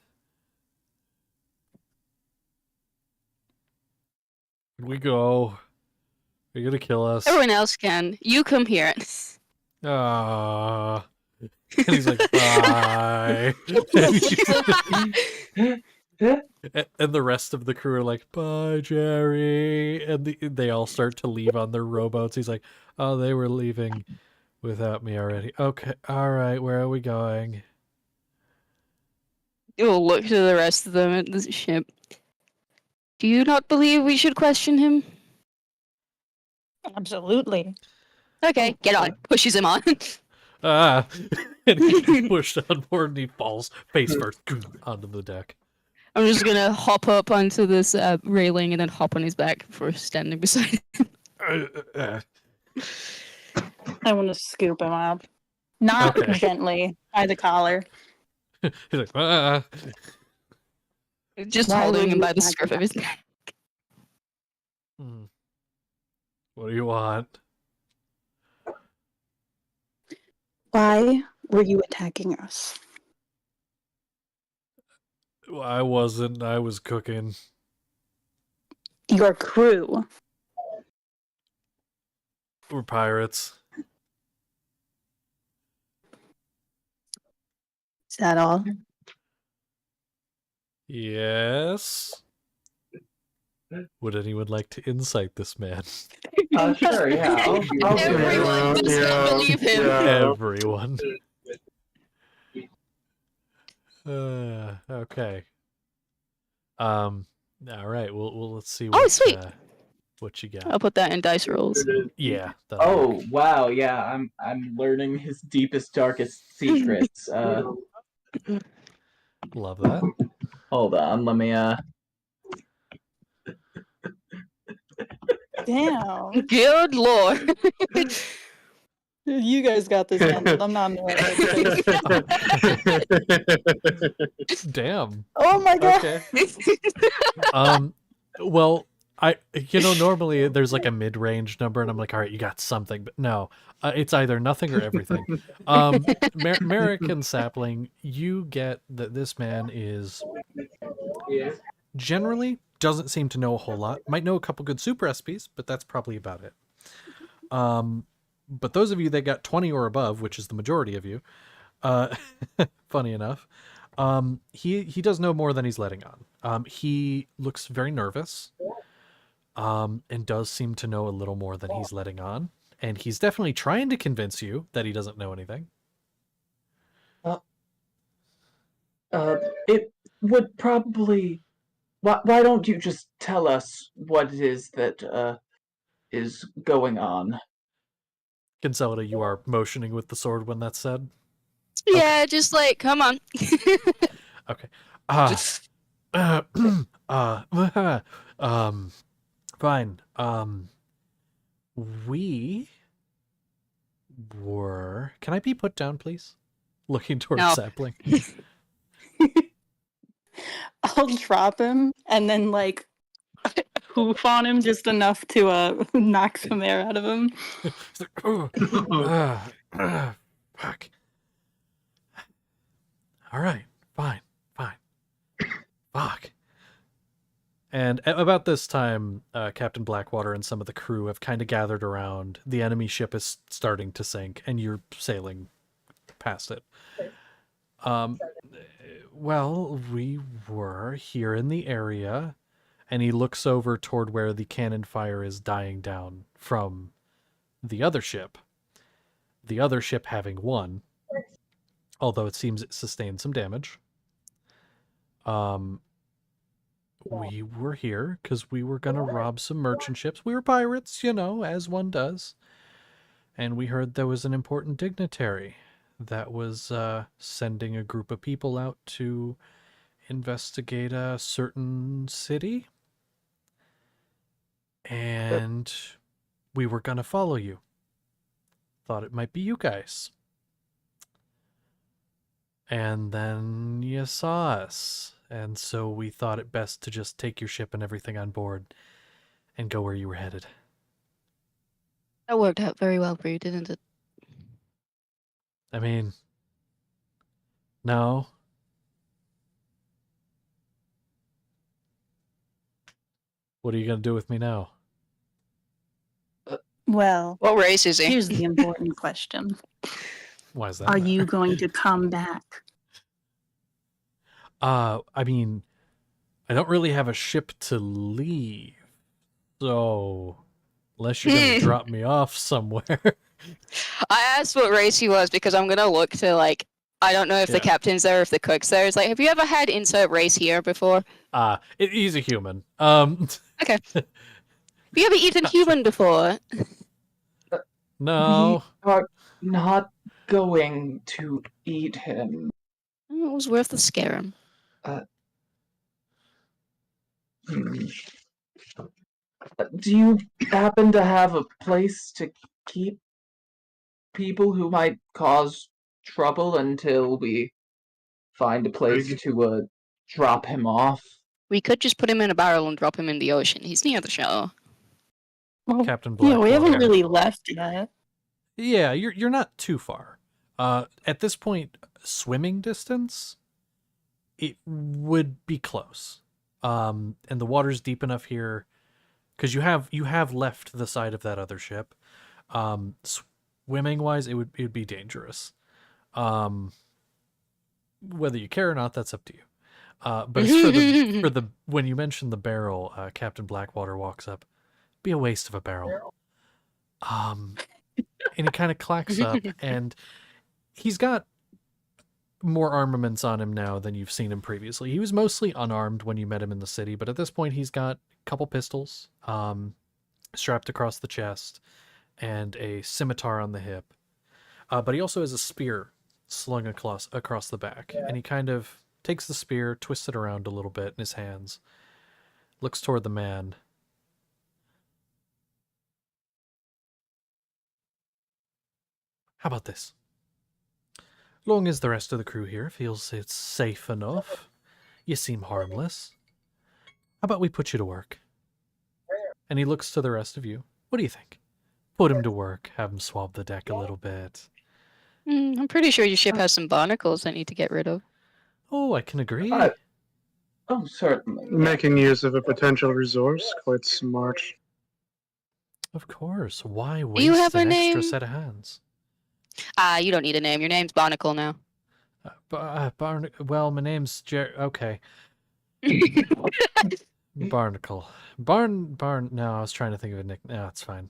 Speaker 1: We go. Are you gonna kill us?
Speaker 3: Everyone else can. You come here.
Speaker 1: Ah. And he's like, bye. And the rest of the crew are like, bye, Jerry. And they all start to leave on their rowboats. He's like, oh, they were leaving without me already. Okay, all right, where are we going?
Speaker 3: You'll look to the rest of them at the ship. Do you not believe we should question him?
Speaker 6: Absolutely.
Speaker 3: Okay, get on. Pushes him on.
Speaker 1: Ah. And he pushed on board and he falls face first onto the deck.
Speaker 3: I'm just gonna hop up onto this railing and then hop on his back before standing beside him.
Speaker 6: I want to scoop him up. Not
Speaker 1: Okay.
Speaker 6: gently, by the collar.
Speaker 1: He's like, ah.
Speaker 3: Just
Speaker 6: Why
Speaker 3: holding
Speaker 6: would
Speaker 3: him
Speaker 6: you
Speaker 3: by the
Speaker 6: attack
Speaker 3: scruff of his neck.
Speaker 1: What do you want?
Speaker 6: Why were you attacking us?
Speaker 1: I wasn't. I was cooking.
Speaker 6: Your crew.
Speaker 1: We're pirates.
Speaker 6: Is that all?
Speaker 1: Yes. Would anyone like to insight this man?
Speaker 2: Sure, yeah. I'll
Speaker 3: Everyone does not believe him.
Speaker 1: Everyone. Okay. All right. Well, let's see.
Speaker 3: Oh,
Speaker 1: What,
Speaker 3: sweet.
Speaker 1: What you got?
Speaker 3: I'll put that in dice rolls.
Speaker 1: Yeah. that'll
Speaker 2: Oh
Speaker 1: work.
Speaker 2: wow, yeah, I'm learning his deepest, darkest secrets.
Speaker 1: Love that.
Speaker 2: Hold on, let me
Speaker 6: Damn.
Speaker 3: Good lord.
Speaker 6: You guys got this handled. I'm not in the right headspace.
Speaker 1: Damn.
Speaker 6: Oh my god.
Speaker 1: Okay. Well, normally there's like a mid-range number, and I'm like, all right, you got something, but no, it's either nothing or everything. Merrick and Sapling, you get that this man is generally doesn't seem to know a whole lot. Might know a couple good soup recipes, but that's probably about it. But those of you that got 20 or above, which is the majority of you, funny enough, he does know more than he's letting on. He looks very nervous, and does seem to know a little more than he's letting on. And he's definitely trying to convince you that he doesn't know anything.
Speaker 2: it would probably. Why don't you just tell us what it is that is going on?
Speaker 1: Consolida, you are motioning with the sword when that's said.
Speaker 3: Yeah, just like, come on.
Speaker 1: Okay. Fine. We were. Can I be put down, please? Looking towards
Speaker 3: No.
Speaker 1: Sapling.
Speaker 6: I'll drop him and then like hoof on him just enough to knock some air out of him.
Speaker 1: Fuck. All right. Fine. Fuck. And about this time, Captain Blackwater and some of the crew have kind of gathered around. The enemy ship is starting to sink, and you're sailing past it. Well, we were here in the area, and he looks over toward where the cannon fire is dying down from the other ship. The other ship having won, although it seems it sustained some damage. We were here because we were going to rob some merchant ships. We were pirates, as one does. And we heard there was an important dignitary that was sending a group of people out to investigate a certain city. And we were going to follow you. Thought it might be you guys. And then you saw us. And so we thought it best to just take your ship and everything on board and go where you were headed.
Speaker 3: That worked out very well for you, didn't it?
Speaker 1: I mean, no. What are you going to do with me now?
Speaker 6: Well,
Speaker 3: What race is he?
Speaker 6: here's the important question.
Speaker 1: Why is that?
Speaker 6: Are you going to come back?
Speaker 1: I mean, I don't really have a ship to leave. So, unless you're going to drop me off somewhere.
Speaker 3: I asked what race he was because I'm gonna look to like, I don't know if the
Speaker 1: Yeah.
Speaker 3: captain's there or if the cook's there. It's like, have you ever had insert race here before?
Speaker 1: He's a human.
Speaker 3: Have you ever eaten human before?
Speaker 1: No.
Speaker 2: We are not going to eat him.
Speaker 3: It was worth the scare him.
Speaker 2: Do you happen to have a place to keep people who might cause trouble until we find a place to drop him off?
Speaker 3: We could just put him in a barrel and drop him in the ocean. He's near the shore.
Speaker 6: Well,
Speaker 1: Captain
Speaker 6: yeah, we haven't
Speaker 1: Blackwater.
Speaker 6: really left yet.
Speaker 1: Yeah, you're not too far. At this point, swimming distance, it would be close. And the water's deep enough here because you have left the side of that other ship. Swimming wise, it would be dangerous. Whether you care or not, that's up to you. But as for the when you mentioned the barrel, Captain Blackwater walks up. Be a waste of a barrel. And he kind of clacks up, and he's got more armaments on him now than you've seen him previously. He was mostly unarmed when you met him in the city, but at this point he's got a couple pistols, strapped across the chest and a scimitar on the hip. But he also has a spear slung across the back. And he kind of takes the spear, twists it around a little bit in his hands, looks toward the man. How about this? Long as the rest of the crew here feels it's safe enough, you seem harmless. How about we put you to work? And he looks to the rest of you. What do you think? Put him to work, have him swab the deck a little bit.
Speaker 3: I'm pretty sure your ship has some barnacles I need to get rid of.
Speaker 1: Oh, I can agree.
Speaker 2: Oh, certainly.
Speaker 5: Making use of a potential resource, quite smart.
Speaker 1: Of course. Why
Speaker 3: Do you
Speaker 1: waste
Speaker 3: have a
Speaker 1: an extra
Speaker 3: name?
Speaker 1: set of hands?
Speaker 3: You don't need a name. Your name's Barnacle now.
Speaker 1: Well, my name's okay. Barnacle. Barn. No, I was trying to think of a nick. No, it's fine.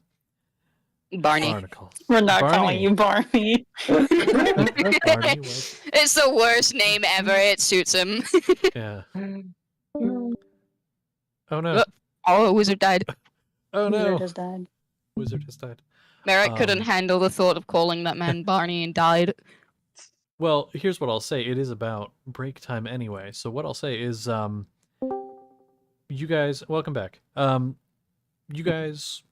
Speaker 3: Barney.
Speaker 1: Barnacle.
Speaker 6: We're not
Speaker 1: Barney.
Speaker 6: calling you Barney.
Speaker 1: Barney was.
Speaker 3: It's the worst name ever. It suits him.
Speaker 1: Yeah. Oh no.
Speaker 3: Oh, a wizard died.
Speaker 1: Oh
Speaker 6: Wizard
Speaker 1: no.
Speaker 6: has died.
Speaker 1: Wizard has died.
Speaker 3: Merrick couldn't
Speaker 1: Um,
Speaker 3: handle the thought of calling that man Barney and died.
Speaker 1: Well, here's what I'll say. It is about break time anyway. So what I'll say is, you guys, welcome back. You guys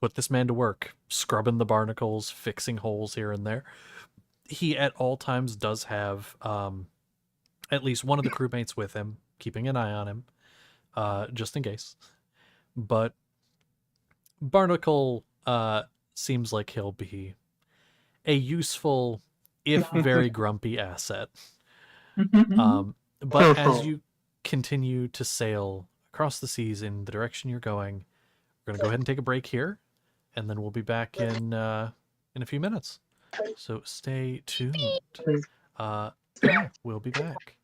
Speaker 1: put this man to work, scrubbing the barnacles, fixing holes here and there. He at all times does have at least one of the crewmates with him, keeping an eye on him, just in case. But Barnacle seems like he'll be a useful, if very grumpy, asset. But as you continue to sail across the seas in the direction you're going, we're going to go ahead and take a break here, and then we'll be back in a few minutes. So stay tuned. Yeah, we'll be back.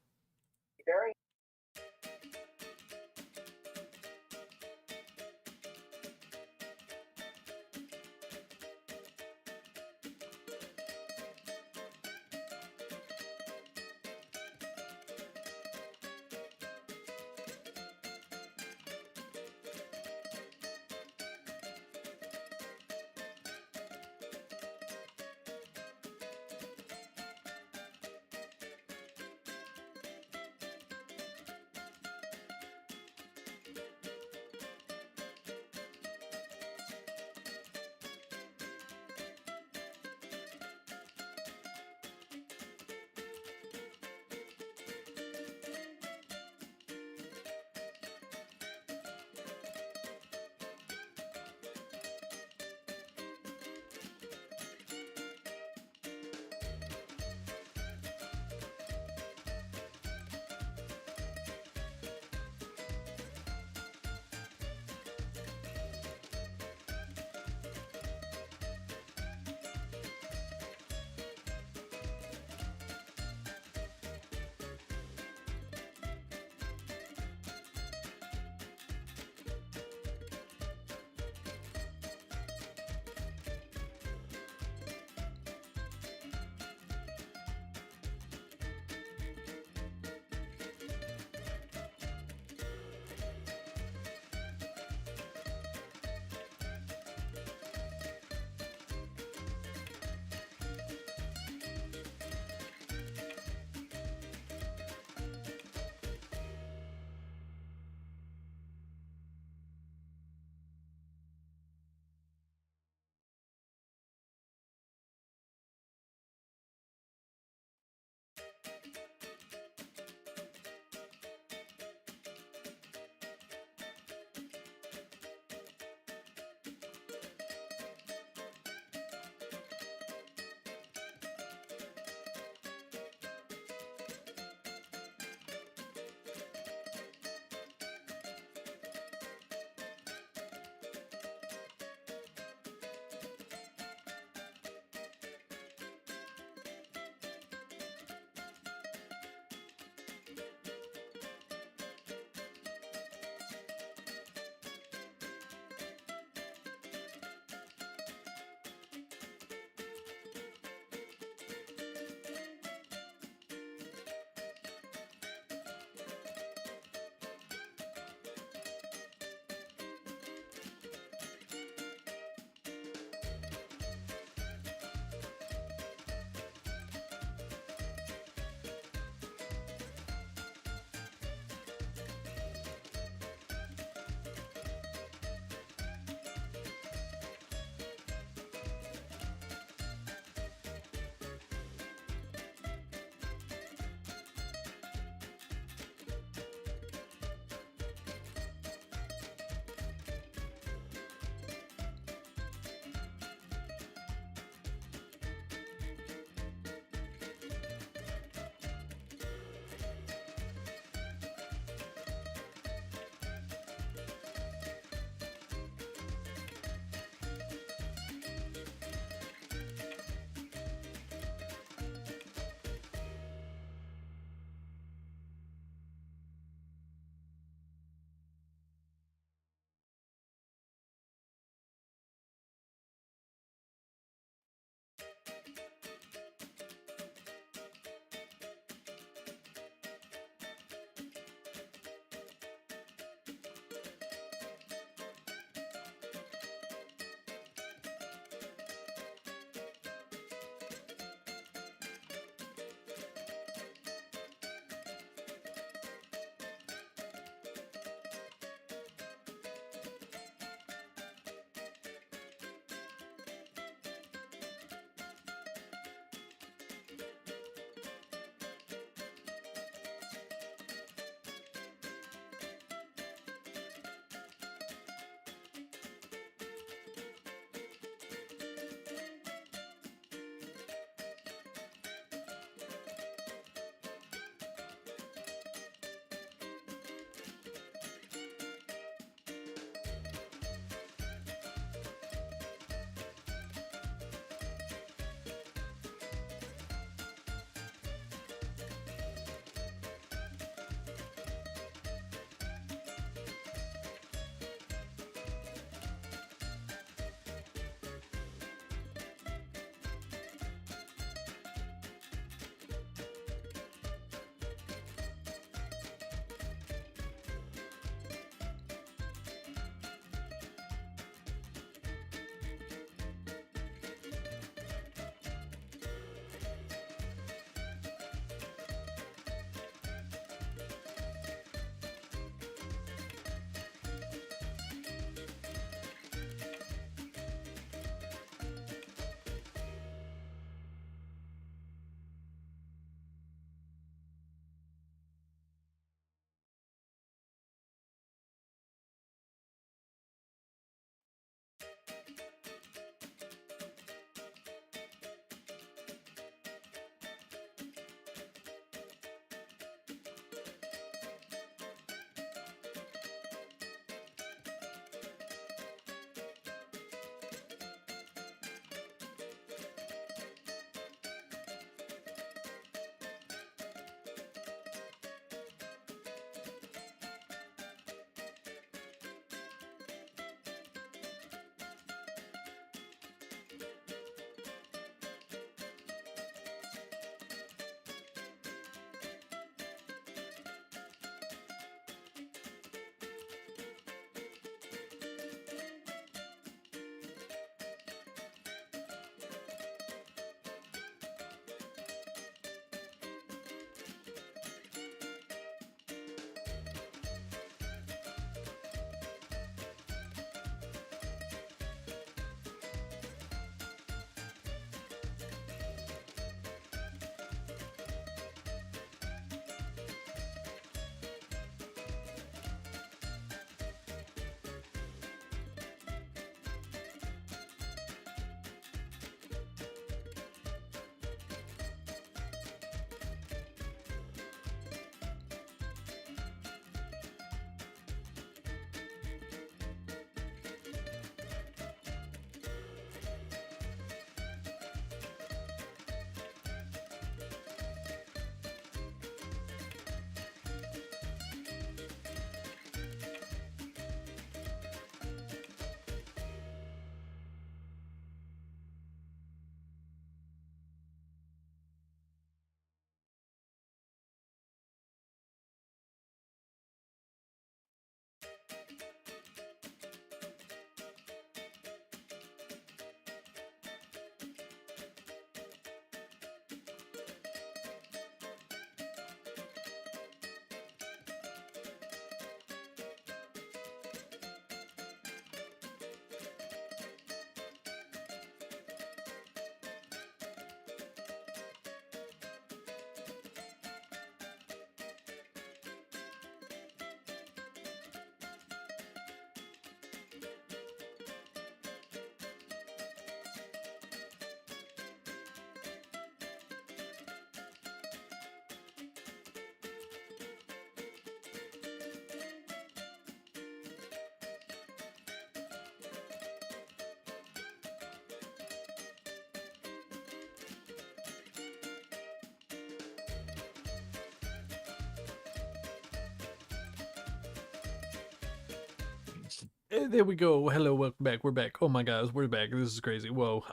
Speaker 1: There we go. Hello, welcome back. We're back. Oh my guys, we're back. This is crazy. Whoa.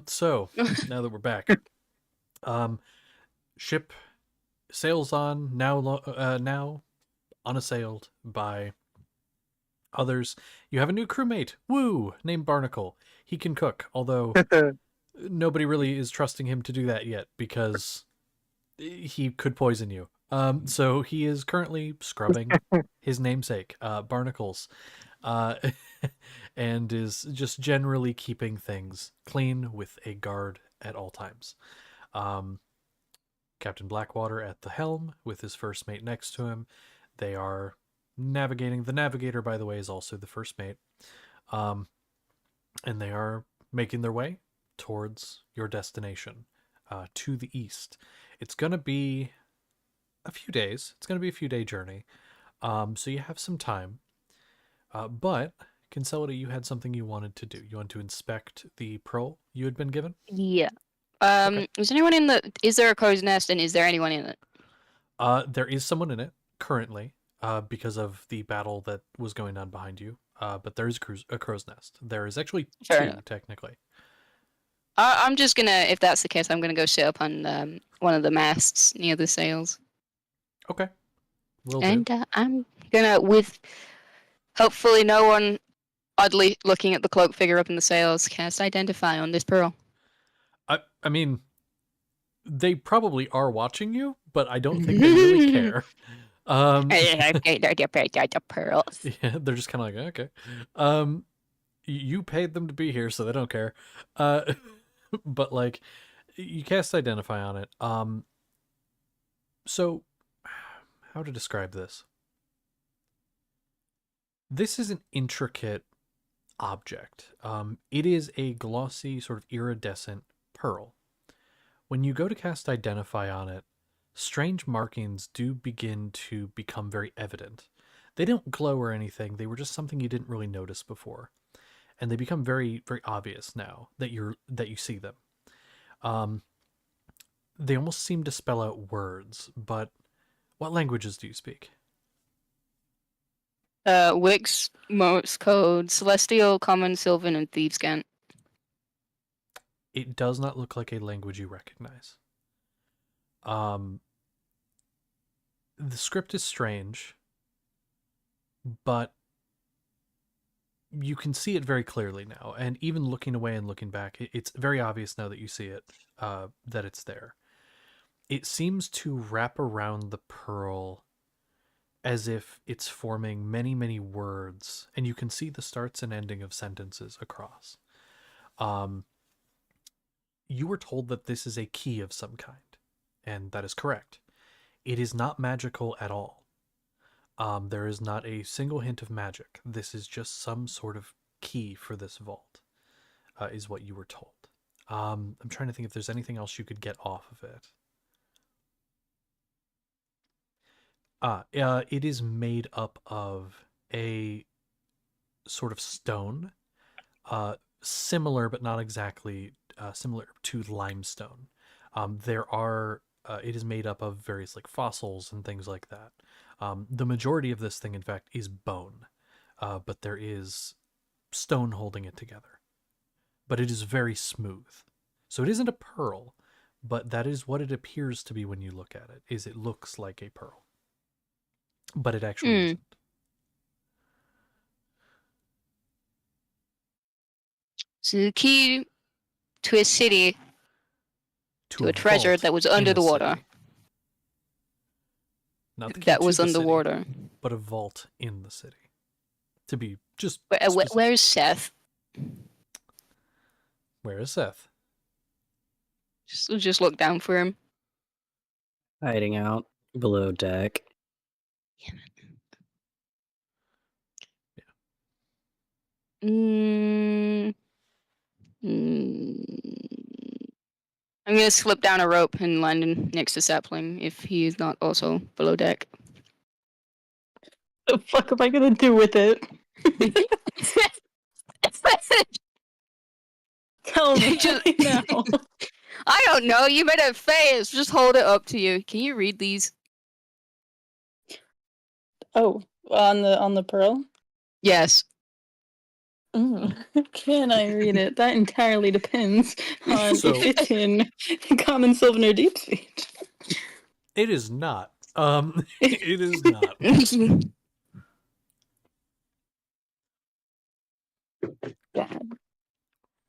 Speaker 1: So now that we're back, ship sails on now unassailed by others. You have a new crewmate. Woo! Named Barnacle. He can cook, although nobody really is trusting him to do that yet because he could poison you. So he is currently scrubbing his namesake, Barnacles, and is just generally keeping things clean with a guard at all times. Captain Blackwater at the helm with his first mate next to him. They are navigating. The navigator, by the way, is also the first mate. And they are making their way towards your destination, to the east. It's going to be a few days. It's going to be a few day journey. So you have some time. But, Kinsella, you had something you wanted to do. You want to inspect the pearl you had been given?
Speaker 3: Yeah.
Speaker 1: Okay.
Speaker 3: Is anyone in the? Is there a crow's nest, and is there anyone in it?
Speaker 1: There is someone in it currently, because of the battle that was going on behind you. But there is a crow's nest. There is actually
Speaker 3: Fair
Speaker 1: two,
Speaker 3: enough.
Speaker 1: technically.
Speaker 3: I'm just gonna, if that's the case, I'm gonna go sit up on one of the masts near the sails,
Speaker 1: Okay. Will do.
Speaker 3: and I'm gonna, with hopefully no one oddly looking at the cloak figure up in the sails, cast Identify on this pearl.
Speaker 1: I mean, they probably are watching you, but I don't think they really care.
Speaker 3: The pearls.
Speaker 1: Yeah, they're just kind of like, okay. You paid them to be here, so they don't care. But like, you cast Identify on it. So how to describe this? This is an intricate object. It is a glossy, sort of iridescent pearl. When you go to cast Identify on it, strange markings do begin to become very evident. They don't glow or anything. They were just something you didn't really notice before, and they become very, very obvious now that you see them. They almost seem to spell out words. But what languages do you speak?
Speaker 3: Wix, Morse code, Celestial, Common, Sylvan, and Thievescant.
Speaker 1: It does not look like a language you recognize. The script is strange, but you can see it very clearly now. And even looking away and looking back, it's very obvious now that you see it, that it's there. It seems to wrap around the pearl as if it's forming many, many words, and you can see the starts and ending of sentences across. You were told that this is a key of some kind, and that is correct. It is not magical at all. There is not a single hint of magic. This is just some sort of key for this vault, is what you were told. I'm trying to think if there's anything else you could get off of it. It is made up of a sort of stone, similar but not exactly similar to limestone. It is made up of various like fossils and things like that. The majority of this thing, in fact, is bone, but there is stone holding it together. But it is very smooth. So it isn't a pearl, but that is what it appears to be when you look at it, is it looks like a pearl. But it actually isn't.
Speaker 3: So the key to a city, to a treasure
Speaker 1: vault
Speaker 3: that was
Speaker 1: in
Speaker 3: under
Speaker 1: a
Speaker 3: the water.
Speaker 1: city. Not the key
Speaker 3: That
Speaker 1: to
Speaker 3: was
Speaker 1: the city,
Speaker 3: underwater.
Speaker 1: but a vault in the city. To be just
Speaker 3: Where's Seth?
Speaker 1: Where is Seth?
Speaker 3: Just look down for him.
Speaker 4: Hiding out below deck.
Speaker 3: I'm gonna slip down a rope and land next to Sapling if he is not also below deck.
Speaker 6: The fuck am I gonna do with it? Tell me now.
Speaker 3: I don't know. You made a face. Just hold it up to you. Can you read these?
Speaker 6: Oh, on the pearl?
Speaker 3: Yes.
Speaker 6: Can I read it? That entirely depends on
Speaker 1: So-
Speaker 6: if it's in Common Sylvan or Deep Speech.
Speaker 1: It is not. It is not.
Speaker 6: Bad.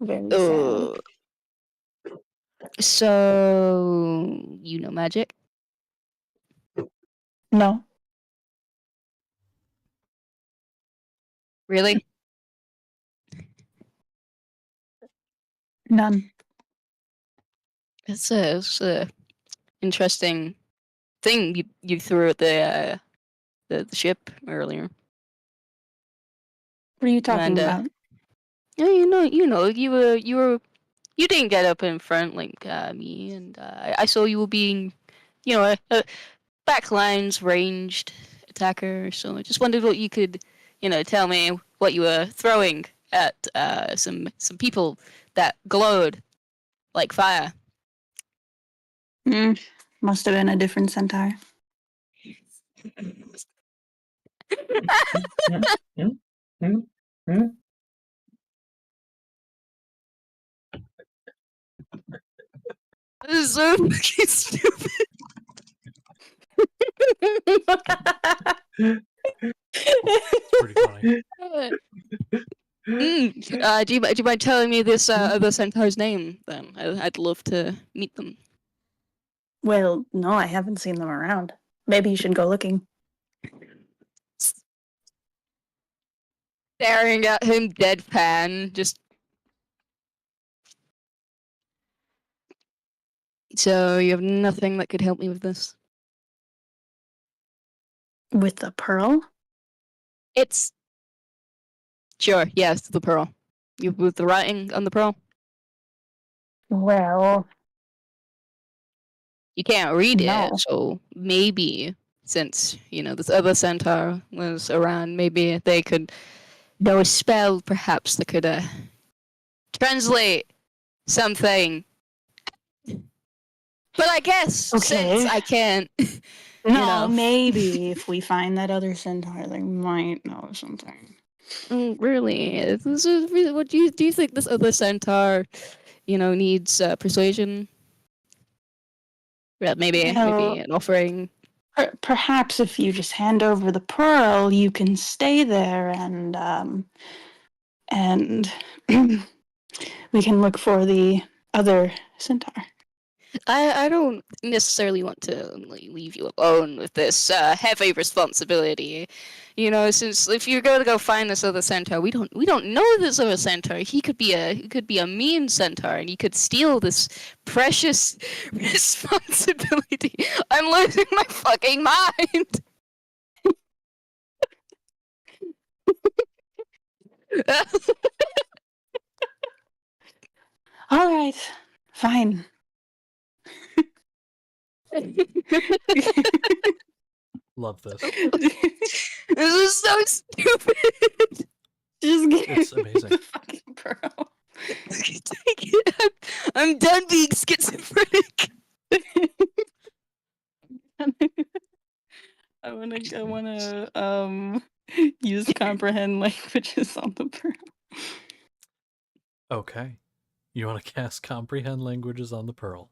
Speaker 6: Very sad.
Speaker 3: Oh. So you know magic?
Speaker 6: No,
Speaker 3: Really?
Speaker 6: none.
Speaker 3: It's a interesting thing you threw at the ship earlier.
Speaker 6: What are you talking
Speaker 3: And,
Speaker 6: about?
Speaker 3: Yeah, you didn't get up in front like me, and I saw you were being, a backlines ranged attacker. So I just wondered what you could, tell me what you were throwing at some people that glowed like fire.
Speaker 6: Must have been a different centaur.
Speaker 3: This is so fucking stupid.
Speaker 1: Pretty funny.
Speaker 3: Do you mind telling me this other centaur's name? Then I'd love to meet them.
Speaker 6: Well, no, I haven't seen them around. Maybe you should go looking.
Speaker 3: Staring at him deadpan, just. So you have nothing that could help me with this?
Speaker 6: With the pearl?
Speaker 3: It's. Sure, yes, the pearl. You with the writing on the pearl?
Speaker 6: Well,
Speaker 3: You can't read
Speaker 6: No.
Speaker 3: it, so maybe since, this other centaur was around, maybe they could know a spell perhaps that could translate something. But I guess since
Speaker 6: Okay.
Speaker 3: I can't
Speaker 6: no,
Speaker 3: know.
Speaker 6: maybe if we find that other centaur, they might know something.
Speaker 3: Really, this is really, what do you think this other centaur, needs persuasion? Yeah, maybe an offering.
Speaker 6: Perhaps if you just hand over the pearl, you can stay there and we can look for the other centaur.
Speaker 3: I don't necessarily want to leave you alone with this heavy responsibility. Since if you're going to go find this other centaur, we don't know this other centaur. He could be a mean centaur, and he could steal this precious responsibility. I'm losing my fucking mind.
Speaker 6: All right, fine.
Speaker 1: Love this.
Speaker 3: This is so stupid.
Speaker 6: Just give
Speaker 1: It's
Speaker 6: me
Speaker 1: amazing.
Speaker 6: the fucking pearl.
Speaker 3: Take it. I'm done being schizophrenic.
Speaker 6: I wanna use comprehend languages on the pearl.
Speaker 1: Okay. You want to cast comprehend languages on the pearl?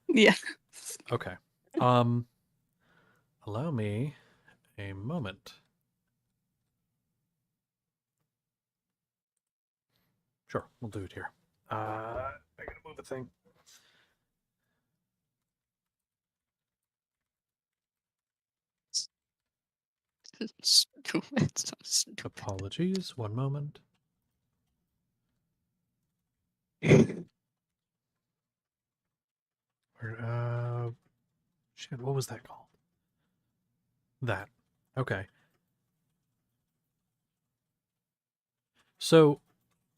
Speaker 6: Yeah.
Speaker 1: Okay. Allow me a moment. Sure, we'll do it here. I gotta move a thing.
Speaker 3: Stupid. So stupid.
Speaker 1: Apologies. One moment. Shit, what was that called? That. Okay. So,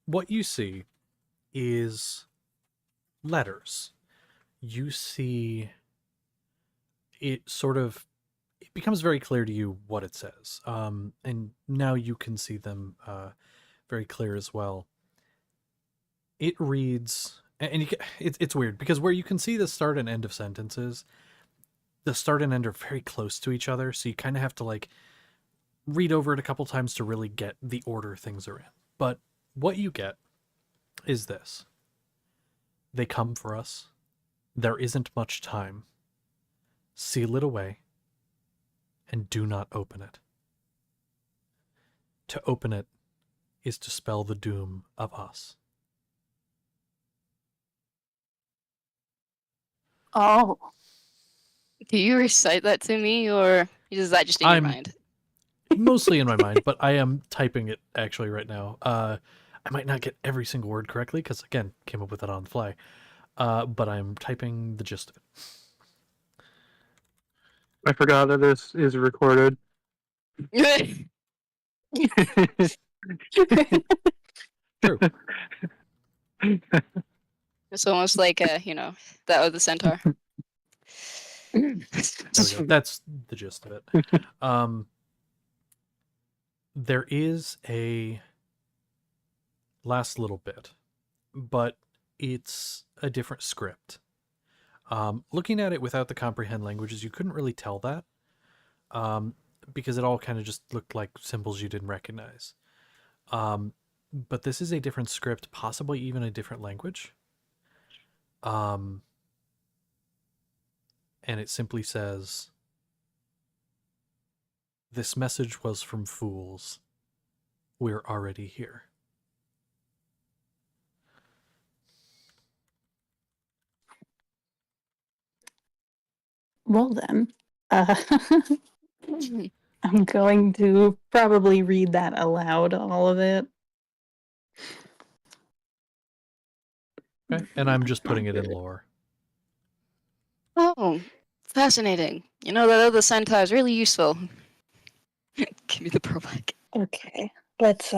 Speaker 1: what you see is letters. You see it becomes very clear to you what it says. And now you can see them very clear as well. It reads, and it's weird because where you can see the start and end of sentences, the start and end are very close to each other, so you kind of have to read over it a couple times to really get the order things are in. But what you get is this. They come for us. There isn't much time. Seal it away, and do not open it. To open it is to spell the doom of us.
Speaker 6: Oh,
Speaker 3: Do you recite that to me, or is that just in your
Speaker 1: I'm-
Speaker 3: mind?
Speaker 1: Mostly in my mind, but I am typing it actually right now. I might not get every single word correctly because, again, came up with it on the fly. But I'm typing the gist of it.
Speaker 5: I forgot that this is recorded.
Speaker 1: True.
Speaker 3: It's almost like that was the centaur.
Speaker 1: There we go. That's the gist of it. There is a last little bit, but it's a different script. Looking at it without the comprehend languages, you couldn't really tell that, because it all kind of just looked like symbols you didn't recognize. But this is a different script, possibly even a different language. And it simply says, "This message was from fools. We're already here."
Speaker 6: well then. I'm going to probably read that aloud, all of it.
Speaker 1: Okay. And I'm just putting it in lore.
Speaker 3: Oh, fascinating. You know, that other centaur is really useful. Give me the prologue.
Speaker 6: Okay, let's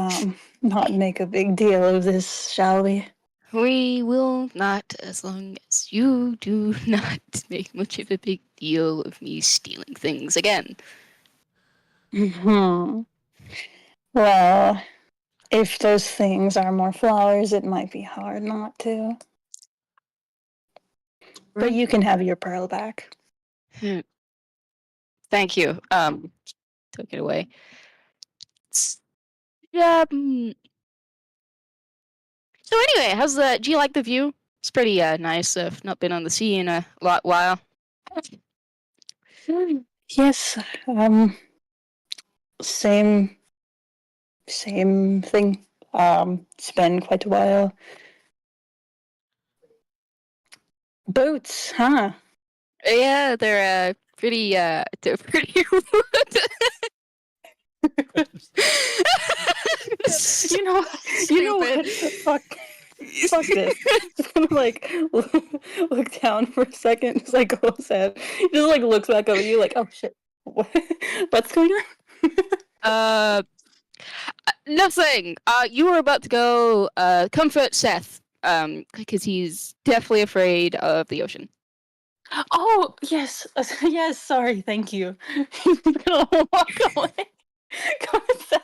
Speaker 6: not make a big deal of this, shall we?
Speaker 3: We will not, as long as you do not make much of a big deal of me stealing things again.
Speaker 6: Hmm. Well, if those things are more flowers, it might be hard not to. But you can have your pearl back.
Speaker 3: Thank you. Took it away. Yeah. So anyway, how's the? Do you like the view? It's pretty nice. I've not been on the sea in a while.
Speaker 6: Yes, same thing. It's been quite a while. Boats, huh?
Speaker 3: Yeah, they're pretty
Speaker 6: You know what? Fuck this. Just gonna like look down for a second, just like goes head. He just like looks back up at you like, oh shit, what's going on?
Speaker 3: Nothing. You were about to go comfort Seth, because he's deathly afraid of the ocean.
Speaker 6: Oh yes, yes. Sorry, thank you. He's gonna walk away. Go ahead, Seth.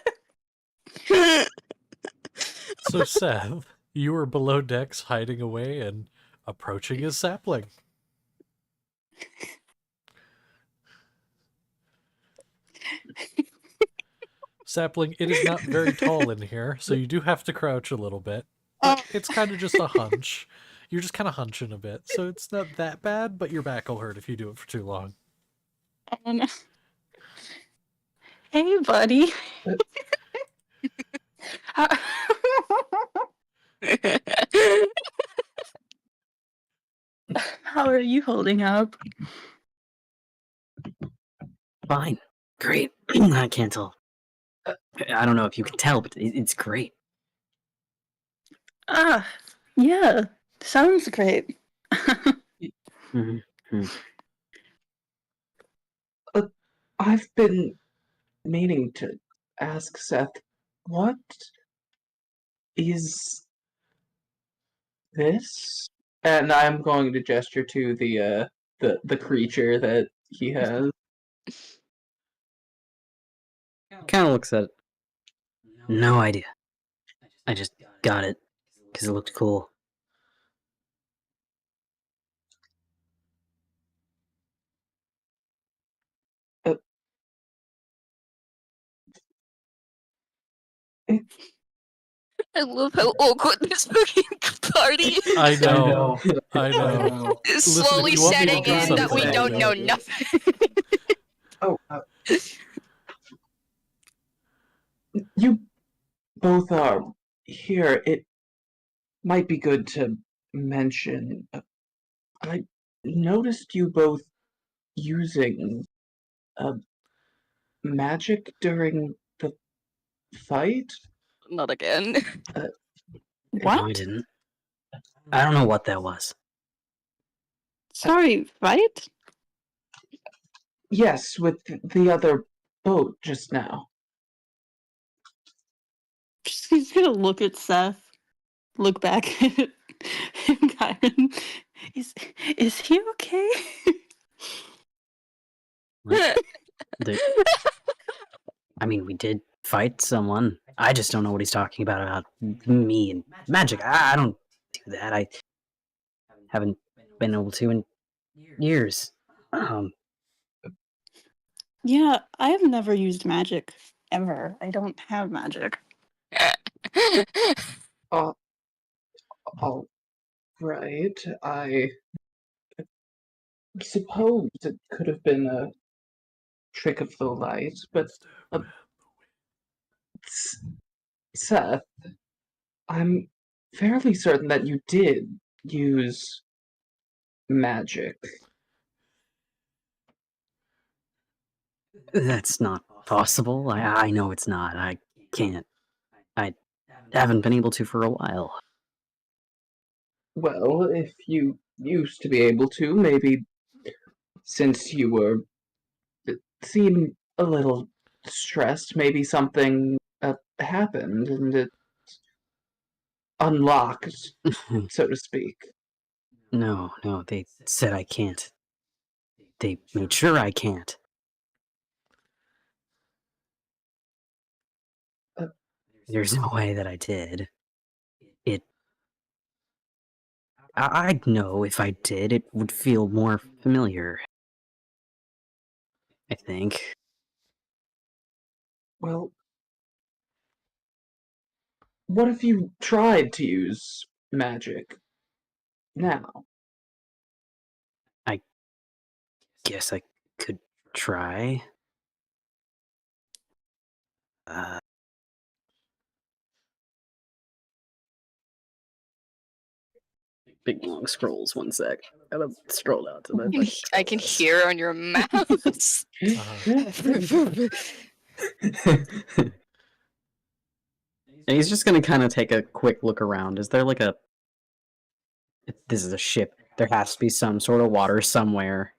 Speaker 1: So, Seth, you were below decks hiding away and approaching a sapling. Sapling, it is not very tall in here, so you do have to crouch a little bit. But it's kind of just a hunch. You're just kind of hunching a bit, so it's not that bad, but your back will hurt if you do it for too long.
Speaker 6: Oh, no. Hey, buddy. How are you holding up?
Speaker 4: Fine. Great. I can't tell. I don't know if you can tell, but it's great.
Speaker 6: Ah, yeah, sounds great.
Speaker 4: Mm-hmm.
Speaker 2: I've been meaning to ask Seth, what is this? And I'm going to gesture to the creature that he has.
Speaker 4: Kind of looks at it. No idea. I just got it because it looked cool.
Speaker 3: I love how awkward this fucking party is.
Speaker 1: I know. I know.
Speaker 3: It's
Speaker 1: Listen, if
Speaker 3: slowly
Speaker 1: you want me to
Speaker 3: setting
Speaker 1: do
Speaker 3: in that we
Speaker 1: something,
Speaker 3: don't
Speaker 1: I'll
Speaker 3: know
Speaker 1: do it.
Speaker 3: nothing.
Speaker 2: Oh, you both are here. It might be good to mention. I noticed you both using magic during the fight.
Speaker 3: Not again.
Speaker 4: No, I
Speaker 6: What?
Speaker 4: didn't. I don't know what that was.
Speaker 6: Sorry, right?
Speaker 2: Yes, with the other boat just now.
Speaker 6: He's gonna look at Seth, look back at him, Kyron. Is he okay?
Speaker 4: I mean, we did fight someone. I just don't know what he's talking about me and magic. I don't do that. I haven't been able to in years.
Speaker 6: Yeah, I have never used magic ever. I don't have magic.
Speaker 2: All right. I suppose it could have been a trick of the light, but Seth, I'm fairly certain that you did use magic.
Speaker 4: That's not possible. I know it's not. I can't. I haven't been able to for a while.
Speaker 2: Well, if you used to be able to, maybe since you were seemed a little stressed, maybe something happened and it unlocked, so to speak.
Speaker 4: No, they said I can't. They made sure I can't. There's no way that I did. I'd know if I did, it would feel more familiar. I think.
Speaker 2: Well, what if you tried to use magic now?
Speaker 4: Guess I could try. Big long scrolls, one sec. Gotta scroll down to that.
Speaker 3: I can hear on your mouse.
Speaker 4: And he's just gonna kind of take a quick look around. Is there like a... This is a ship. There has to be some sort of water somewhere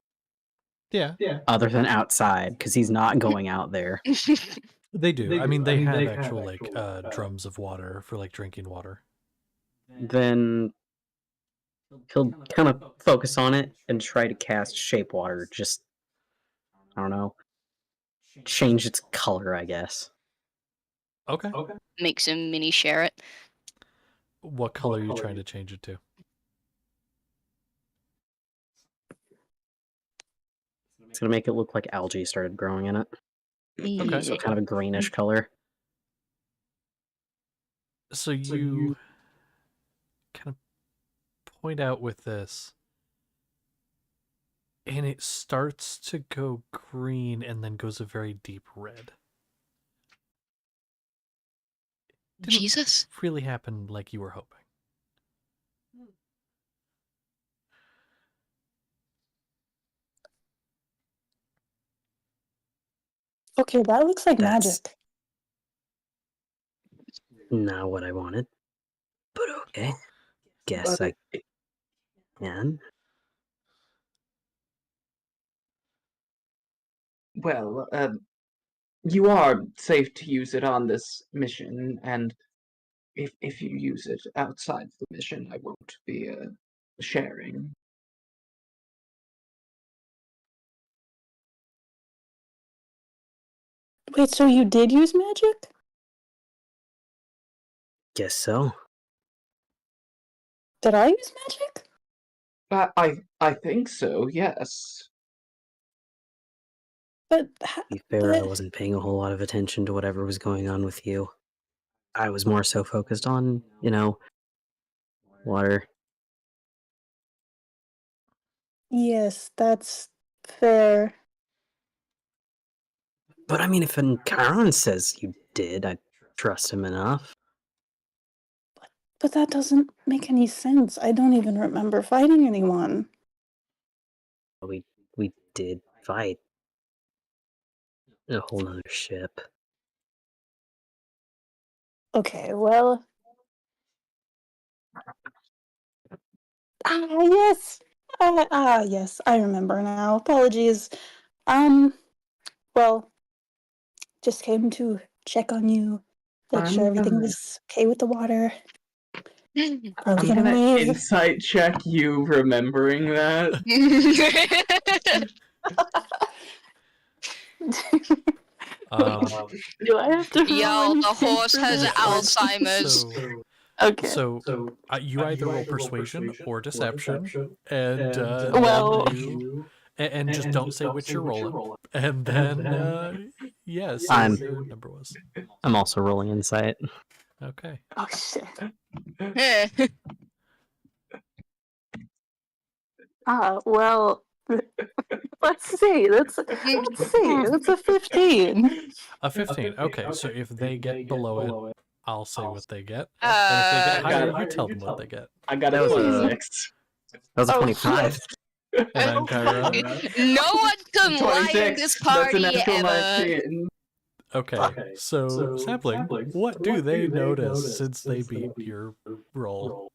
Speaker 1: Yeah,
Speaker 4: other than outside, because he's not going out there.
Speaker 1: they do. I mean, they have actual like drums of water for like drinking water.
Speaker 4: Then he'll kind of focus on it and try to cast shape water. Just, I don't know, change its color, I guess.
Speaker 1: Okay.
Speaker 3: Makes him mini share it.
Speaker 1: What color are you trying to change it to?
Speaker 4: It's gonna make it look like algae started growing in it.
Speaker 1: Okay.
Speaker 4: So kind of a greenish color.
Speaker 1: So you kind of point out with this, and it starts to go green and then goes a very deep red. Didn't
Speaker 3: Jesus.
Speaker 1: really happen like you were hoping.
Speaker 6: Okay, that looks like
Speaker 4: That's-
Speaker 6: magic.
Speaker 4: Not what I wanted. But okay. Guess
Speaker 2: But
Speaker 4: I can.
Speaker 2: well, you are safe to use it on this mission, and if you use it outside the mission, I won't be sharing.
Speaker 6: Wait, so you did use magic?
Speaker 4: Guess so.
Speaker 6: Did I use magic?
Speaker 2: I think so. Yes.
Speaker 6: But
Speaker 4: To be fair, I wasn't paying a whole lot of attention to whatever was going on with you. I was more so focused on, water.
Speaker 6: Yes, that's fair.
Speaker 4: But I mean, if Chiron says you did, I trust him enough.
Speaker 6: But that doesn't make any sense. I don't even remember fighting anyone.
Speaker 4: We did fight a whole nother ship.
Speaker 6: Okay, well. Yes. Yes, I remember now. Apologies. Well, just came to check on you, make sure
Speaker 2: I'm
Speaker 6: everything
Speaker 2: gonna-
Speaker 6: was okay with the water. Are we
Speaker 2: I'm
Speaker 6: gonna
Speaker 2: gonna
Speaker 6: leave?
Speaker 2: insight check you remembering that.
Speaker 6: Do I have to roll
Speaker 3: Yo, the
Speaker 6: anything
Speaker 3: horse
Speaker 6: for
Speaker 3: has
Speaker 6: this?
Speaker 3: Alzheimer's.
Speaker 6: Okay.
Speaker 1: So you either roll persuasion or deception, and
Speaker 6: Well-
Speaker 1: then you and just don't say which you're rolling, and then yeah, see
Speaker 4: I'm-
Speaker 1: what your number was.
Speaker 4: I'm also rolling insight.
Speaker 1: Okay.
Speaker 6: Oh shit. Well, let's see. That's a 15.
Speaker 1: A 15. Okay, so if they get below it, I'll say what they get, and if they
Speaker 3: Uh,
Speaker 1: get higher, you tell them what they get.
Speaker 2: I got
Speaker 4: That
Speaker 2: a
Speaker 4: was a-
Speaker 2: 26.
Speaker 4: That was a
Speaker 6: Oh,
Speaker 4: 25.
Speaker 1: And then Chiron.
Speaker 3: no one can lie in
Speaker 2: 26.
Speaker 3: this
Speaker 2: That's
Speaker 3: party
Speaker 2: an natural
Speaker 3: ever.
Speaker 2: 19.
Speaker 1: Okay, so Sapling, what do they notice since they beat your roll?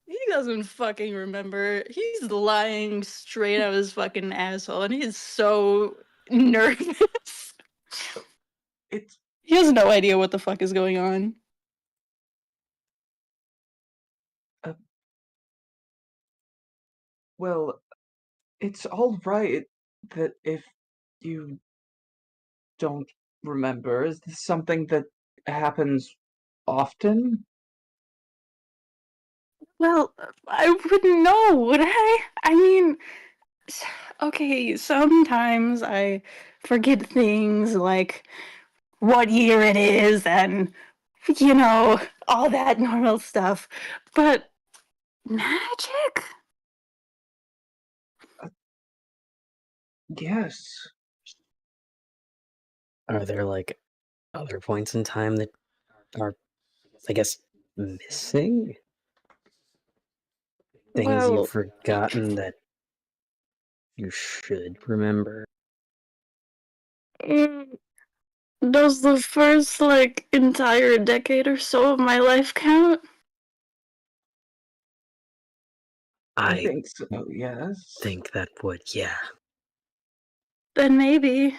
Speaker 6: He doesn't fucking remember. He's lying straight out of his fucking asshole, and he's so nervous.
Speaker 2: It's
Speaker 6: He has no idea what the fuck is going on.
Speaker 2: well, it's all right that if you don't remember. Is this something that happens often?
Speaker 6: Well, I wouldn't know, would I? I mean, okay, sometimes I forget things like what year it is and, all that normal stuff. But magic?
Speaker 2: Yes.
Speaker 4: Are there like other points in time that are, I guess, missing? Things
Speaker 6: Well-
Speaker 4: you've forgotten that you should remember?
Speaker 6: Does the first, entire decade or so of my life count?
Speaker 2: I
Speaker 4: I
Speaker 2: think so, yes.
Speaker 4: think that would, yeah.
Speaker 6: Then maybe.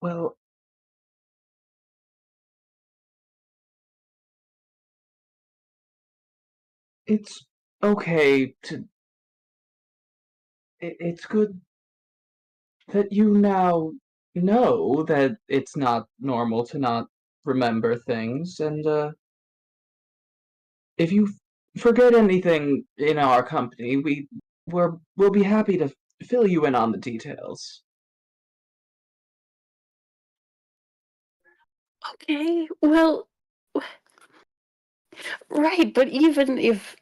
Speaker 2: Well, it's okay to. It's good that you now know that it's not normal to not remember things, and if you forget anything in our company, we'll be happy to fill you in on the details.
Speaker 6: Okay, well, right, but even if.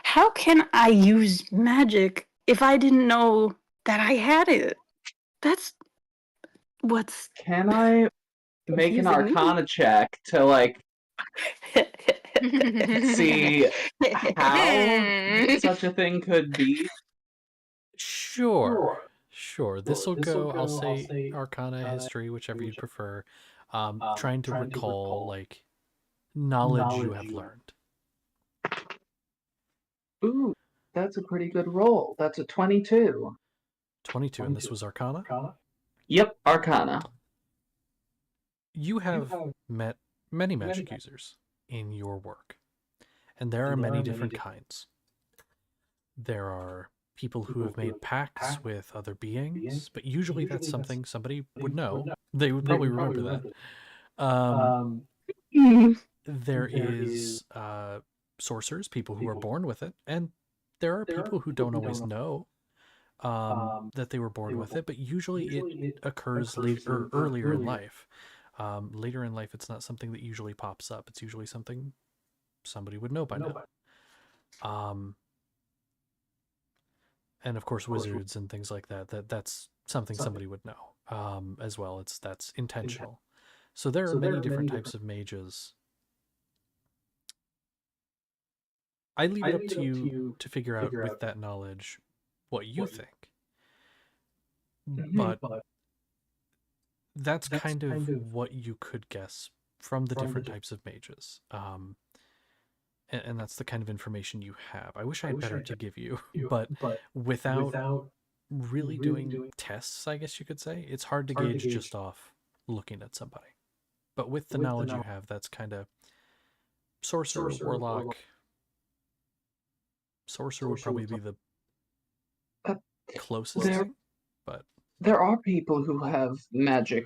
Speaker 6: How can I use magic if I didn't know that I had it? That's what's.
Speaker 2: Can I make an
Speaker 6: confusing me.
Speaker 2: Arcana check to see how such a thing could be?
Speaker 1: Sure. This will go, I'll say Arcana, History, whichever you prefer. Trying to recall, knowledge you have learned.
Speaker 2: Ooh, that's a pretty good roll. That's a 22.
Speaker 1: 22, and this was Arcana?
Speaker 2: Yep, Arcana.
Speaker 1: You have met many magic users in your work, and there are many different kinds. There are people who have made pacts with other beings, but usually that's something somebody would know. They would probably remember that. There is sorcerers, people who are born with it, and there are people who don't always know that they were born with it, but usually it occurs later or earlier in life. Later in life, it's not something that usually pops up. It's usually something somebody would know by now. And of course, wizards and things like that's something somebody would know as well. That's intentional. So there are many different types of mages. I leave it up to you to figure out with that knowledge what you think. But that's kind of what you could guess from the different types of mages. And that's the kind of information you have. I wish I had better to give you, but without really doing tests, I guess you could say, it's hard to gauge just off looking at somebody. But with the knowledge you have, that's kind of sorcerer, warlock. Sorcerer would probably be the closest
Speaker 2: there-
Speaker 1: thing, but
Speaker 2: There are people who have magic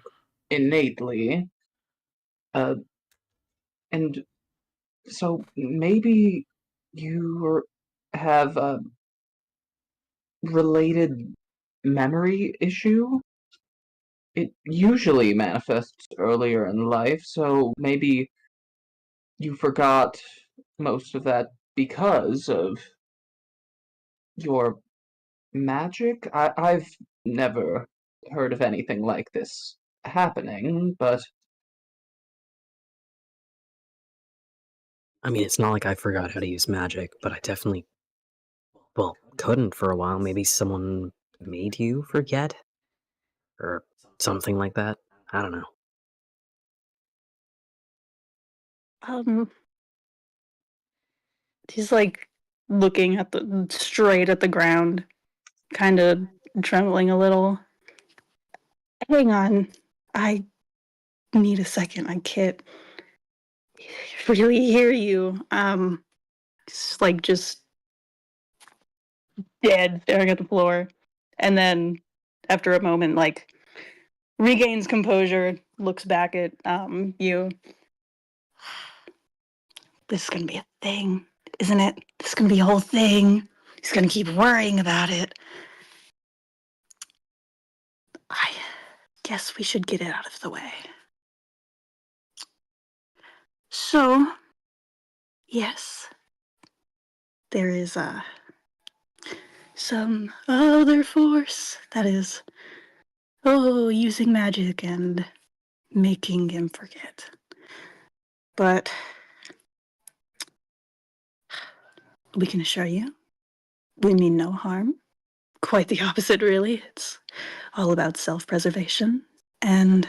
Speaker 2: innately, and so maybe you have a related memory issue. It usually manifests earlier in life, so maybe you forgot most of that because of your magic. I've never heard of anything like this happening, but
Speaker 4: I mean, it's not like I forgot how to use magic, but I definitely, well, couldn't for a while. Maybe someone made you forget? Or something like that? I don't know.
Speaker 6: He's like looking at straight at the ground, kind of trembling a little. Hang on, I need a second. I can't really hear you. Just dead, staring at the floor, and then after a moment, like regains composure, looks back at you. This is gonna be a thing, isn't it? This is gonna be a whole thing. He's gonna keep worrying about it. I guess we should get it out of the way. So, yes, there is some other force that is, using magic and making him forget. But we can assure you, we mean no harm. Quite the opposite, really. It's all about self-preservation, and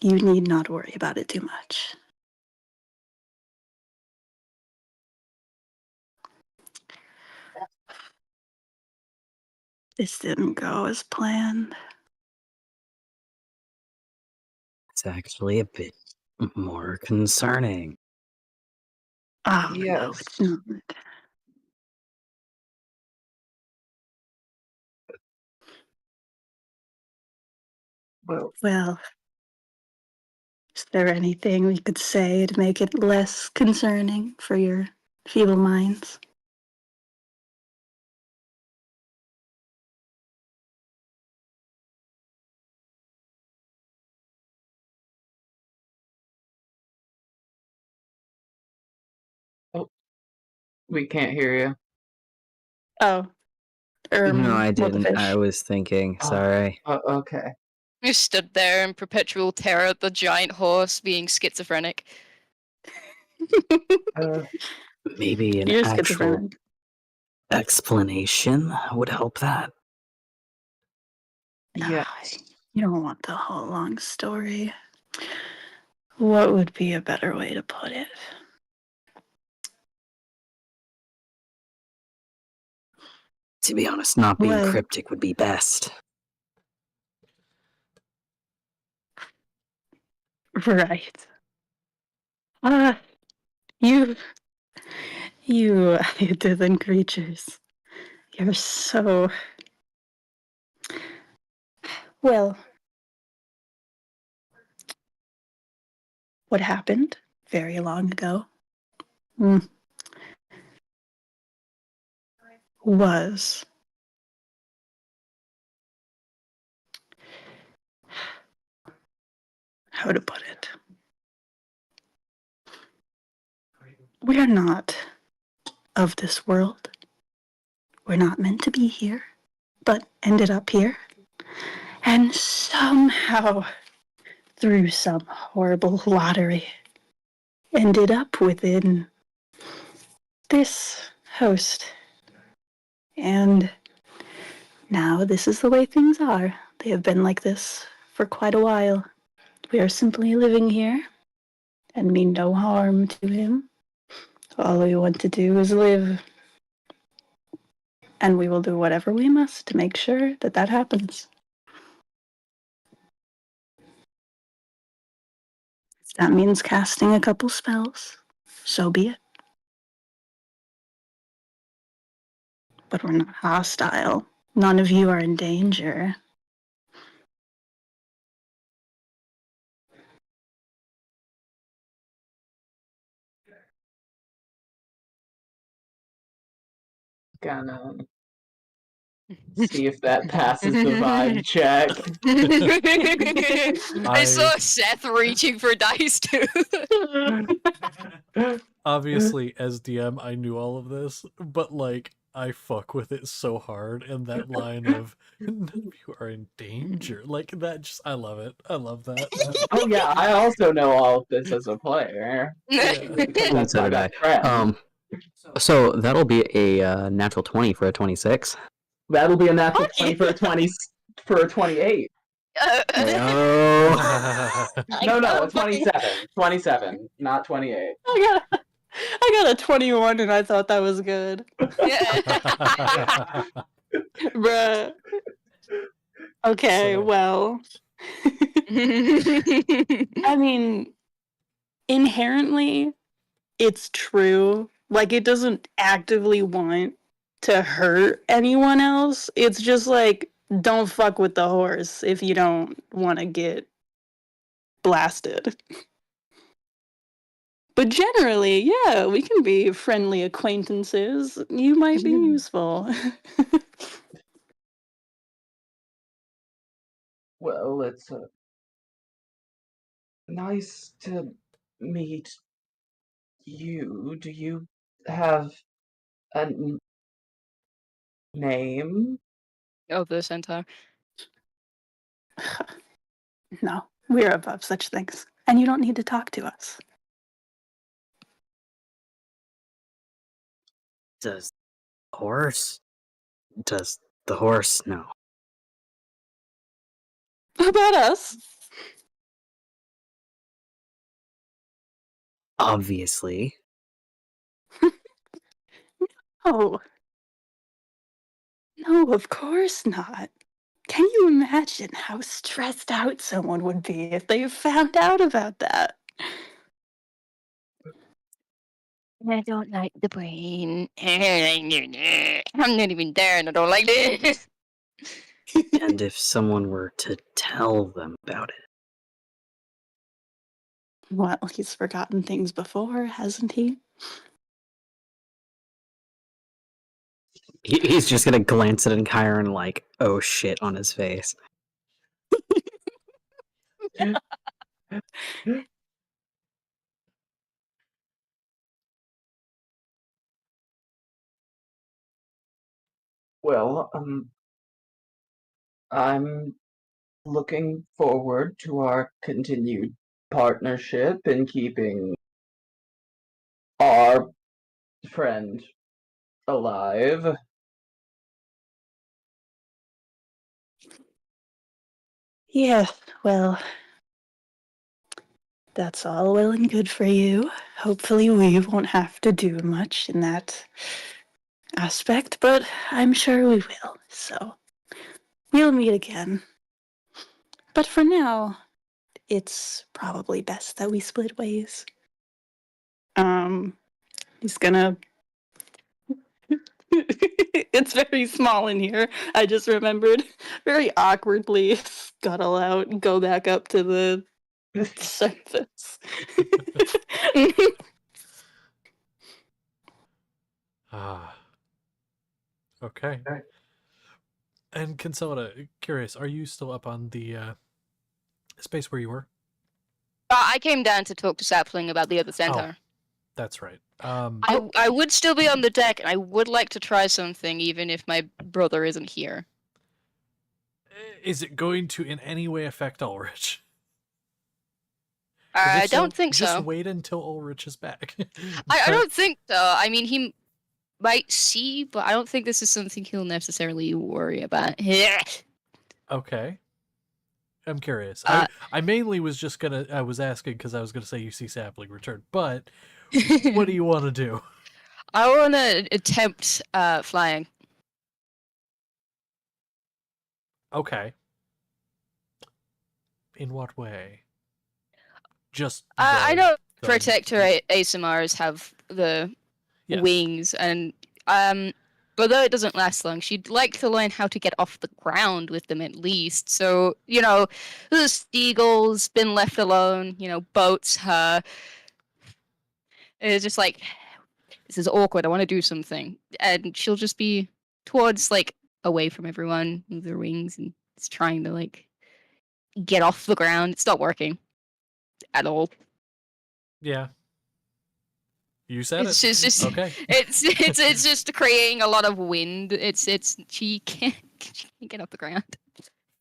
Speaker 6: you need not worry about it too much. This didn't go as planned.
Speaker 4: It's actually a bit more concerning.
Speaker 6: Oh, no,
Speaker 2: yes.
Speaker 6: it's not. Well, is there anything we could say to make it less concerning for your feeble minds?
Speaker 2: We can't hear you.
Speaker 6: Oh,
Speaker 4: No, I
Speaker 6: what the
Speaker 4: didn't. I
Speaker 6: fish?
Speaker 4: was thinking. Sorry.
Speaker 2: Okay.
Speaker 3: You stood there in perpetual terror at the giant horse being schizophrenic.
Speaker 4: Maybe an
Speaker 6: You're
Speaker 4: actual
Speaker 6: schizophrenic.
Speaker 4: explanation would help that.
Speaker 2: Yes.
Speaker 6: You don't want the whole long story. What would be a better way to put it?
Speaker 4: To be honest, not being
Speaker 6: Well-
Speaker 4: cryptic would be best.
Speaker 6: Right. You Dithan creatures. You're so... Well, what happened very long ago? was. How to put it? We're not of this world. We're not meant to be here, but ended up here. And somehow, through some horrible lottery, ended up within this host. And now this is the way things are. They have been like this for quite a while. We are simply living here and mean no harm to him. All we want to do is live. And we will do whatever we must to make sure that that happens. If that means casting a couple spells, so be it. But we're not hostile. None of you are in danger.
Speaker 2: Gonna see if that passes the vibe check.
Speaker 3: I saw Seth reaching for dice too.
Speaker 1: Obviously, as DM, I knew all of this, but like, I fuck with it so hard, and that line of "none of you are in danger," like that. Just, I love it. I love that.
Speaker 2: Oh yeah, I also know all of this as a player. Because that's
Speaker 4: So
Speaker 2: my
Speaker 4: did I.
Speaker 2: best friend.
Speaker 4: So that'll be a natural 20 for a 26.
Speaker 2: That'll be a natural 20 for a 20 for a 28.
Speaker 4: Oh.
Speaker 2: No, a 27. 27, not 28.
Speaker 6: I got a 21 and I thought that was good. Bruh. Okay,
Speaker 1: So-
Speaker 6: well. I mean, inherently, it's true. Like, it doesn't actively want to hurt anyone else. It's just like, don't fuck with the horse if you don't want to get blasted. But generally, yeah, we can be friendly acquaintances. You might be useful.
Speaker 2: Well, it's nice to meet you. Do you have a name?
Speaker 3: Oh, the centaur.
Speaker 6: No, we're above such things. And you don't need to talk to us.
Speaker 4: Does the horse know?
Speaker 6: About us?
Speaker 4: Obviously.
Speaker 6: Oh. No, of course not. Can you imagine how stressed out someone would be if they found out about that?
Speaker 3: I don't like the brain. I'm not even there and I don't like this.
Speaker 4: And if someone were to tell them about it?
Speaker 6: Well, he's forgotten things before, hasn't he?
Speaker 4: He's just gonna glance at Kyron like, oh shit, on his face.
Speaker 2: Well, I'm looking forward to our continued partnership in keeping our friend alive.
Speaker 6: Yeah, well, that's all well and good for you. Hopefully, we won't have to do much in that aspect, but I'm sure we will. So, we'll meet again. But for now, it's probably best that we split ways. He's gonna. It's very small in here. I just remembered. Very awkwardly scuttle out, go back up to the surface.
Speaker 1: Ah. Okay. And Kinsella, curious, are you still up on the space where you were?
Speaker 3: I came down to talk to Sapling about the other centaur.
Speaker 1: That's right.
Speaker 3: I would still be on the deck, and I would like to try something, even if my brother isn't here.
Speaker 1: Is it going to in any way affect Ulrich? 'Cause
Speaker 3: I
Speaker 1: if
Speaker 3: don't
Speaker 1: so,
Speaker 3: think
Speaker 1: just
Speaker 3: so.
Speaker 1: wait until Ulrich is back.
Speaker 3: I don't think so. I mean, he might see, but I don't think this is something he'll necessarily worry about.
Speaker 1: Okay. I'm curious.
Speaker 3: Uh,
Speaker 1: I mainly was just I was asking because I was gonna say you see Sapling return, but what do you want to do?
Speaker 3: I want to attempt flying.
Speaker 1: Okay. In what way? Just
Speaker 3: I know
Speaker 1: the-
Speaker 3: Protector ASMRs have the
Speaker 1: Yes.
Speaker 3: wings, and although it doesn't last long, she'd like to learn how to get off the ground with them at least. So, the seagulls been left alone, boats, her. It's just like, this is awkward, I want to do something. And she'll just be towards, away from everyone with her wings, and it's trying to, get off the ground. It's not working at all.
Speaker 1: Yeah. You said
Speaker 3: It's
Speaker 1: it.
Speaker 3: just
Speaker 1: Okay.
Speaker 3: it's just creating a lot of wind. She can't get off the ground.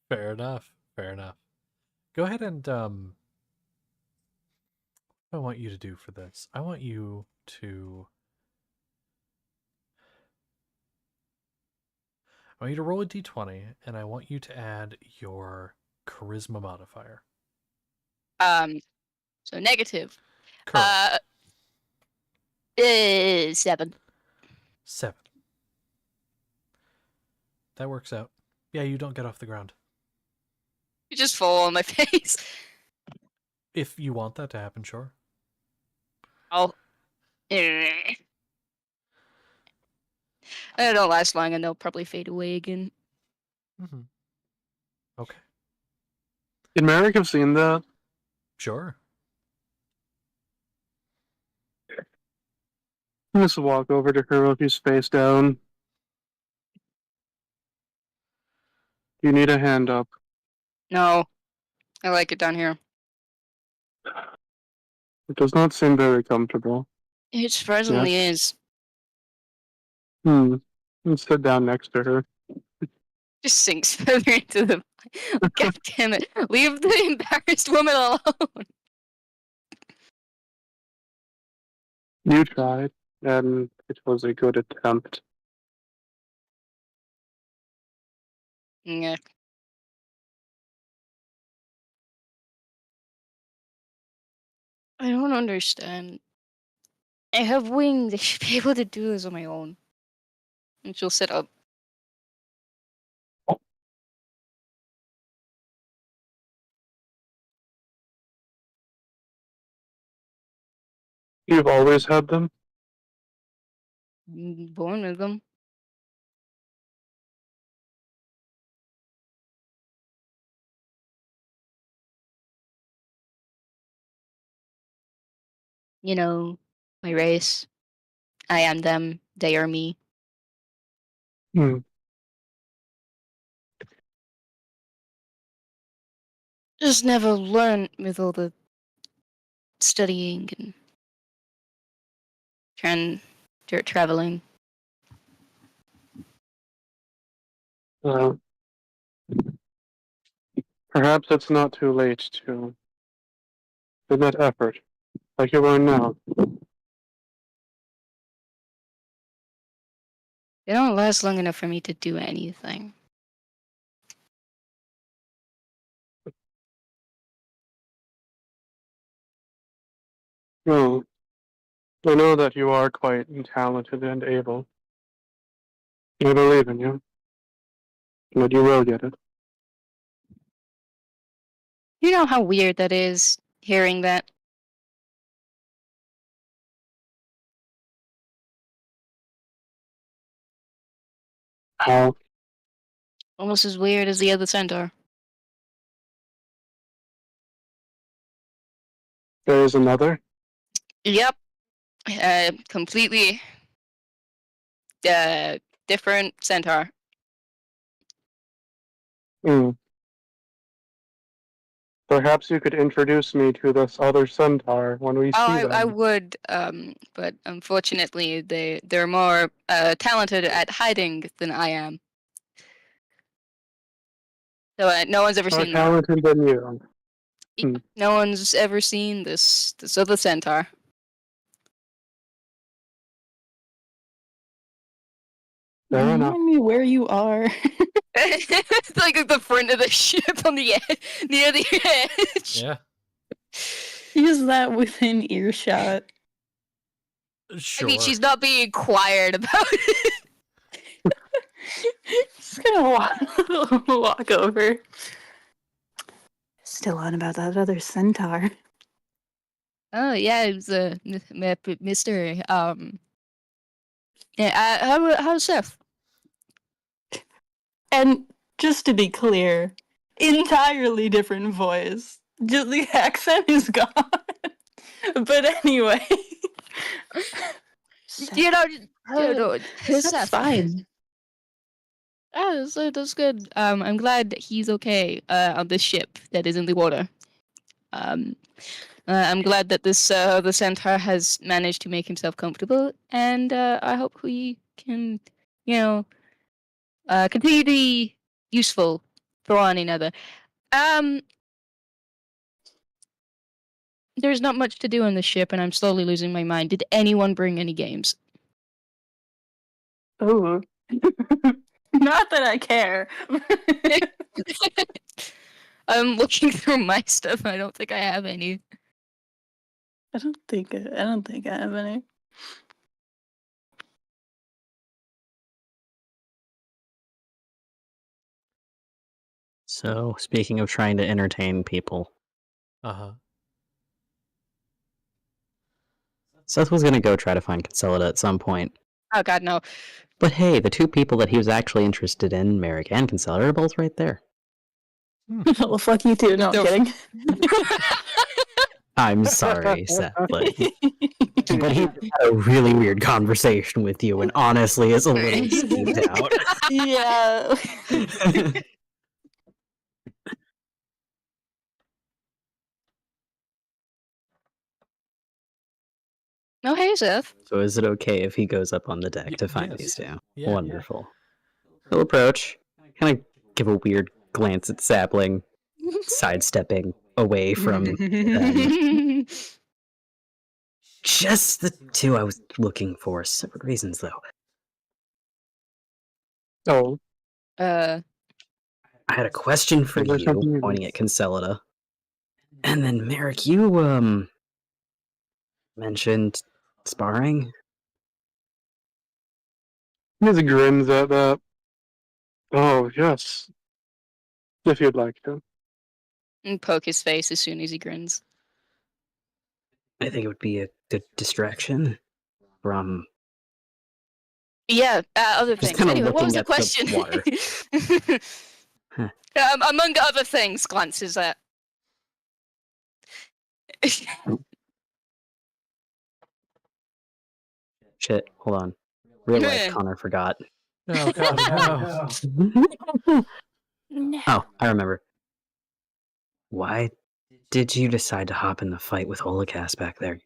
Speaker 1: Fair enough. Fair enough. Go ahead and what I want you to do for this. I want you to roll a d20, and I want you to add your charisma modifier.
Speaker 3: So negative.
Speaker 1: Correct.
Speaker 3: 7.
Speaker 1: 7. That works out. Yeah, you don't get off the ground.
Speaker 3: You just fall on my face.
Speaker 1: If you want that to happen, sure.
Speaker 3: Oh. It don't last long, and they'll probably fade away again.
Speaker 1: Mm-hmm. Okay.
Speaker 5: Did Merrick have seen that?
Speaker 1: Sure.
Speaker 5: I'm just walk over to her while she's face down. Do you need a hand up?
Speaker 3: No, I like it down here.
Speaker 5: It does not seem very comfortable.
Speaker 3: It surprisingly is.
Speaker 5: Let's sit down next to her.
Speaker 3: Just sinks further into the. God damn it! Leave the embarrassed woman alone.
Speaker 5: You tried, and it was a good attempt.
Speaker 3: Yeah. I don't understand. I have wings. I should be able to do this on my own. And she'll sit up.
Speaker 5: You've always had them?
Speaker 3: Born with them. My race. I am them. They are me.
Speaker 5: Hmm.
Speaker 3: Just never learn with all the studying and traveling.
Speaker 5: Perhaps it's not too late to put that effort, like you are now.
Speaker 3: They don't last long enough for me to do anything.
Speaker 5: No. I know that you are quite talented and able. I believe in you. But you will get it.
Speaker 3: You know how weird that is, hearing that?
Speaker 5: How?
Speaker 3: Almost as weird as the other centaur.
Speaker 5: There is another?
Speaker 3: Yep. Completely different centaur.
Speaker 5: Hmm. Perhaps you could introduce me to this other centaur when we
Speaker 3: Oh,
Speaker 5: see them.
Speaker 3: I would, but unfortunately, they're more talented at hiding than I am. So no one's ever
Speaker 5: More
Speaker 3: seen them.
Speaker 5: talented than you. Hmm.
Speaker 3: No one's ever seen this other centaur.
Speaker 5: Fair enough.
Speaker 6: Remind me where you are.
Speaker 3: It's like at the front of the ship on the near the edge.
Speaker 1: Yeah.
Speaker 6: Is that within earshot?
Speaker 1: Sure.
Speaker 3: I mean, she's not being quiet about it.
Speaker 6: Just gonna walk over. Still on about that other centaur.
Speaker 3: Oh yeah, it was a mystery. Yeah. How's Seth?
Speaker 6: And just to be clear, entirely different voice. Just the accent is gone. But anyway.
Speaker 3: You know,
Speaker 6: That's
Speaker 3: Seth.
Speaker 6: fine.
Speaker 3: Oh, that's good. I'm glad that he's okay on this ship that is in the water. I'm glad that this the centaur has managed to make himself comfortable, and I hope we can, continue to be useful for one another. There's not much to do on this ship, and I'm slowly losing my mind. Did anyone bring any games?
Speaker 6: Oh. Not that I care.
Speaker 3: I'm looking through my stuff. I don't think I have any.
Speaker 6: I don't think I have any.
Speaker 4: So, speaking of trying to entertain people,
Speaker 1: Uh-huh.
Speaker 4: Seth was going to go try to find Consolida at some point.
Speaker 3: Oh God, no.
Speaker 4: But hey, the two people that he was actually interested in, Merrick and Consolida, are both right there.
Speaker 6: Well, fuck you too. No, I'm kidding.
Speaker 4: I'm sorry, Seth, but he had a really weird conversation with you, and honestly, is a little skeeved out.
Speaker 6: Yeah.
Speaker 3: No, hey, Seth.
Speaker 4: So, is it okay if he goes up on the deck to find
Speaker 1: yes.
Speaker 4: these two?
Speaker 1: Yeah.
Speaker 4: Wonderful. He'll approach, kind of give a weird glance at Sapling, sidestepping away from them. Just the two I was looking for. Separate reasons, though.
Speaker 5: Oh,
Speaker 3: Uh,
Speaker 4: I had a question for
Speaker 5: Is there
Speaker 4: you,
Speaker 5: something you
Speaker 4: pointing
Speaker 5: need?
Speaker 4: at Consolida. And then, Merrick, you, mentioned sparring?
Speaker 5: he just grins at that. Oh, yes. If you'd like to.
Speaker 3: and poke his face as soon as he grins.
Speaker 4: I think it would be a good distraction from...
Speaker 3: Yeah, other
Speaker 4: Just
Speaker 3: things.
Speaker 4: kinda
Speaker 3: Anyway, what was
Speaker 4: looking
Speaker 3: the
Speaker 4: at the
Speaker 3: question?
Speaker 4: water. Huh.
Speaker 3: Among other things, glances at.
Speaker 4: Shit, hold on. Real life Connor forgot.
Speaker 1: Oh God, no.
Speaker 6: No.
Speaker 4: Oh, I remember. Why did you decide to hop in the fight with Holocaust back there?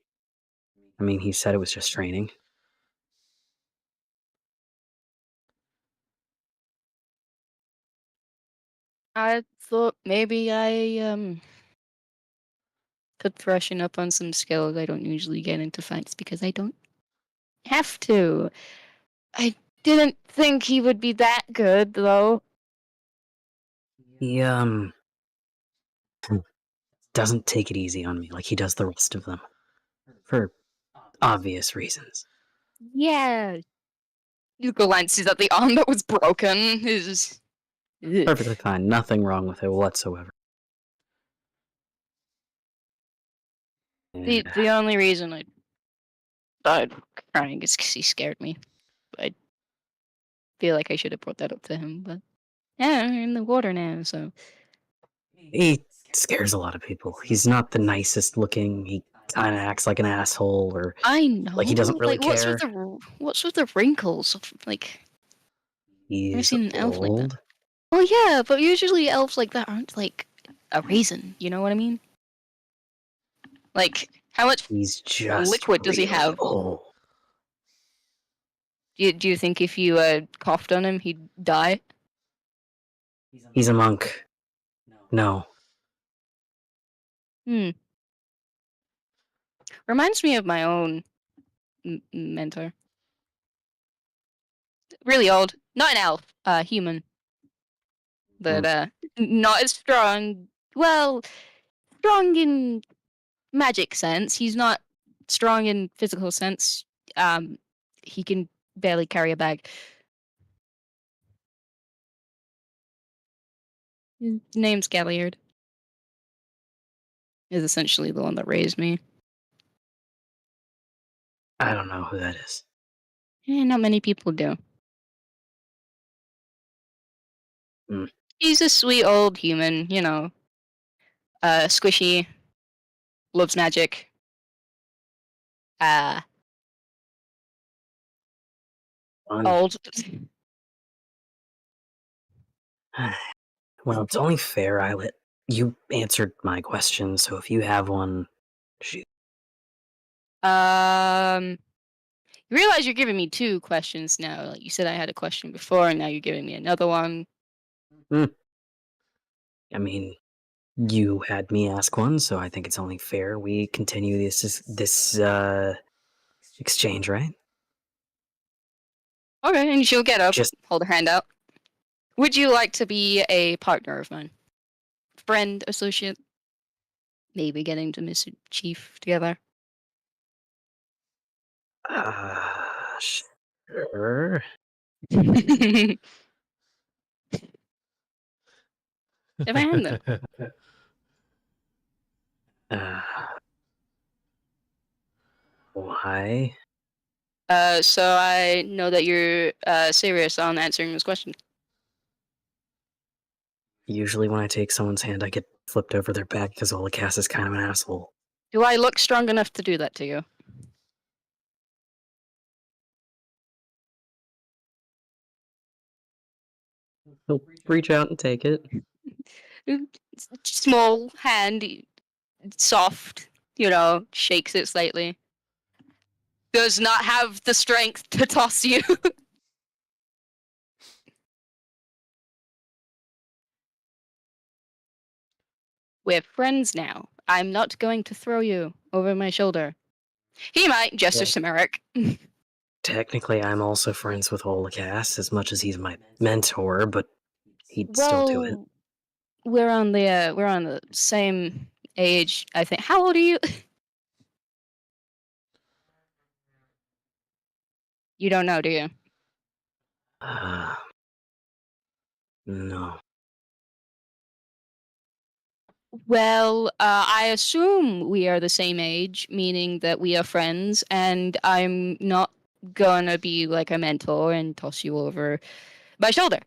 Speaker 4: I mean, he said it was just training.
Speaker 3: I thought maybe I could freshen up on some skills. I don't usually get into fights because I don't have to. I didn't think he would be that good, though.
Speaker 4: He, doesn't take it easy on me like he does the rest of them. For obvious reasons.
Speaker 3: Yeah. You glances at the arm that was broken. Is
Speaker 4: Perfectly fine. Nothing wrong with it whatsoever. And
Speaker 3: the only reason I died crying is because he scared me. I feel like I should have brought that up to him, but yeah, we're in the water now, so
Speaker 4: he scares a lot of people. He's not the nicest looking. He kind of acts like an asshole, or
Speaker 3: I know.
Speaker 4: like he doesn't really
Speaker 3: what's
Speaker 4: care.
Speaker 3: with the wrinkles? Like
Speaker 4: He's
Speaker 3: seen an elf like that.
Speaker 4: old.
Speaker 3: Well, yeah, but usually elves like that aren't like a raisin. You know what I mean? Like, how much
Speaker 4: He's just
Speaker 3: liquid does he
Speaker 4: really
Speaker 3: have?
Speaker 4: old.
Speaker 3: Do you think if you coughed on him, he'd die?
Speaker 4: He's a monk. No.
Speaker 3: Hmm. Reminds me of my own mentor. Really old. Not an elf. Human. But not as strong. Well, strong in magic sense. He's not strong in physical sense. He can barely carry a bag. His name's Galliard. Is essentially the one that raised me.
Speaker 4: I don't know who that is.
Speaker 3: Not many people do.
Speaker 4: Hmm.
Speaker 3: He's a sweet old human, you know. Squishy. Loves magic.
Speaker 4: Fun.
Speaker 3: Old.
Speaker 4: Well, it's only fair I let you answered my question, so if you have one, shoot.
Speaker 3: You realize you're giving me two questions now. Like you said I had a question before, and now you're giving me another one.
Speaker 4: I mean, you had me ask one, so I think it's only fair we continue this exchange, right?
Speaker 3: Okay, and she'll get up,
Speaker 4: Just
Speaker 3: hold her hand out. Would you like to be a partner of mine? Friend, associate? Maybe getting to Miss Chief together?
Speaker 4: sure.
Speaker 3: If I am, then.
Speaker 4: Uh, why?
Speaker 3: So I know that you're serious on answering this question.
Speaker 4: Usually when I take someone's hand, I get flipped over their back because Olacass is kind of an asshole.
Speaker 3: Do I look strong enough to do that to you?
Speaker 4: He'll reach out and take it.
Speaker 3: Small hand, soft, you know, shakes it slightly. Does not have the strength to toss you. We're friends now. I'm not going to throw you over my shoulder. He might, gestures to Merrick.
Speaker 4: Technically, I'm also friends with Olacass as much as he's my mentor, but he'd still do it.
Speaker 3: We're on the same age, I think. How old are you? You don't know, do you?
Speaker 4: No.
Speaker 3: Well, I assume we are the same age, meaning that we are friends, and I'm not gonna be like a mentor and toss you over my shoulder.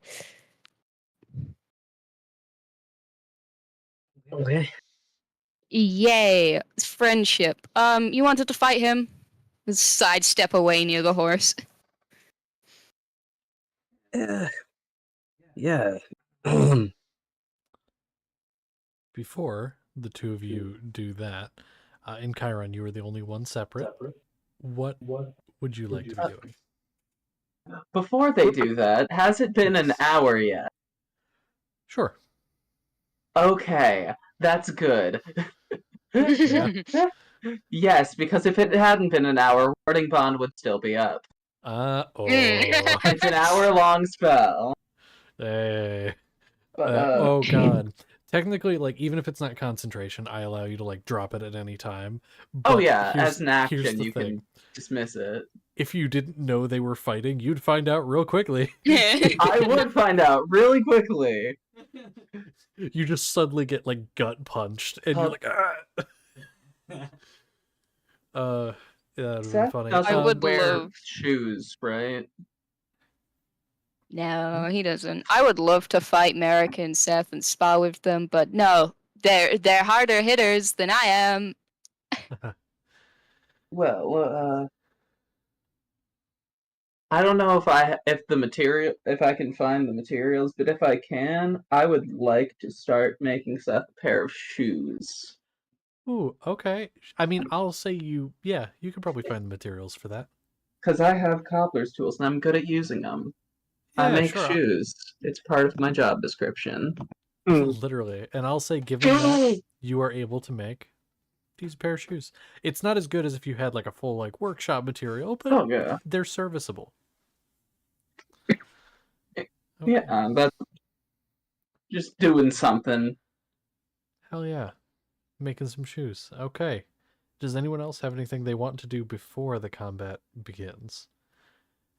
Speaker 4: Okay.
Speaker 3: Yay, friendship. You wanted to fight him? Sidestep away near the horse.
Speaker 4: Yeah.
Speaker 1: Before the two of you do that, in Chiron, you were the only one separate. What would you like to be doing?
Speaker 2: Before they do that, has it been an hour yet?
Speaker 1: Sure.
Speaker 2: Okay, that's good.
Speaker 1: Yeah.
Speaker 2: Yes, because if it hadn't been an hour, Warding Bond would still be up.
Speaker 1: Oh.
Speaker 2: It's an hour-long spell.
Speaker 1: Hey.
Speaker 2: But,
Speaker 1: Oh god. Technically, like, even if it's not concentration, I allow you to, like, drop it at any time.
Speaker 2: oh
Speaker 1: But
Speaker 2: yeah,
Speaker 1: here's-
Speaker 2: as an
Speaker 1: here's
Speaker 2: action,
Speaker 1: the
Speaker 2: you
Speaker 1: thing.
Speaker 2: can dismiss it.
Speaker 1: If you didn't know they were fighting, you'd find out real quickly.
Speaker 2: I would find out really quickly.
Speaker 1: You just suddenly get, like, gut punched, and you're like, ah! Yeah, that'd be
Speaker 2: Seth
Speaker 1: funny.
Speaker 2: doesn't
Speaker 3: I would
Speaker 2: wear
Speaker 3: love-
Speaker 2: shoes, right?
Speaker 3: No, he doesn't. I would love to fight Merrick and Seth and spar with them, but no, they're harder hitters than I am.
Speaker 2: Well, I don't know if I can find the materials, but if I can, I would like to start making Seth a pair of shoes.
Speaker 1: Ooh, okay. I mean, I'll say yeah, you could probably find the materials for that.
Speaker 2: Because I have cobbler's tools and I'm good at using them. I
Speaker 1: Yeah,
Speaker 2: make
Speaker 1: sure.
Speaker 2: shoes. It's part of my job description.
Speaker 1: Literally. And I'll say, given that you are able to make these pair of shoes, it's not as good as if you had like a full like workshop material, but
Speaker 2: Oh, yeah.
Speaker 1: they're serviceable.
Speaker 2: Yeah,
Speaker 1: Okay.
Speaker 2: that's just doing something.
Speaker 1: Hell yeah. Making some shoes. Okay. Does anyone else have anything they want to do before the combat begins?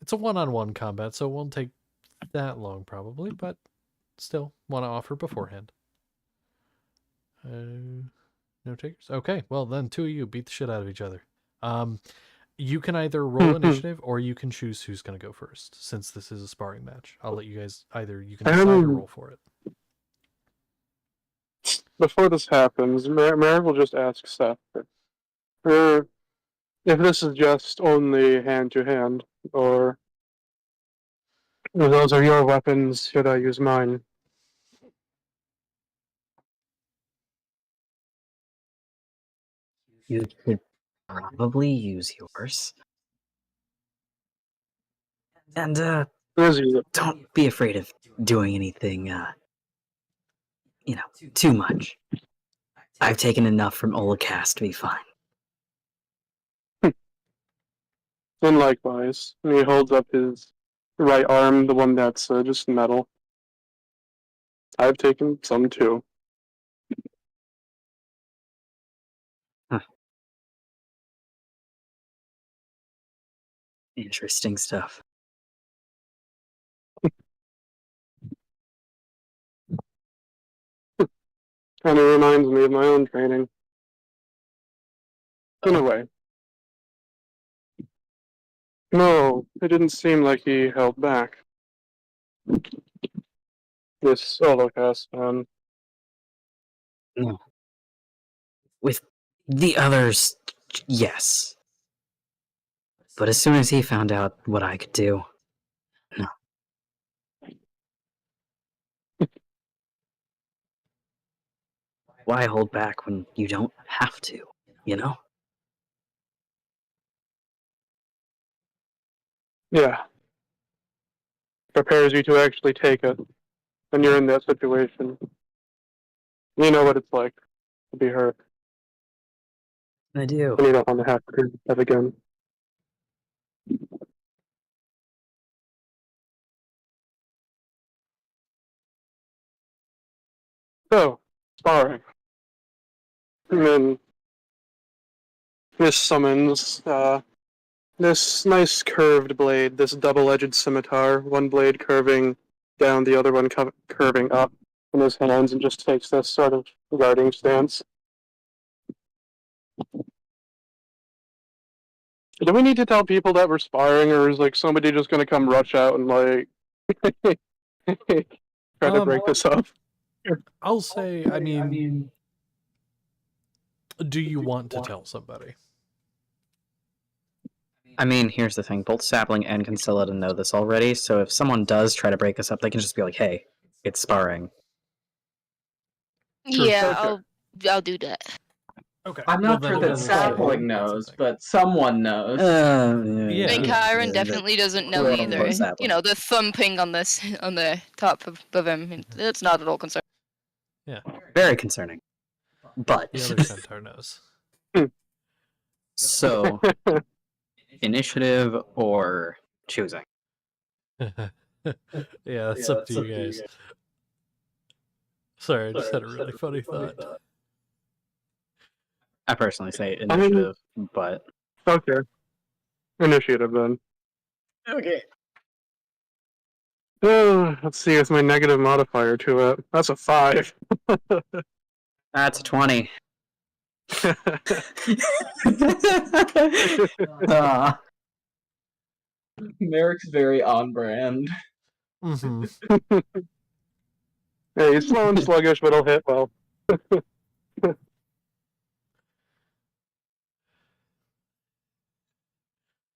Speaker 1: It's a one-on-one combat, so it won't take that long probably, but still want to offer beforehand. No takers? Okay, well then two of you beat the shit out of each other. You can either roll initiative or you can choose who's going to go first, since this is a sparring match. I'll let you guys you can decide or roll for it.
Speaker 5: Before this happens, Mary will just ask Seth if this is just only hand to hand, or if those are your weapons, should I use mine?
Speaker 4: You could probably use yours. And
Speaker 5: As you
Speaker 4: don't be afraid of doing anything, too much. I've taken enough from Olacast to be fine.
Speaker 5: And likewise, and he holds up his right arm, the one that's just metal. I've taken some too.
Speaker 4: Interesting stuff.
Speaker 5: Kind of reminds me of my own training. In a way. No, it didn't seem like he held back. This Holocast man.
Speaker 4: No. With the others, yes. But as soon as he found out what I could do, no. Why hold back when you don't have to, you know?
Speaker 5: Yeah. Prepares you to actually take it when you're in that situation. You know what it's like to be hurt,
Speaker 4: I do.
Speaker 5: and you don't want to have to do that again. So, sparring. And then this summons this nice curved blade, this double-edged scimitar, one blade curving down, the other one curving up in his hands, and just takes this sort of guarding stance. Do we need to tell people that we're sparring, or is like somebody just gonna come rush out and like try to break this up?
Speaker 1: I'll say, I mean, do you want to tell somebody?
Speaker 4: I mean, here's the thing. Both Sapling and Concealed know this already, so if someone does try to break us up, they can just be like, hey, it's sparring.
Speaker 3: Yeah,
Speaker 2: Okay.
Speaker 3: I'll do that.
Speaker 1: Okay.
Speaker 2: I'm not sure that Sapling knows, but someone knows.
Speaker 1: Yeah.
Speaker 3: I mean, Kyron definitely doesn't know
Speaker 4: Quote,
Speaker 3: either.
Speaker 4: unquote, Sapling.
Speaker 3: You know, the thumping on the top of him. It's not at all concerning.
Speaker 1: Yeah.
Speaker 4: Very concerning. But
Speaker 1: The other centaur knows.
Speaker 4: so initiative or choosing?
Speaker 1: Yeah, that's up to you guys. Sorry, I just had a really funny thought.
Speaker 4: I personally say initiative, but
Speaker 5: Okay. Initiative then.
Speaker 4: okay.
Speaker 5: Let's see, it's my negative modifier to it. That's a 5.
Speaker 4: That's a 20.
Speaker 2: Merrick's very on brand.
Speaker 1: Mm-hmm.
Speaker 5: Hey, he's slow and sluggish, but he'll hit well.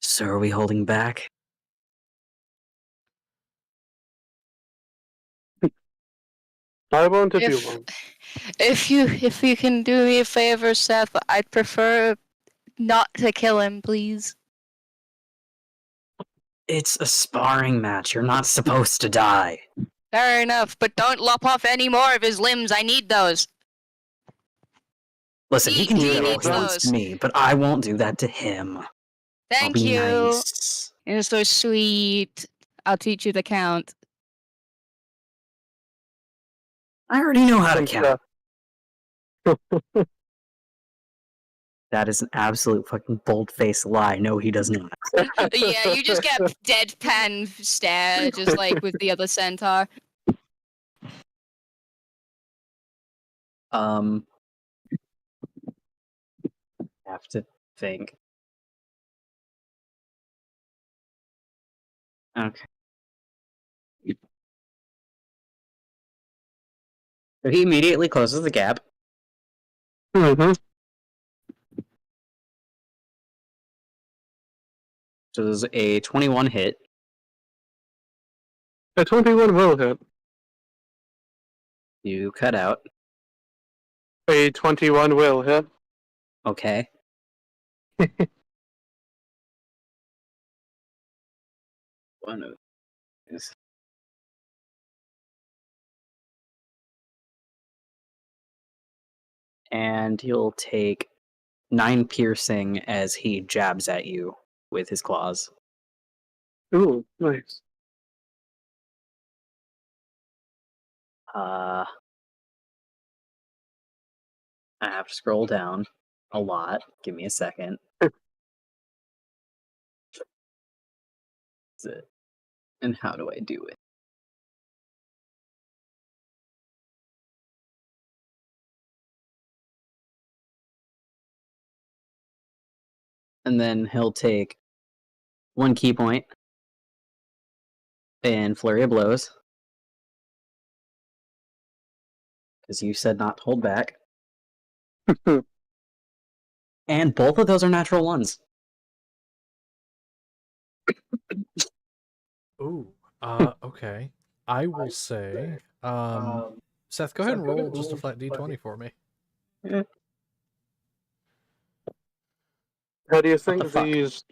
Speaker 4: So are we holding back?
Speaker 5: I won't if you
Speaker 3: If
Speaker 5: won't.
Speaker 3: if you can do me a favor, Seth, I'd prefer not to kill him, please.
Speaker 4: It's a sparring match. You're not supposed to die.
Speaker 3: Fair enough, but don't lop off any more of his limbs. I need those.
Speaker 4: Listen, he can
Speaker 3: He
Speaker 4: do that all
Speaker 3: needs
Speaker 4: he wants to
Speaker 3: those.
Speaker 4: me, but I won't do that to him. I'll
Speaker 3: Thank
Speaker 4: be
Speaker 3: you.
Speaker 4: nice.
Speaker 3: You're so sweet. I'll teach you to count.
Speaker 4: I already know how to
Speaker 5: And,
Speaker 4: count. That is an absolute fucking bold-faced lie. No, he does not.
Speaker 3: Yeah, you just get a deadpan stare, just like with the other centaur.
Speaker 4: Have to think. Okay. So he immediately closes the gap.
Speaker 5: Mm-hmm.
Speaker 4: So there's a 21 hit.
Speaker 5: A 21 will hit.
Speaker 4: You cut out.
Speaker 5: A 21 will hit.
Speaker 4: Okay. One of these. And he'll take 9 piercing as he jabs at you with his claws.
Speaker 5: Ooh, nice.
Speaker 4: I have to scroll down a lot. Give me a second. Is it? And how do I do it? And then he'll take 1 key point and flurry of blows. Because you said not to hold back. And both of those are natural ones.
Speaker 1: Ooh. Okay. I will say, Seth, go ahead and roll just a flat d20 for me.
Speaker 5: How do you
Speaker 4: What the
Speaker 5: think
Speaker 4: fuck?
Speaker 5: these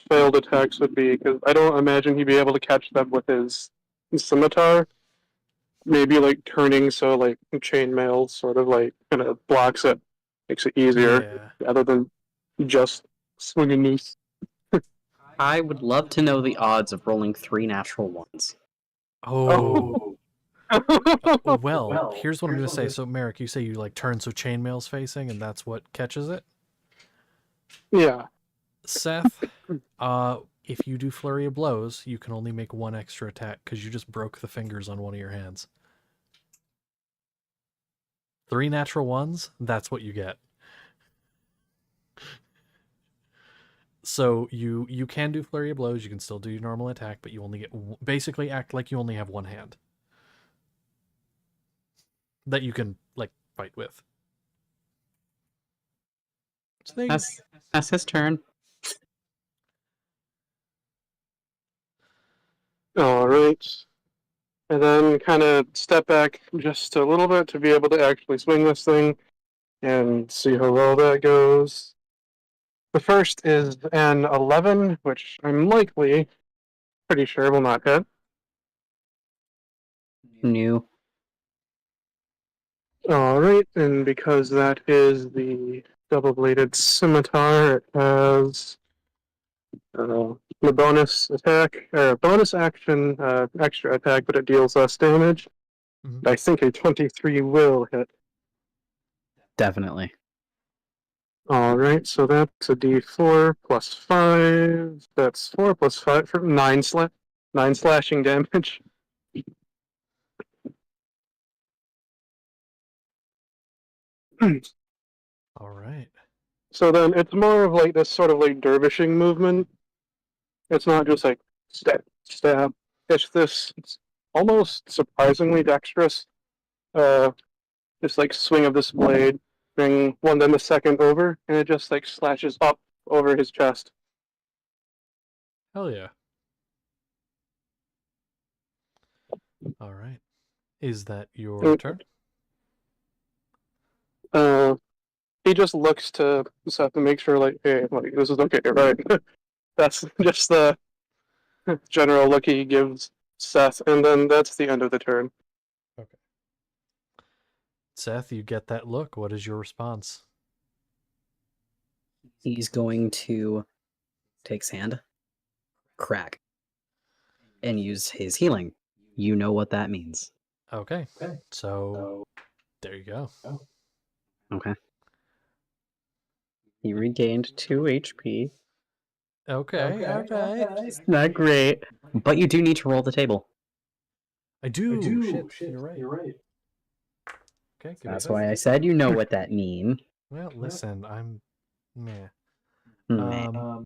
Speaker 5: failed attacks would be? Because I don't imagine he'd be able to catch them with his scimitar. Maybe like turning so like chainmail sort of like kind of blocks it, makes it easier,
Speaker 1: Yeah.
Speaker 5: rather than just swing a noose.
Speaker 4: I would love to know the odds of rolling 3 natural ones.
Speaker 1: Oh. Well, here's what I'm going to say. So, Merrick, you say you like turn so chainmail's facing, and that's what catches it?
Speaker 5: Yeah.
Speaker 1: Seth, if you do flurry of blows, you can only make 1 extra attack because you just broke the fingers on one of your hands. 3 natural ones, that's what you get. So you can do flurry of blows, you can still do your normal attack, but you only get basically act like you only have 1 hand that you can like fight with. So there you go.
Speaker 4: That's his turn.
Speaker 5: Alright. And then kind of step back just a little bit to be able to actually swing this thing and see how well that goes. The first is an 11, which I'm pretty sure will not hit.
Speaker 4: New.
Speaker 5: Alright, and because that is the double-bladed scimitar, it has the bonus attack, or bonus action, extra attack, but it deals less damage.
Speaker 1: Mhm.
Speaker 5: I think a 23 will hit.
Speaker 4: Definitely.
Speaker 5: Alright, so that's a d4 plus 5. That's 4 plus 5 for 9 slashing damage.
Speaker 1: All right.
Speaker 5: So then it's more of like this sort of like dervishing movement. It's not just like stab, stab. It's this almost surprisingly dexterous, just like swing of this blade, bring one then the second over, and it just like slashes up over his chest.
Speaker 1: Hell yeah. All right. Is that your
Speaker 5: Mm.
Speaker 1: turn?
Speaker 5: He just looks to Seth to make sure, like, hey, like, this is okay, right? That's just the general look he gives Seth, and then that's the end of the turn.
Speaker 1: Okay. Seth, you get that look. What is your response?
Speaker 4: He's going to take sand, crack, and use his healing. You know what that means.
Speaker 1: Okay. So there you go.
Speaker 4: Okay. He regained 2 HP.
Speaker 1: Okay. All right.
Speaker 4: It's not great. But you do need to roll the table.
Speaker 1: I do. Shit. You're right. Okay. Give me a
Speaker 4: That's
Speaker 1: sec.
Speaker 4: why I said you know what that means.
Speaker 1: Well, listen. I'm meh.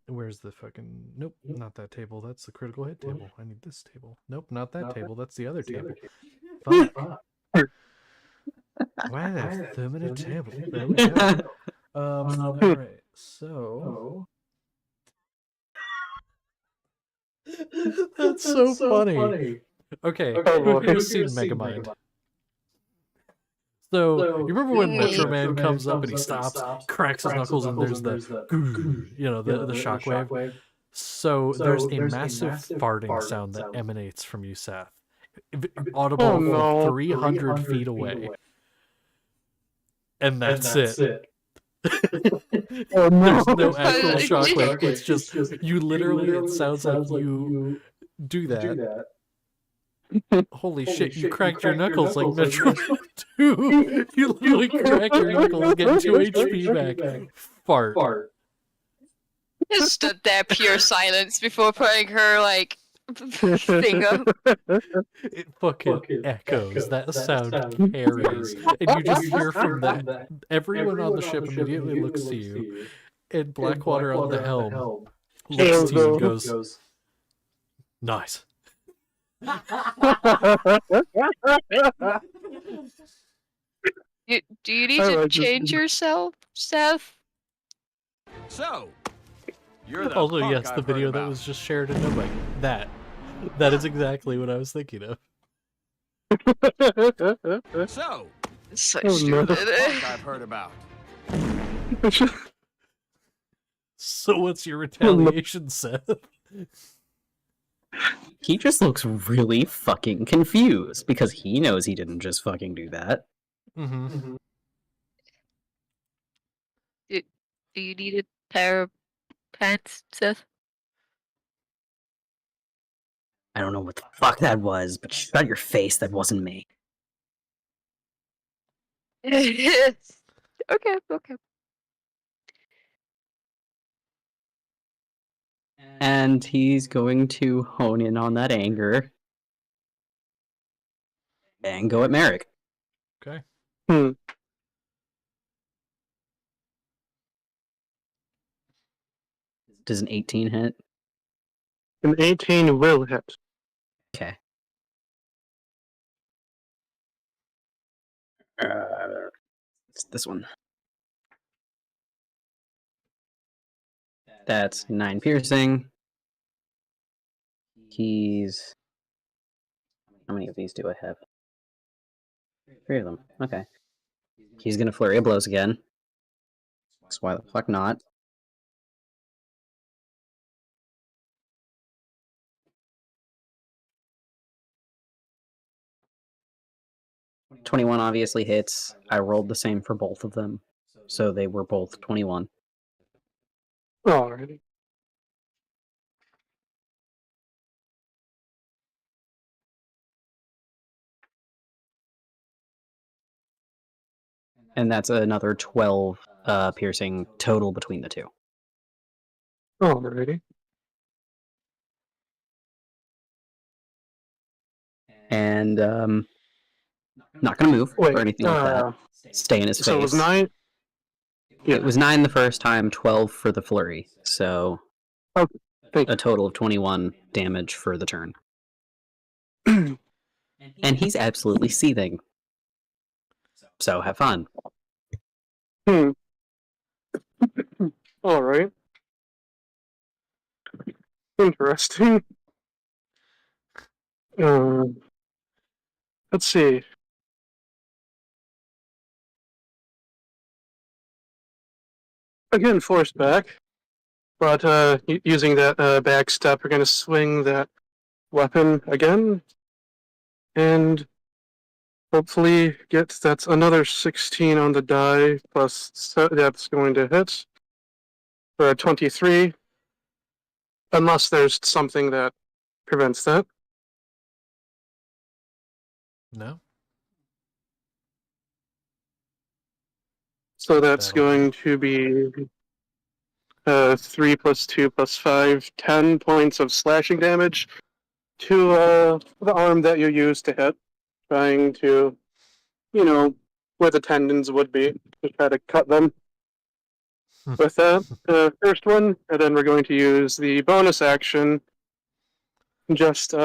Speaker 1: Where's the fucking? Nope, not that table. That's the critical hit table. I need this table. Nope, not that table. That's the other table. Fuck. Why there's so many tables? There we go. All right. So that's so funny. Okay, who's seen Megamind? So you remember when Metro Man comes up and he stops, cracks his knuckles, and there's the, the shockwave. So there's a massive farting sound that emanates from you, Seth, audible
Speaker 5: Oh, no.
Speaker 1: from 300 feet away, and that's it.
Speaker 5: Oh, no.
Speaker 1: There's no actual
Speaker 3: Uh,
Speaker 1: shockwave. It's just you literally. It sounds like you do that. Holy shit! You cracked your knuckles like Metro 2. You literally crack your knuckles, get 2 HP back. Fart.
Speaker 3: Just stood there, pure silence, before putting her like thing up.
Speaker 1: It fucking echoes. That sound carries, and you just hear from that. Everyone on the ship immediately looks to you, and Blackwater on the helm looks to you and goes, "Nice."
Speaker 3: Do you need to change yourself, Seth?
Speaker 7: So, you're the
Speaker 1: Also,
Speaker 7: punk
Speaker 1: yes, the
Speaker 7: I've heard
Speaker 1: video that
Speaker 7: about.
Speaker 1: was just shared in Nobody. That is exactly what I was thinking of.
Speaker 7: So,
Speaker 3: So
Speaker 5: Oh, no.
Speaker 3: stupid.
Speaker 7: punk I've heard about.
Speaker 1: So what's your retaliation, Seth?
Speaker 4: He just looks really fucking confused because he knows he didn't just fucking do that.
Speaker 1: Mm-hmm.
Speaker 3: Do you need a pair of pants, Seth?
Speaker 4: I don't know what the fuck that was, but shut your face, that wasn't me.
Speaker 3: Okay.
Speaker 4: And he's going to hone in on that anger and go at Merrick.
Speaker 1: Okay.
Speaker 4: Does an 18 hit?
Speaker 5: An 18 will hit.
Speaker 4: Okay. It's this one. That's 9 piercing. He's... How many of these do I have? 3 of them. Okay. He's gonna flurry of blows again. So why the fuck not? .21 obviously hits. I rolled the same for both of them. So they were both 21.
Speaker 5: Alrighty.
Speaker 4: And that's another 12 piercing total between the two.
Speaker 5: Alrighty.
Speaker 4: And not gonna move
Speaker 5: Wait,
Speaker 4: or anything like that. Stay in his
Speaker 5: so it was
Speaker 4: face.
Speaker 5: 9? Yeah.
Speaker 4: It was 9 the first time, 12 for the flurry. So
Speaker 5: Okay, thank
Speaker 4: a total of 21 damage for the turn. And he's absolutely seething. So have fun.
Speaker 5: Alright. Interesting. Let's see. Again, forced back, but using that back step, we're going to swing that weapon again, and hopefully that's another 16 on the die, plus that's going to hit for a 23, unless there's something that prevents that.
Speaker 1: No?
Speaker 5: So that's
Speaker 1: That'll
Speaker 5: going to be 3 plus 2 plus 5, 10 points of slashing damage to the arm that you used to hit, trying to, where the tendons would be, to try to cut them with that first one. And then we're going to use the bonus action, just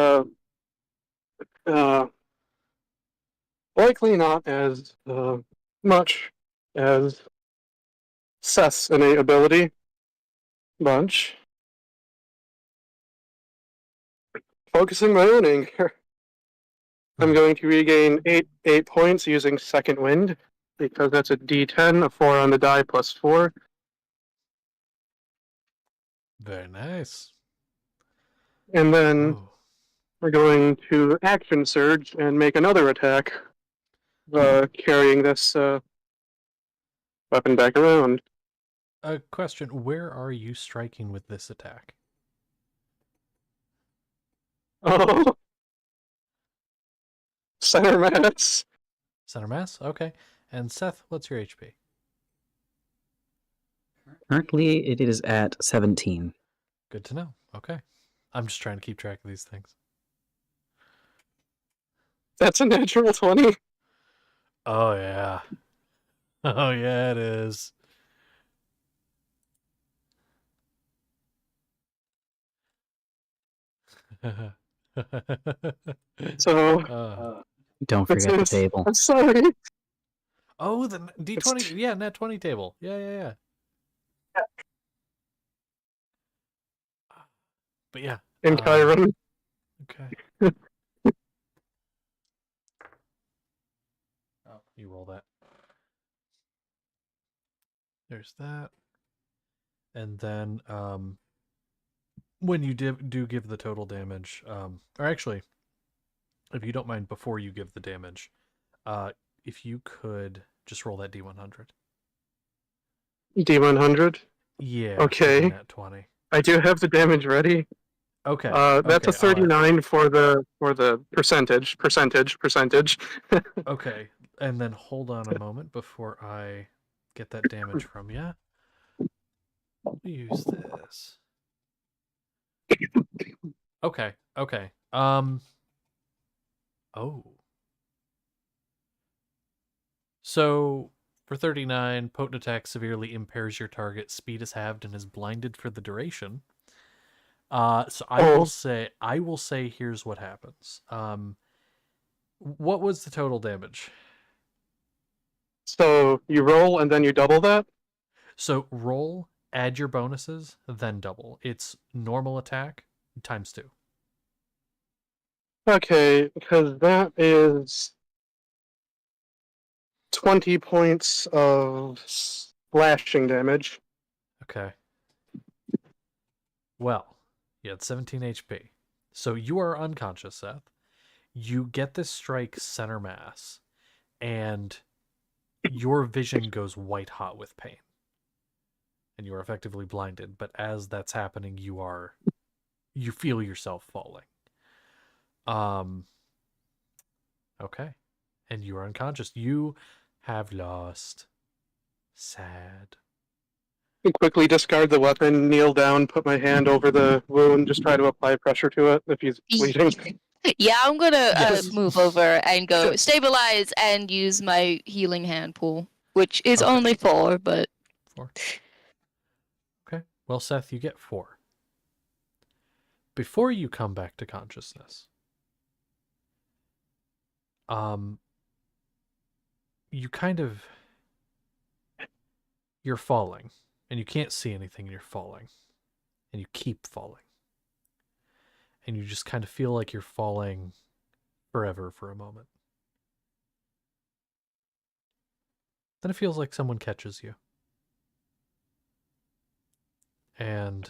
Speaker 5: likely not as much as Seth's innate ability bunch. Focusing my own anger. I'm going to regain 8 points using Second Wind, because that's a D10, a 4 on the die, plus 4.
Speaker 1: Very nice.
Speaker 5: And then
Speaker 1: Oh.
Speaker 5: we're going to Action Surge and make another attack, carrying this weapon back around.
Speaker 1: A question, where are you striking with this attack?
Speaker 5: Oh! Center mass.
Speaker 1: Center mass? Okay. And Seth, what's your HP?
Speaker 4: Currently, it is at 17.
Speaker 1: Good to know. Okay. I'm just trying to keep track of these things.
Speaker 5: That's a natural 20.
Speaker 1: Oh, yeah. Oh, yeah, it is.
Speaker 5: So,
Speaker 4: Don't forget the table.
Speaker 5: I'm sorry.
Speaker 1: oh, the D20. Yeah, nat 20 table. Yeah. But yeah.
Speaker 5: In Chiron.
Speaker 1: Okay. Oh, you roll that. There's that. And then when you do give the total damage, or actually, if you don't mind, before you give the damage, if you could just roll that D100.
Speaker 5: D100.
Speaker 1: Yeah.
Speaker 5: Okay.
Speaker 1: Nat 20.
Speaker 5: I do have the damage ready.
Speaker 1: Okay.
Speaker 5: That's a
Speaker 1: okay,
Speaker 5: 39 for the percentage.
Speaker 1: Okay. And then hold on a moment before I get that damage from you. Use this. Okay. Oh. So for 39, potent attack severely impairs your target. Speed is halved and is blinded for the duration. So I will say here's what happens. What was the total damage?
Speaker 5: So you roll and then you double that?
Speaker 1: So roll, add your bonuses, then double. It's normal attack times 2.
Speaker 5: Okay, because that is 20 points of slashing damage.
Speaker 1: Okay. Well, you had 17 HP. So you are unconscious, Seth. You get this strike center mass, and your vision goes white hot with pain. And you are effectively blinded. But as that's happening, you feel yourself falling. Okay. And you are unconscious. You have lost. Sad.
Speaker 5: Quickly discard the weapon, kneel down, put my hand over the wound, just try to apply pressure to it if he's bleeding.
Speaker 3: Yeah, I'm gonna
Speaker 1: Yes.
Speaker 3: move over and go stabilize and use my healing hand pool, which is
Speaker 1: Okay.
Speaker 3: only 4, but
Speaker 1: 4. Okay. Well, Seth, you get 4. Before you come back to consciousness, you you're falling, and you can't see anything, and you're falling, and you keep falling, and you just kind of feel like you're falling forever for a moment. Then it feels like someone catches you. And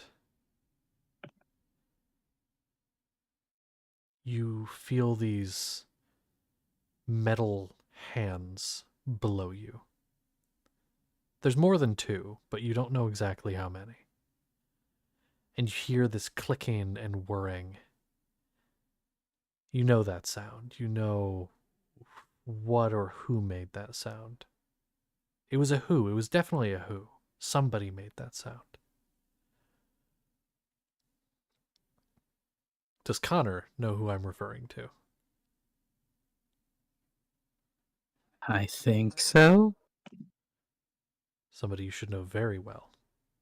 Speaker 1: you feel these metal hands below you. There's more than two, but you don't know exactly how many. And you hear this clicking and whirring. You know that sound. You know what or who made that sound. It was a who. It was definitely a who. Somebody made that sound. Does Connor know who I'm referring to?
Speaker 4: I think so.
Speaker 1: Somebody you should know very well.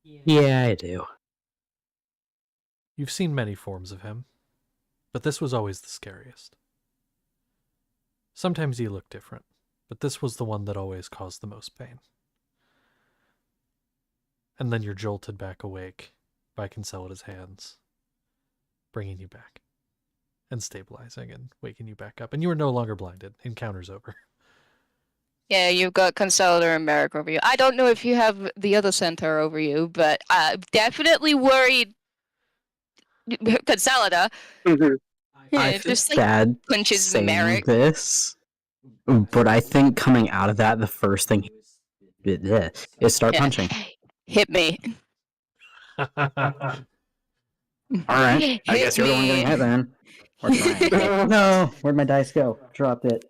Speaker 4: Yeah, I do.
Speaker 1: You've seen many forms of him, but this was always the scariest. Sometimes he looked different, but this was the one that always caused the most pain. And then you're jolted back awake by Concella's hands, bringing you back, and stabilizing and waking you back up. And you are no longer blinded. Encounter's over.
Speaker 3: Yeah, you've got Consolidor and Merrick over you. I don't know if you have the other centaur over you, but I'm definitely worried. Consolidor.
Speaker 5: Mhm.
Speaker 4: I
Speaker 3: Yeah,
Speaker 4: feel
Speaker 3: just like
Speaker 4: bad
Speaker 3: punches
Speaker 4: saying
Speaker 3: Merrick.
Speaker 4: this, but I think coming out of that, the first thing he did is start
Speaker 3: Yeah.
Speaker 4: punching.
Speaker 3: Hit me.
Speaker 4: All right, I
Speaker 3: Hit
Speaker 4: guess you're the one
Speaker 3: me.
Speaker 4: getting hit then. Or trying. No, where'd my dice go? Dropped it.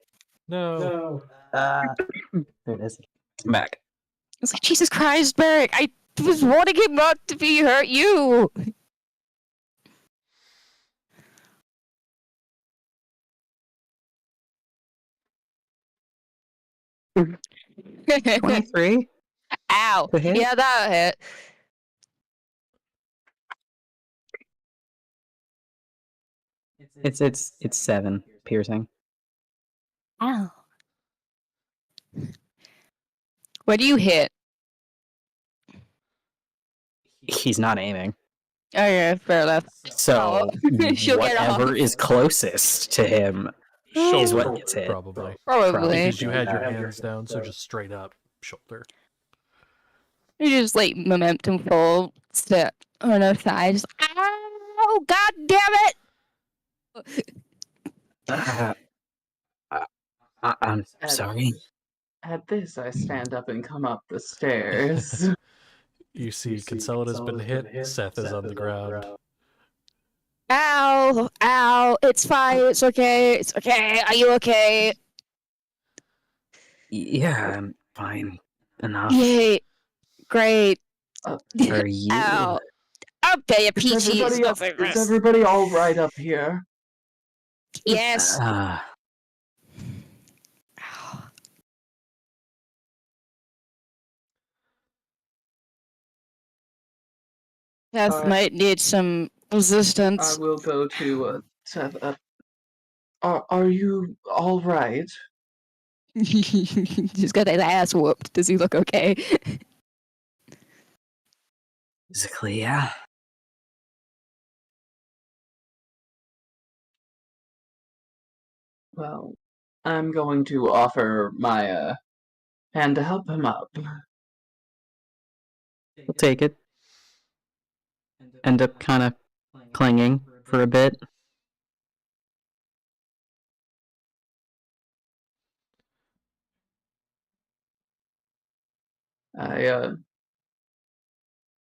Speaker 1: No.
Speaker 4: There it is. I'm back.
Speaker 3: It's like, Jesus Christ, Merrick, I was wanting him not to be hurt you.
Speaker 4: 23
Speaker 3: Ow.
Speaker 4: to hit.
Speaker 3: Yeah, that hit.
Speaker 4: It's 7 piercing.
Speaker 3: Ow. Where do you hit?
Speaker 4: He's not aiming.
Speaker 3: Oh, yeah, fair enough.
Speaker 4: So
Speaker 3: She'll get off.
Speaker 4: whatever is closest to him is what gets hit.
Speaker 1: Probably.
Speaker 3: Probably.
Speaker 1: Because you had your hands down, so just straight up shoulder.
Speaker 3: You just like momentum full step on her thighs. Ow! God damn it!
Speaker 4: I'm sorry.
Speaker 2: At this, I stand up and come up the stairs.
Speaker 1: You see Concella's been hit, Seth is on the ground.
Speaker 3: Ow! Ow! It's fine. It's okay. It's okay. Are you okay?
Speaker 4: Yeah, I'm fine enough.
Speaker 3: Yay! Great.
Speaker 4: For you.
Speaker 3: Ow! I'll pay a
Speaker 2: Is
Speaker 3: peachy.
Speaker 2: is everybody all right up here?
Speaker 3: Yes. Seth might need some
Speaker 2: I
Speaker 3: resistance.
Speaker 2: will go to Seth. Are you all right?
Speaker 3: He's got his ass whooped. Does he look okay?
Speaker 4: Physically, yeah.
Speaker 2: Well, I'm going to offer my hand to help him up.
Speaker 4: We'll take it. End up kind of clinging for a bit.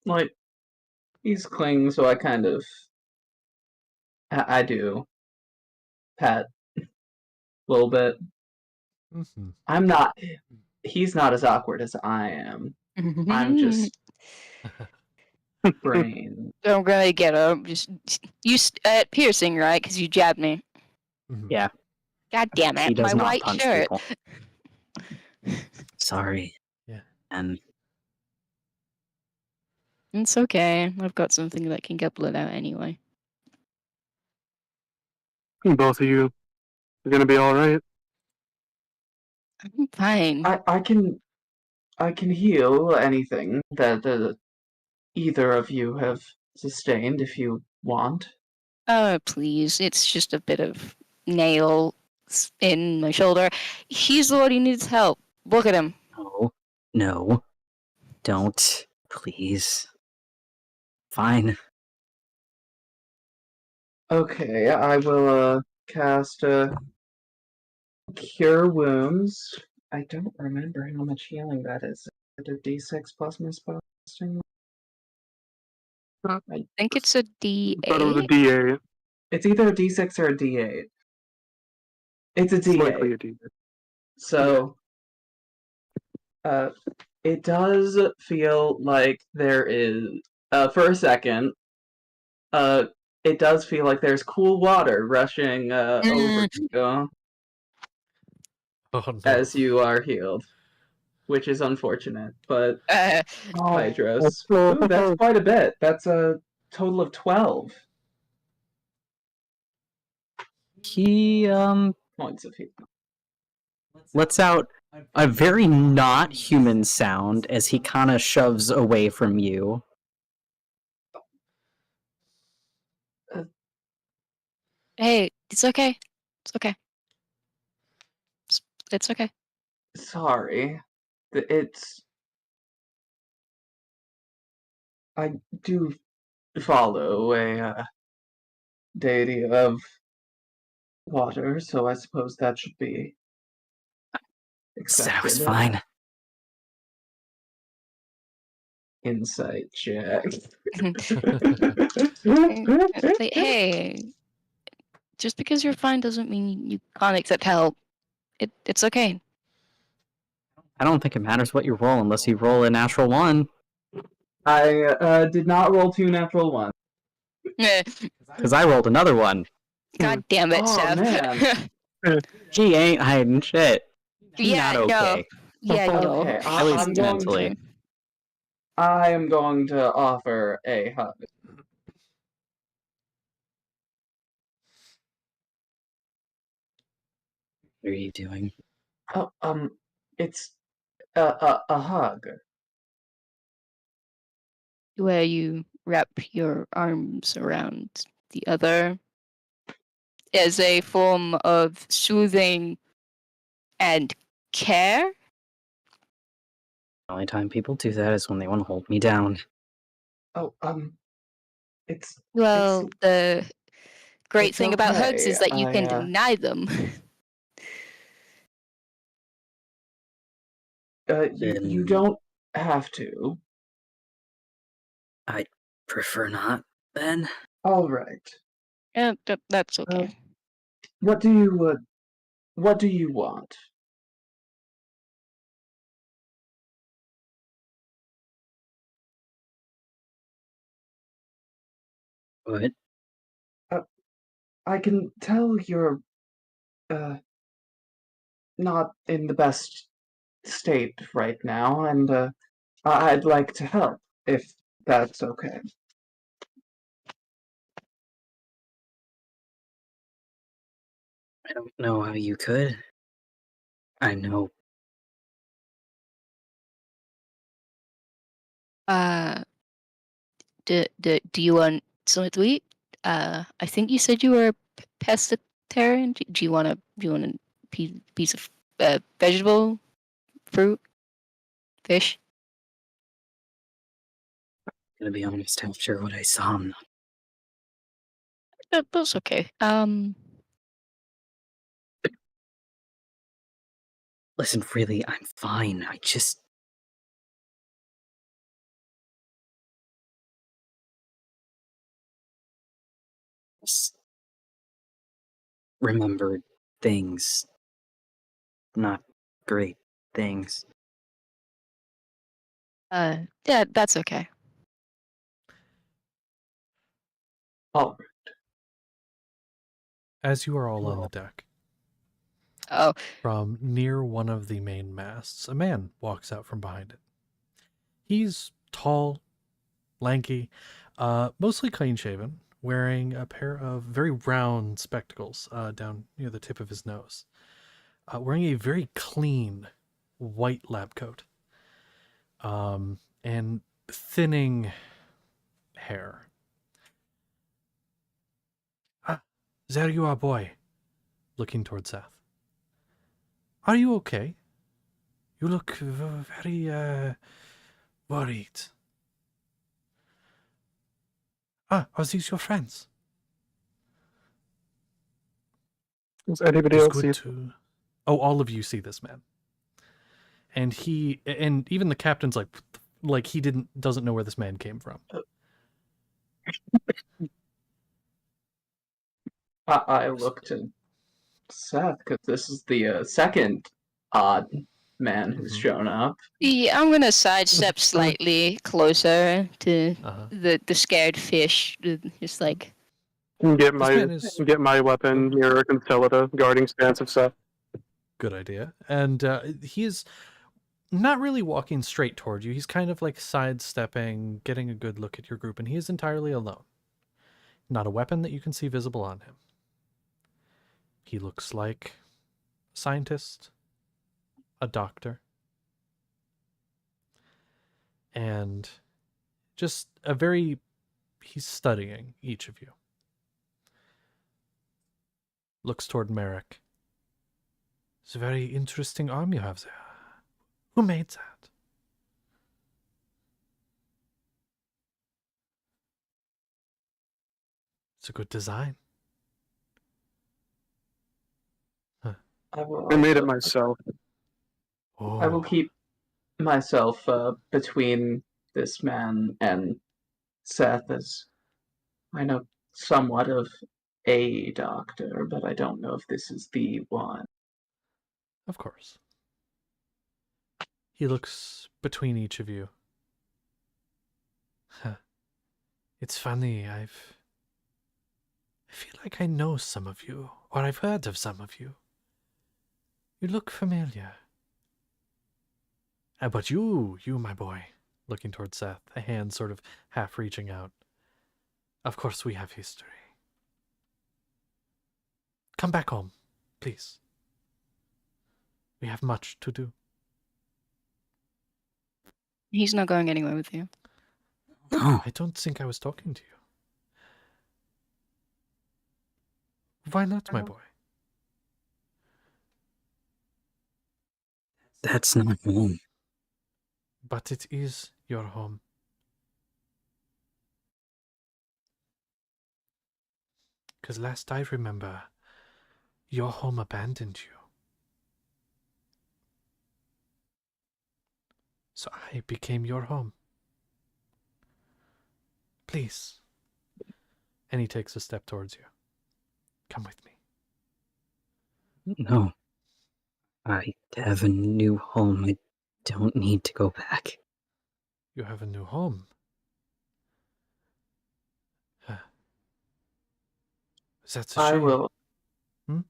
Speaker 2: Like, he's clinging, so I kind of, I do pat a little bit.
Speaker 1: Mm-hmm.
Speaker 2: I'm not, he's not as awkward as I am. I'm just brain.
Speaker 3: I'm gonna get him. Just you piercing, right? Because you jabbed me.
Speaker 1: Mm-hmm.
Speaker 4: Yeah.
Speaker 3: God damn
Speaker 4: He
Speaker 3: it!
Speaker 4: does
Speaker 3: My
Speaker 4: not
Speaker 3: white
Speaker 4: punch
Speaker 3: shirt.
Speaker 4: people. Sorry.
Speaker 1: Yeah.
Speaker 4: And
Speaker 3: It's okay. I've got something that can get blood out anyway.
Speaker 5: Both of you are gonna be all right.
Speaker 3: I'm fine.
Speaker 2: I can heal anything that either of you have sustained if you want.
Speaker 3: Oh, please. It's just a bit of nail in my shoulder. He's the one who needs help. Look at him.
Speaker 4: no, No. Don't. Please. Fine.
Speaker 2: Okay, I will cast Cure Wounds. I don't remember how much healing that is. Is it a D6 plus my spellcasting?
Speaker 3: I think it's a
Speaker 5: Thought it was a
Speaker 3: D8.
Speaker 5: D8.
Speaker 2: It's either a D6 or a D8. It's a
Speaker 5: It's likely
Speaker 2: D8.
Speaker 5: a D8.
Speaker 2: So, it does feel like there is, for a second, it does feel like there's cool water rushing over you
Speaker 1: Oh no.
Speaker 2: as you are healed, which is unfortunate. But Hydros, ooh, that's quite a bit. That's a total of 12
Speaker 4: He,
Speaker 2: points of healing.
Speaker 4: lets out a very not human sound as he kind of shoves away from you.
Speaker 3: Hey, it's okay. It's okay. It's okay.
Speaker 2: Sorry. It's. I do follow a deity of water, so I suppose that should be
Speaker 4: Said I was
Speaker 2: expected.
Speaker 4: fine.
Speaker 2: Insight check.
Speaker 3: Like, hey, just because you're fine doesn't mean you can't accept help. It's okay.
Speaker 4: I don't think it matters what you roll unless you roll a natural one.
Speaker 2: I did not roll 2 natural ones.
Speaker 4: Because I rolled another one.
Speaker 3: God damn it,
Speaker 2: Oh,
Speaker 3: Seth.
Speaker 2: man.
Speaker 4: She ain't hiding shit. She's
Speaker 3: Yeah,
Speaker 4: not
Speaker 3: no.
Speaker 4: okay.
Speaker 3: Yeah, no.
Speaker 2: Okay,
Speaker 4: At least
Speaker 2: I'm going
Speaker 4: mentally.
Speaker 2: to. I am going to offer a hug.
Speaker 4: What are you doing?
Speaker 2: Oh, it's a hug.
Speaker 3: Where you wrap your arms around the other as a form of soothing and care.
Speaker 4: The only time people do that is when they want to hold me down.
Speaker 2: Oh, it's
Speaker 3: Well, the great
Speaker 2: it's
Speaker 3: thing about hugs
Speaker 2: okay.
Speaker 3: is that you can
Speaker 2: I,
Speaker 3: deny them.
Speaker 2: you don't have to.
Speaker 4: I prefer not, then.
Speaker 2: All right.
Speaker 3: Yeah, that's okay.
Speaker 2: What do you want?
Speaker 4: What?
Speaker 2: I can tell you're not in the best state right now, and I'd like to help if that's okay.
Speaker 4: I don't know how you could. I know.
Speaker 3: Do you want something to eat? I think you said you were a pescatarian. Do you want a piece of vegetable, fruit, fish?
Speaker 4: Gonna be honest, after what I saw, I'm not.
Speaker 3: That's okay.
Speaker 4: Listen, really, I'm fine. I just remembered things. Not great things.
Speaker 3: Yeah, that's okay.
Speaker 2: All
Speaker 1: As you are all on the deck,
Speaker 3: Oh,
Speaker 1: from near one of the main masts, a man walks out from behind it. He's tall, lanky, mostly clean-shaven, wearing a pair of very round spectacles down near the tip of his nose, wearing a very clean white lab coat, and thinning hair. Ah, there you are, boy. Looking toward Seth. Are you okay? You look very worried. Ah, are these your friends?
Speaker 5: Does anybody
Speaker 1: It is
Speaker 5: else see
Speaker 1: good to. Oh, all of you see this man, and even the captain's like he doesn't know where this man came from.
Speaker 2: I look to Seth because this is the second odd man who's
Speaker 1: Mhm.
Speaker 2: shown up.
Speaker 3: Yeah, I'm gonna sidestep slightly closer to
Speaker 1: Uh-huh.
Speaker 3: the scared fish. Just like
Speaker 5: Get
Speaker 1: This man is
Speaker 5: my weapon near Constellata, guarding stance of Seth.
Speaker 1: good idea, and he is not really walking straight toward you. He's kind of like sidestepping, getting a good look at your group, and he is entirely alone. Not a weapon that you can see visible on him. He looks like a scientist, a doctor, and just he's studying each of you. Looks toward Merrick. It's a very interesting arm you have there. Who made that? It's a good design.
Speaker 5: I made it myself.
Speaker 2: I will
Speaker 1: Oh,
Speaker 2: keep myself between this man and Seth, as I know somewhat of a doctor, but I don't know if this is the one.
Speaker 1: of course. He looks between each of you. Huh. It's funny, I feel like I know some of you, or I've heard of some of you. You look familiar. But you, my boy, looking towards Seth, a hand sort of half reaching out. Of course we have history. Come back home, please. We have much to do.
Speaker 3: he's not going anywhere with you.
Speaker 4: No,
Speaker 1: I don't think I was talking to you. Why not, my boy?
Speaker 4: that's not home.
Speaker 1: But it is your home. Because last I remember, your home abandoned you. So I became your home. Please. And he takes a step towards you. Come with me.
Speaker 4: No. I have a new home. I don't need to go back.
Speaker 1: You have a new home. That's a
Speaker 2: I
Speaker 1: shame.
Speaker 2: will.
Speaker 1: Hmm?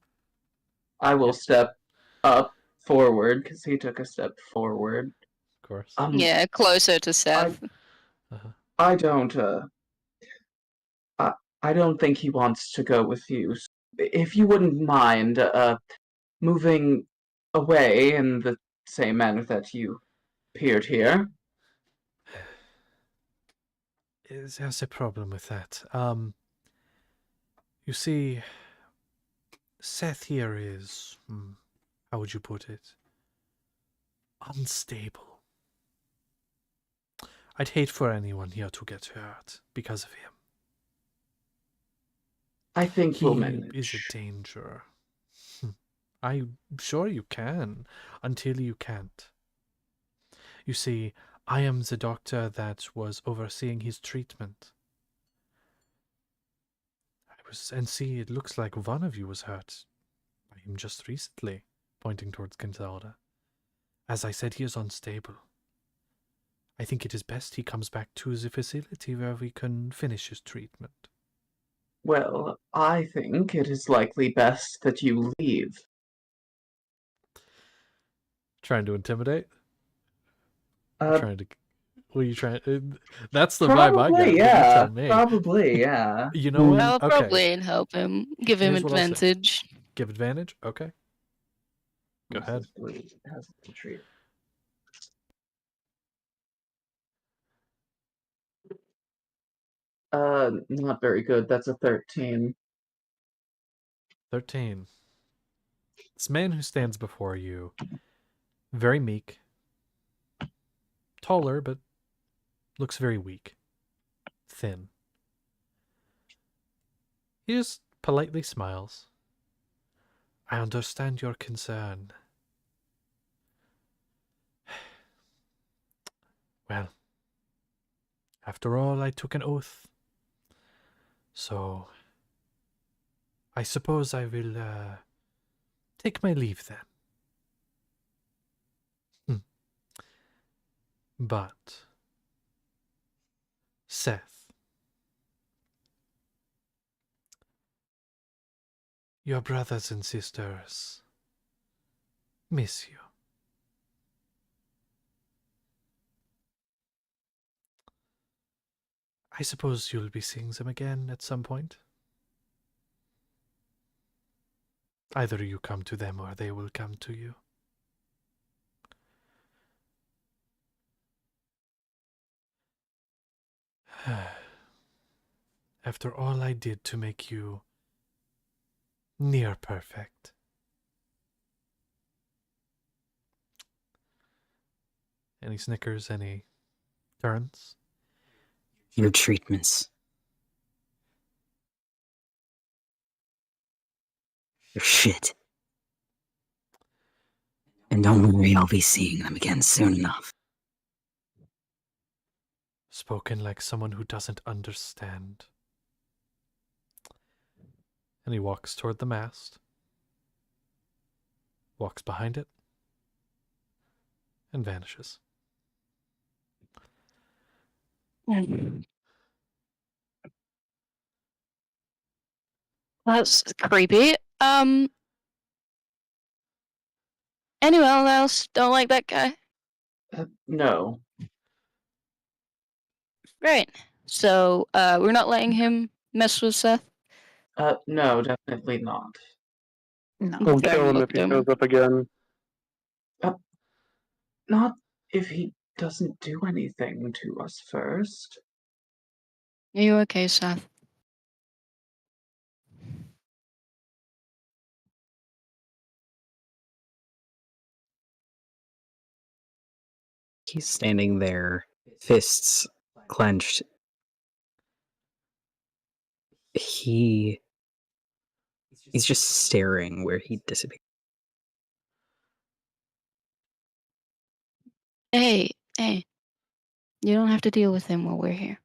Speaker 2: I will
Speaker 1: Yeah.
Speaker 2: step up forward because he took a step forward.
Speaker 1: Of course.
Speaker 3: Yeah, closer to Seth.
Speaker 1: Uh-huh.
Speaker 2: I don't. I don't think he wants to go with you. If you wouldn't mind, moving away in the same manner that you appeared here.
Speaker 1: There's a problem with that. You see, Seth here is, how would you put it? Unstable. I'd hate for anyone here to get hurt because of him.
Speaker 2: I think we'll
Speaker 1: He
Speaker 2: manage.
Speaker 1: is a danger. I'm sure you can, until you can't. You see, I am the doctor that was overseeing his treatment. And see, it looks like one of you was hurt by him just recently, pointing towards Gonzalda. As I said, he is unstable. I think it is best he comes back to the facility where we can finish his treatment.
Speaker 2: Well, I think it is likely best that you leave.
Speaker 1: Trying to intimidate?
Speaker 2: Uh,
Speaker 1: Trying to... What are you trying... That's the vibe I got,
Speaker 2: probably,
Speaker 1: but you
Speaker 2: yeah.
Speaker 1: tell me.
Speaker 2: Probably, yeah.
Speaker 1: You know what?
Speaker 3: I'll
Speaker 1: Okay.
Speaker 3: probably help him, give him
Speaker 1: Here's what I'll say.
Speaker 3: advantage.
Speaker 1: Give advantage? Okay. Go ahead.
Speaker 2: Has a treat. Not very good. That's a 13.
Speaker 1: 13. This man who stands before you Very meek. Taller, but looks very weak. Thin. He just politely smiles. I understand your concern. Well, after all, I took an oath. So, I suppose I will take my leave then. But, Seth, your brothers and sisters miss you. I suppose you'll be seeing them again at some point. Either you come to them or they will come to you. After all I did to make you near perfect. And he snickers and he turns.
Speaker 4: Your treatments. Your shit. And don't worry, I'll be seeing them again soon enough.
Speaker 1: Spoken like someone who doesn't understand. And he walks toward the mast. Walks behind it. And vanishes.
Speaker 3: That's creepy. Anyone else don't like that guy?
Speaker 2: No.
Speaker 3: Right. So, we're not letting him mess with Seth.
Speaker 2: No, definitely not.
Speaker 6: No.
Speaker 5: We'll
Speaker 3: Fair
Speaker 5: kill him
Speaker 3: enough,
Speaker 5: if he
Speaker 3: Tim.
Speaker 5: shows up again.
Speaker 2: Not if he doesn't do anything to us first.
Speaker 3: Are you okay, Seth?
Speaker 4: He's standing there, fists clenched. He's just staring where he disappeared.
Speaker 3: Hey. You don't have to deal with him while we're here.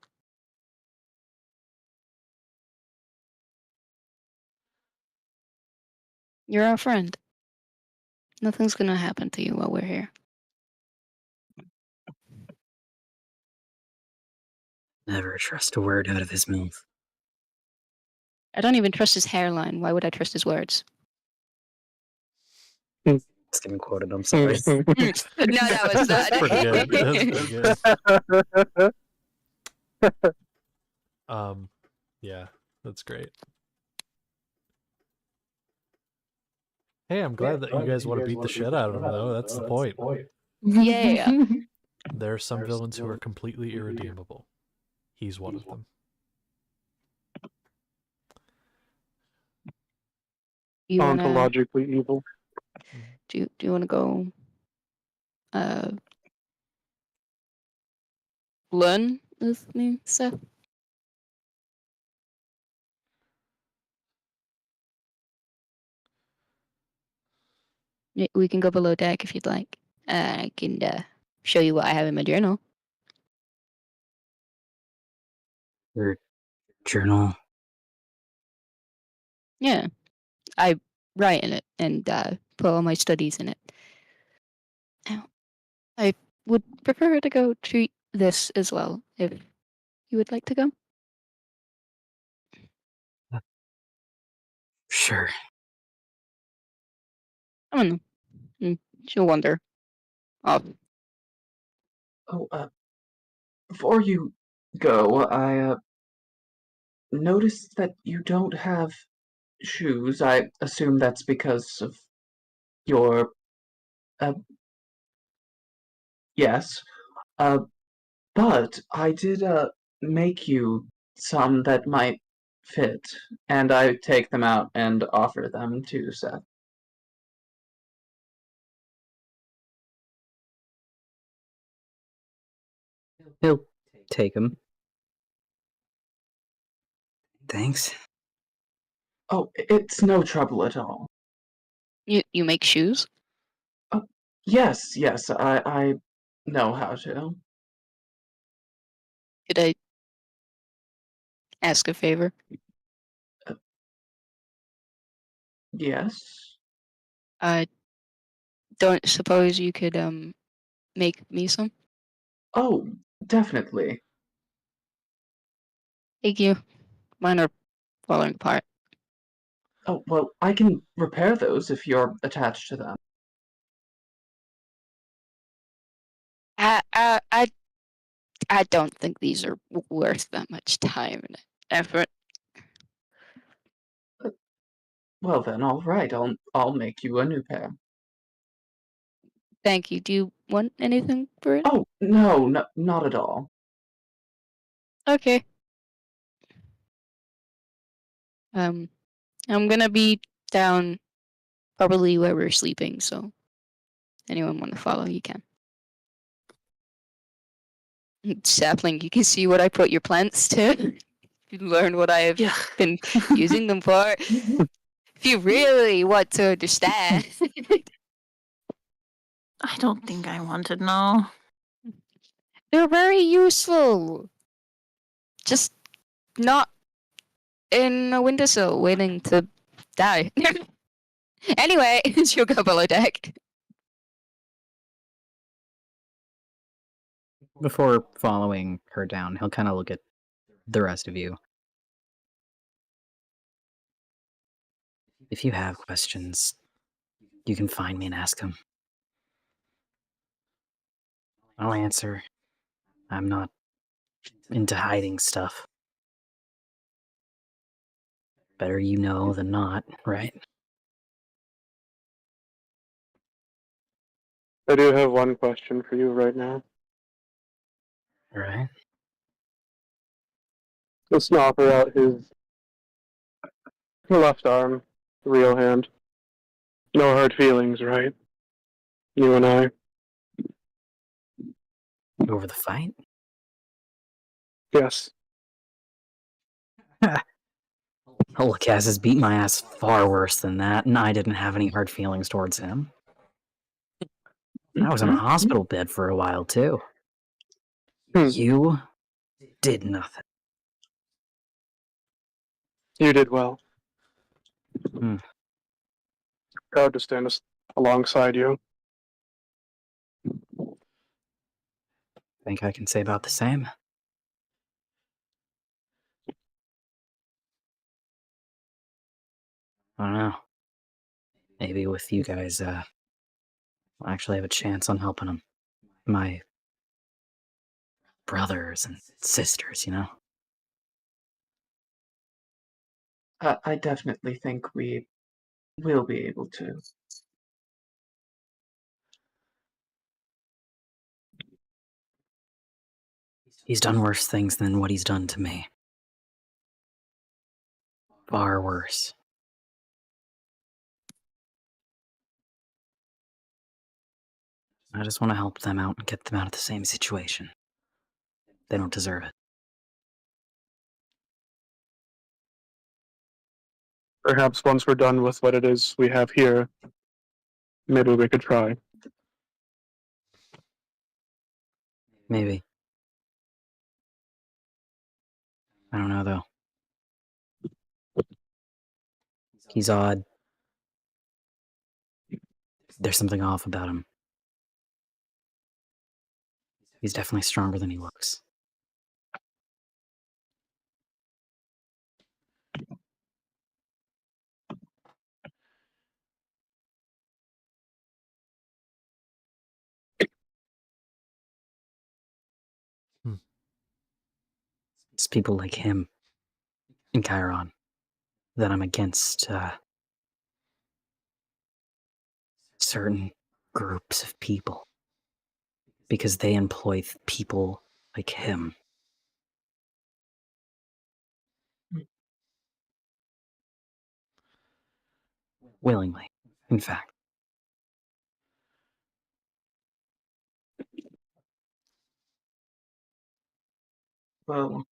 Speaker 3: You're our friend. Nothing's gonna happen to you while we're here.
Speaker 4: Never trust a word out of his mouth.
Speaker 3: I don't even trust his hairline. Why would I trust his words?
Speaker 4: It's getting quoted, I'm sorry.
Speaker 3: No, that was
Speaker 1: That's
Speaker 3: not.
Speaker 1: pretty good. That's pretty good. Yeah, that's great. Hey, I'm glad that you guys want to beat the shit out of him, though. That's the point.
Speaker 3: Yeah.
Speaker 1: There are some villains who are completely irredeemable. He's one of them.
Speaker 3: You wanna,
Speaker 5: Ontologically evil.
Speaker 3: do you want to go learn with me, Seth? We can go below deck if you'd like. I can show you what I have in my journal.
Speaker 4: Your journal.
Speaker 3: Yeah, I write in it and put all my studies in it. Now, I would prefer to go treat this as well, if you would like to go.
Speaker 4: Sure.
Speaker 3: I don't know. She'll wander off.
Speaker 2: Oh, before you go, I noticed that you don't have shoes. I assume that's because of your, uh, yes. But I did, make you some that might fit, and I take them out and offer them to Seth.
Speaker 4: He'll take him. Thanks.
Speaker 2: Oh, it's no trouble at all.
Speaker 3: You make shoes?
Speaker 2: Yes, I know how to.
Speaker 3: Could I ask a favor?
Speaker 2: Yes.
Speaker 3: I don't suppose you could make me some?
Speaker 2: Oh, definitely.
Speaker 3: Thank you. Mine are falling apart.
Speaker 2: Oh, well, I can repair those if you're attached to them.
Speaker 3: I don't think these are worth that much time and effort.
Speaker 2: Well then, all right. I'll make you a new pair.
Speaker 3: Thank you. Do you want anything for it?
Speaker 2: Oh, no, not at all.
Speaker 3: Okay. I'm gonna be down probably where we're sleeping, so anyone want to follow, you can. Sapling, you can see what I put your plants to. You learn what I have
Speaker 6: Yeah.
Speaker 3: been using them for. If you really want to understand.
Speaker 6: I don't think I want to know.
Speaker 3: They're very useful. Just not in a windowsill waiting to die. Anyway, she'll go below deck.
Speaker 4: Before following her down, he'll kind of look at the rest of you. If you have questions, you can find me and ask them. I'll answer. I'm not into hiding stuff. Better you know than not, right?
Speaker 5: I do have one question for you right now.
Speaker 4: Right?
Speaker 5: He'll snapper out his left arm, real hand. No hard feelings, right? You and I.
Speaker 4: Over the fight?
Speaker 5: Yes.
Speaker 4: Oh, Cass has beat my ass far worse than that, and I didn't have any hard feelings towards him. I was in a hospital bed for a while, too. You did nothing.
Speaker 5: You did well.
Speaker 4: Hmm.
Speaker 5: Proud to stand alongside you.
Speaker 4: Think I can say about the same? I don't know. Maybe with you guys, I'll actually have a chance on helping them. My brothers and sisters, you know?
Speaker 2: I definitely think we will be able to.
Speaker 4: He's done worse things than what he's done to me. Far worse. I just want to help them out and get them out of the same situation. They don't deserve it.
Speaker 5: Perhaps once we're done with what it is we have here, maybe we could try.
Speaker 4: Maybe. I don't know, though. He's odd. There's something off about him. He's definitely stronger than he looks.
Speaker 1: Hmm.
Speaker 4: It's people like him in Chiron that I'm against certain groups of people because they employ people like him. Willingly, in fact.
Speaker 2: well.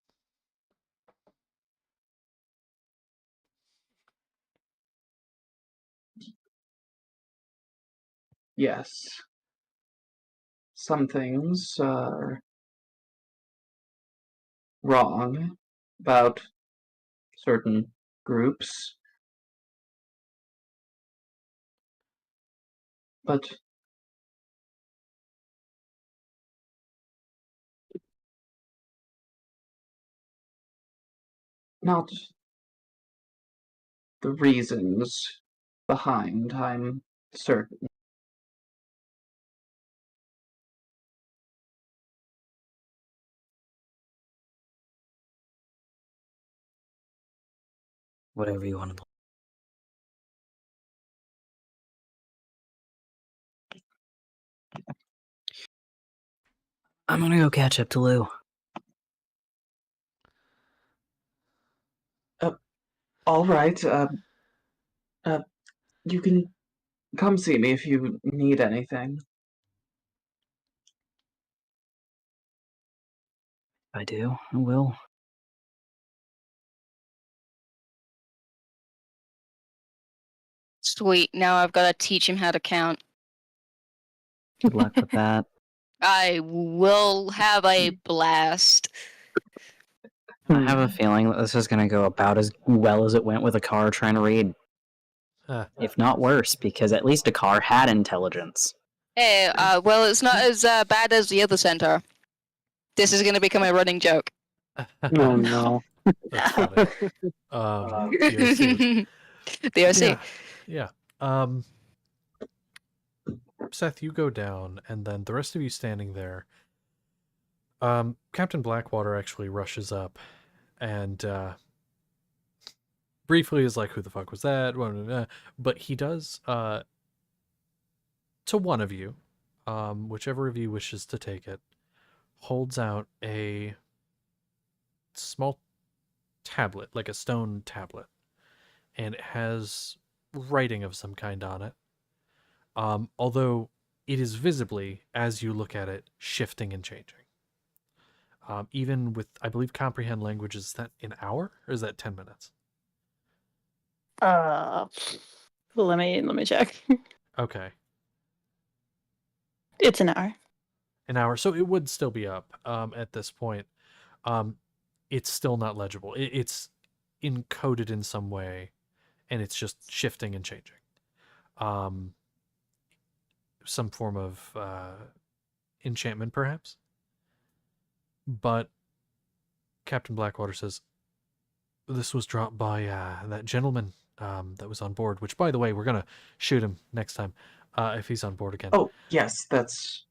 Speaker 2: Yes. Some things are wrong about certain groups. But not the reasons behind, I'm certain.
Speaker 4: Whatever you want to. I'm gonna go catch up to Lou.
Speaker 2: All right, you can come see me if you need anything.
Speaker 4: If I do, I will.
Speaker 3: Sweet. Now I've got to teach him how to count.
Speaker 4: Good luck with that.
Speaker 3: I will have a blast.
Speaker 4: I have a feeling that this is gonna go about as well as it went with a car trying to read. If not worse, because at least a car had intelligence.
Speaker 3: Hey, well, it's not as bad as the other centaur. This is going to become a running joke.
Speaker 5: No, no.
Speaker 1: That's funny. DOC.
Speaker 3: The OC.
Speaker 1: Yeah. Seth, you go down, and then the rest of you standing there. Captain Blackwater actually rushes up, and briefly is like, "Who the fuck was that?" But he does to one of you, whichever of you wishes to take it, holds out a small tablet, like a stone tablet, and it has writing of some kind on it. Although it is visibly, as you look at it, shifting and changing. Even with, I believe, comprehend language, is that an hour or is that 10 minutes?
Speaker 6: Let me check.
Speaker 1: Okay.
Speaker 6: It's an hour.
Speaker 1: An hour. So it would still be up at this point. It's still not legible. It's encoded in some way, and it's just shifting and changing. Some form of enchantment, perhaps. But Captain Blackwater says, this was dropped by that gentleman that was on board, which, by the way, we're going to shoot him next time if he's on board again.
Speaker 2: Oh, yes, that's...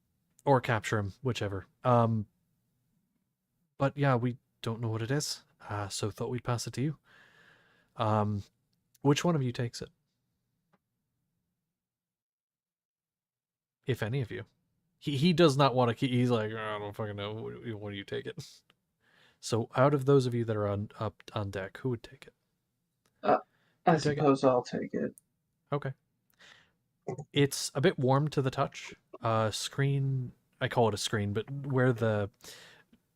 Speaker 1: Or capture him, whichever. But yeah, we don't know what it is, so thought we'd pass it to you. Which one of you takes it? If any of you. He does not want to. He's like, I don't fucking know. What do you take it? So, out of those of you that are up on deck, who would take it?
Speaker 2: I suppose I'll take it.
Speaker 1: Okay. It's a bit warm to the touch. Screen, I call it a screen, but where the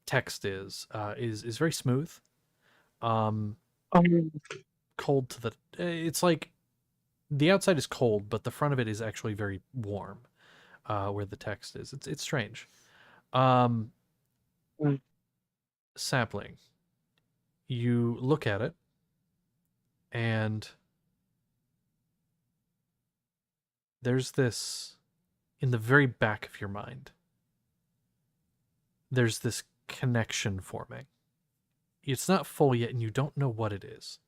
Speaker 1: text is very smooth. Cold to the. It's like the outside is cold, but the front of it is actually very warm. Where the text is, it's strange. Sapling, you look at it, and there's this in the very back of your mind. There's this connection forming. It's not full yet, and you don't know what it is,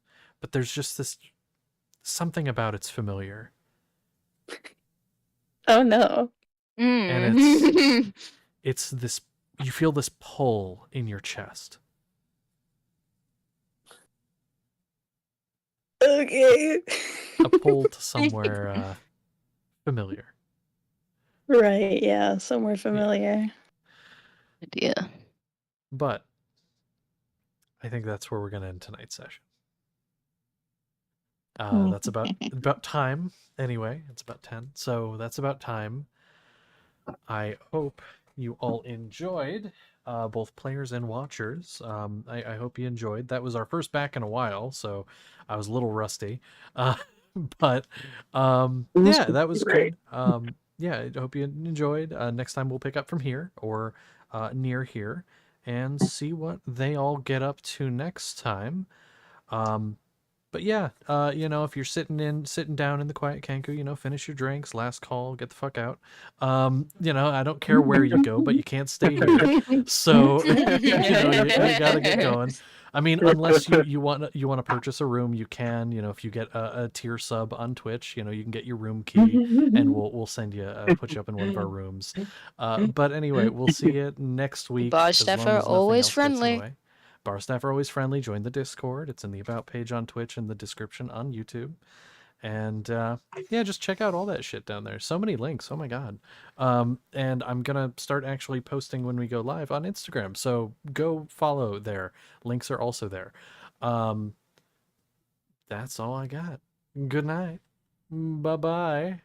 Speaker 1: but there's just this something about it's familiar.
Speaker 6: Oh no.
Speaker 1: And it's this, you feel this pull in your chest.
Speaker 6: Okay.
Speaker 1: A pull to somewhere familiar.
Speaker 6: Right, yeah, somewhere familiar.
Speaker 3: Yeah.
Speaker 1: But I think that's where we're going to end tonight's session. That's about time anyway. It's about 10. So that's about time. I hope you all enjoyed both players and watchers. I hope you enjoyed. That was our first back in a while, so I was a little rusty. But yeah, that was
Speaker 2: great.
Speaker 1: good. Yeah, I hope you enjoyed. Next time we'll pick up from here or near here and see what they all get up to next time. But yeah, if you're sitting down in the quiet Kenku, finish your drinks, last call, get the fuck out. I don't care where you go, but you can't stay here. So, you gotta get going. I mean, unless you want to purchase a room, you can. If you get a tier sub on Twitch, you can get your room key, and we'll send you put you up in one of our rooms. But anyway, we'll see you next week.
Speaker 3: Bar
Speaker 1: as
Speaker 3: staff
Speaker 1: long
Speaker 3: are
Speaker 1: as nothing
Speaker 3: always
Speaker 1: else gets in the
Speaker 3: friendly.
Speaker 1: way. Bar staff are always friendly. Join the Discord. It's in the About page on Twitch and the description on YouTube. And yeah, just check out all that shit down there. So many links. Oh my god. And I'm gonna start actually posting when we go live on Instagram. So go follow there. Links are also there. That's all I got. Good night. Bye bye.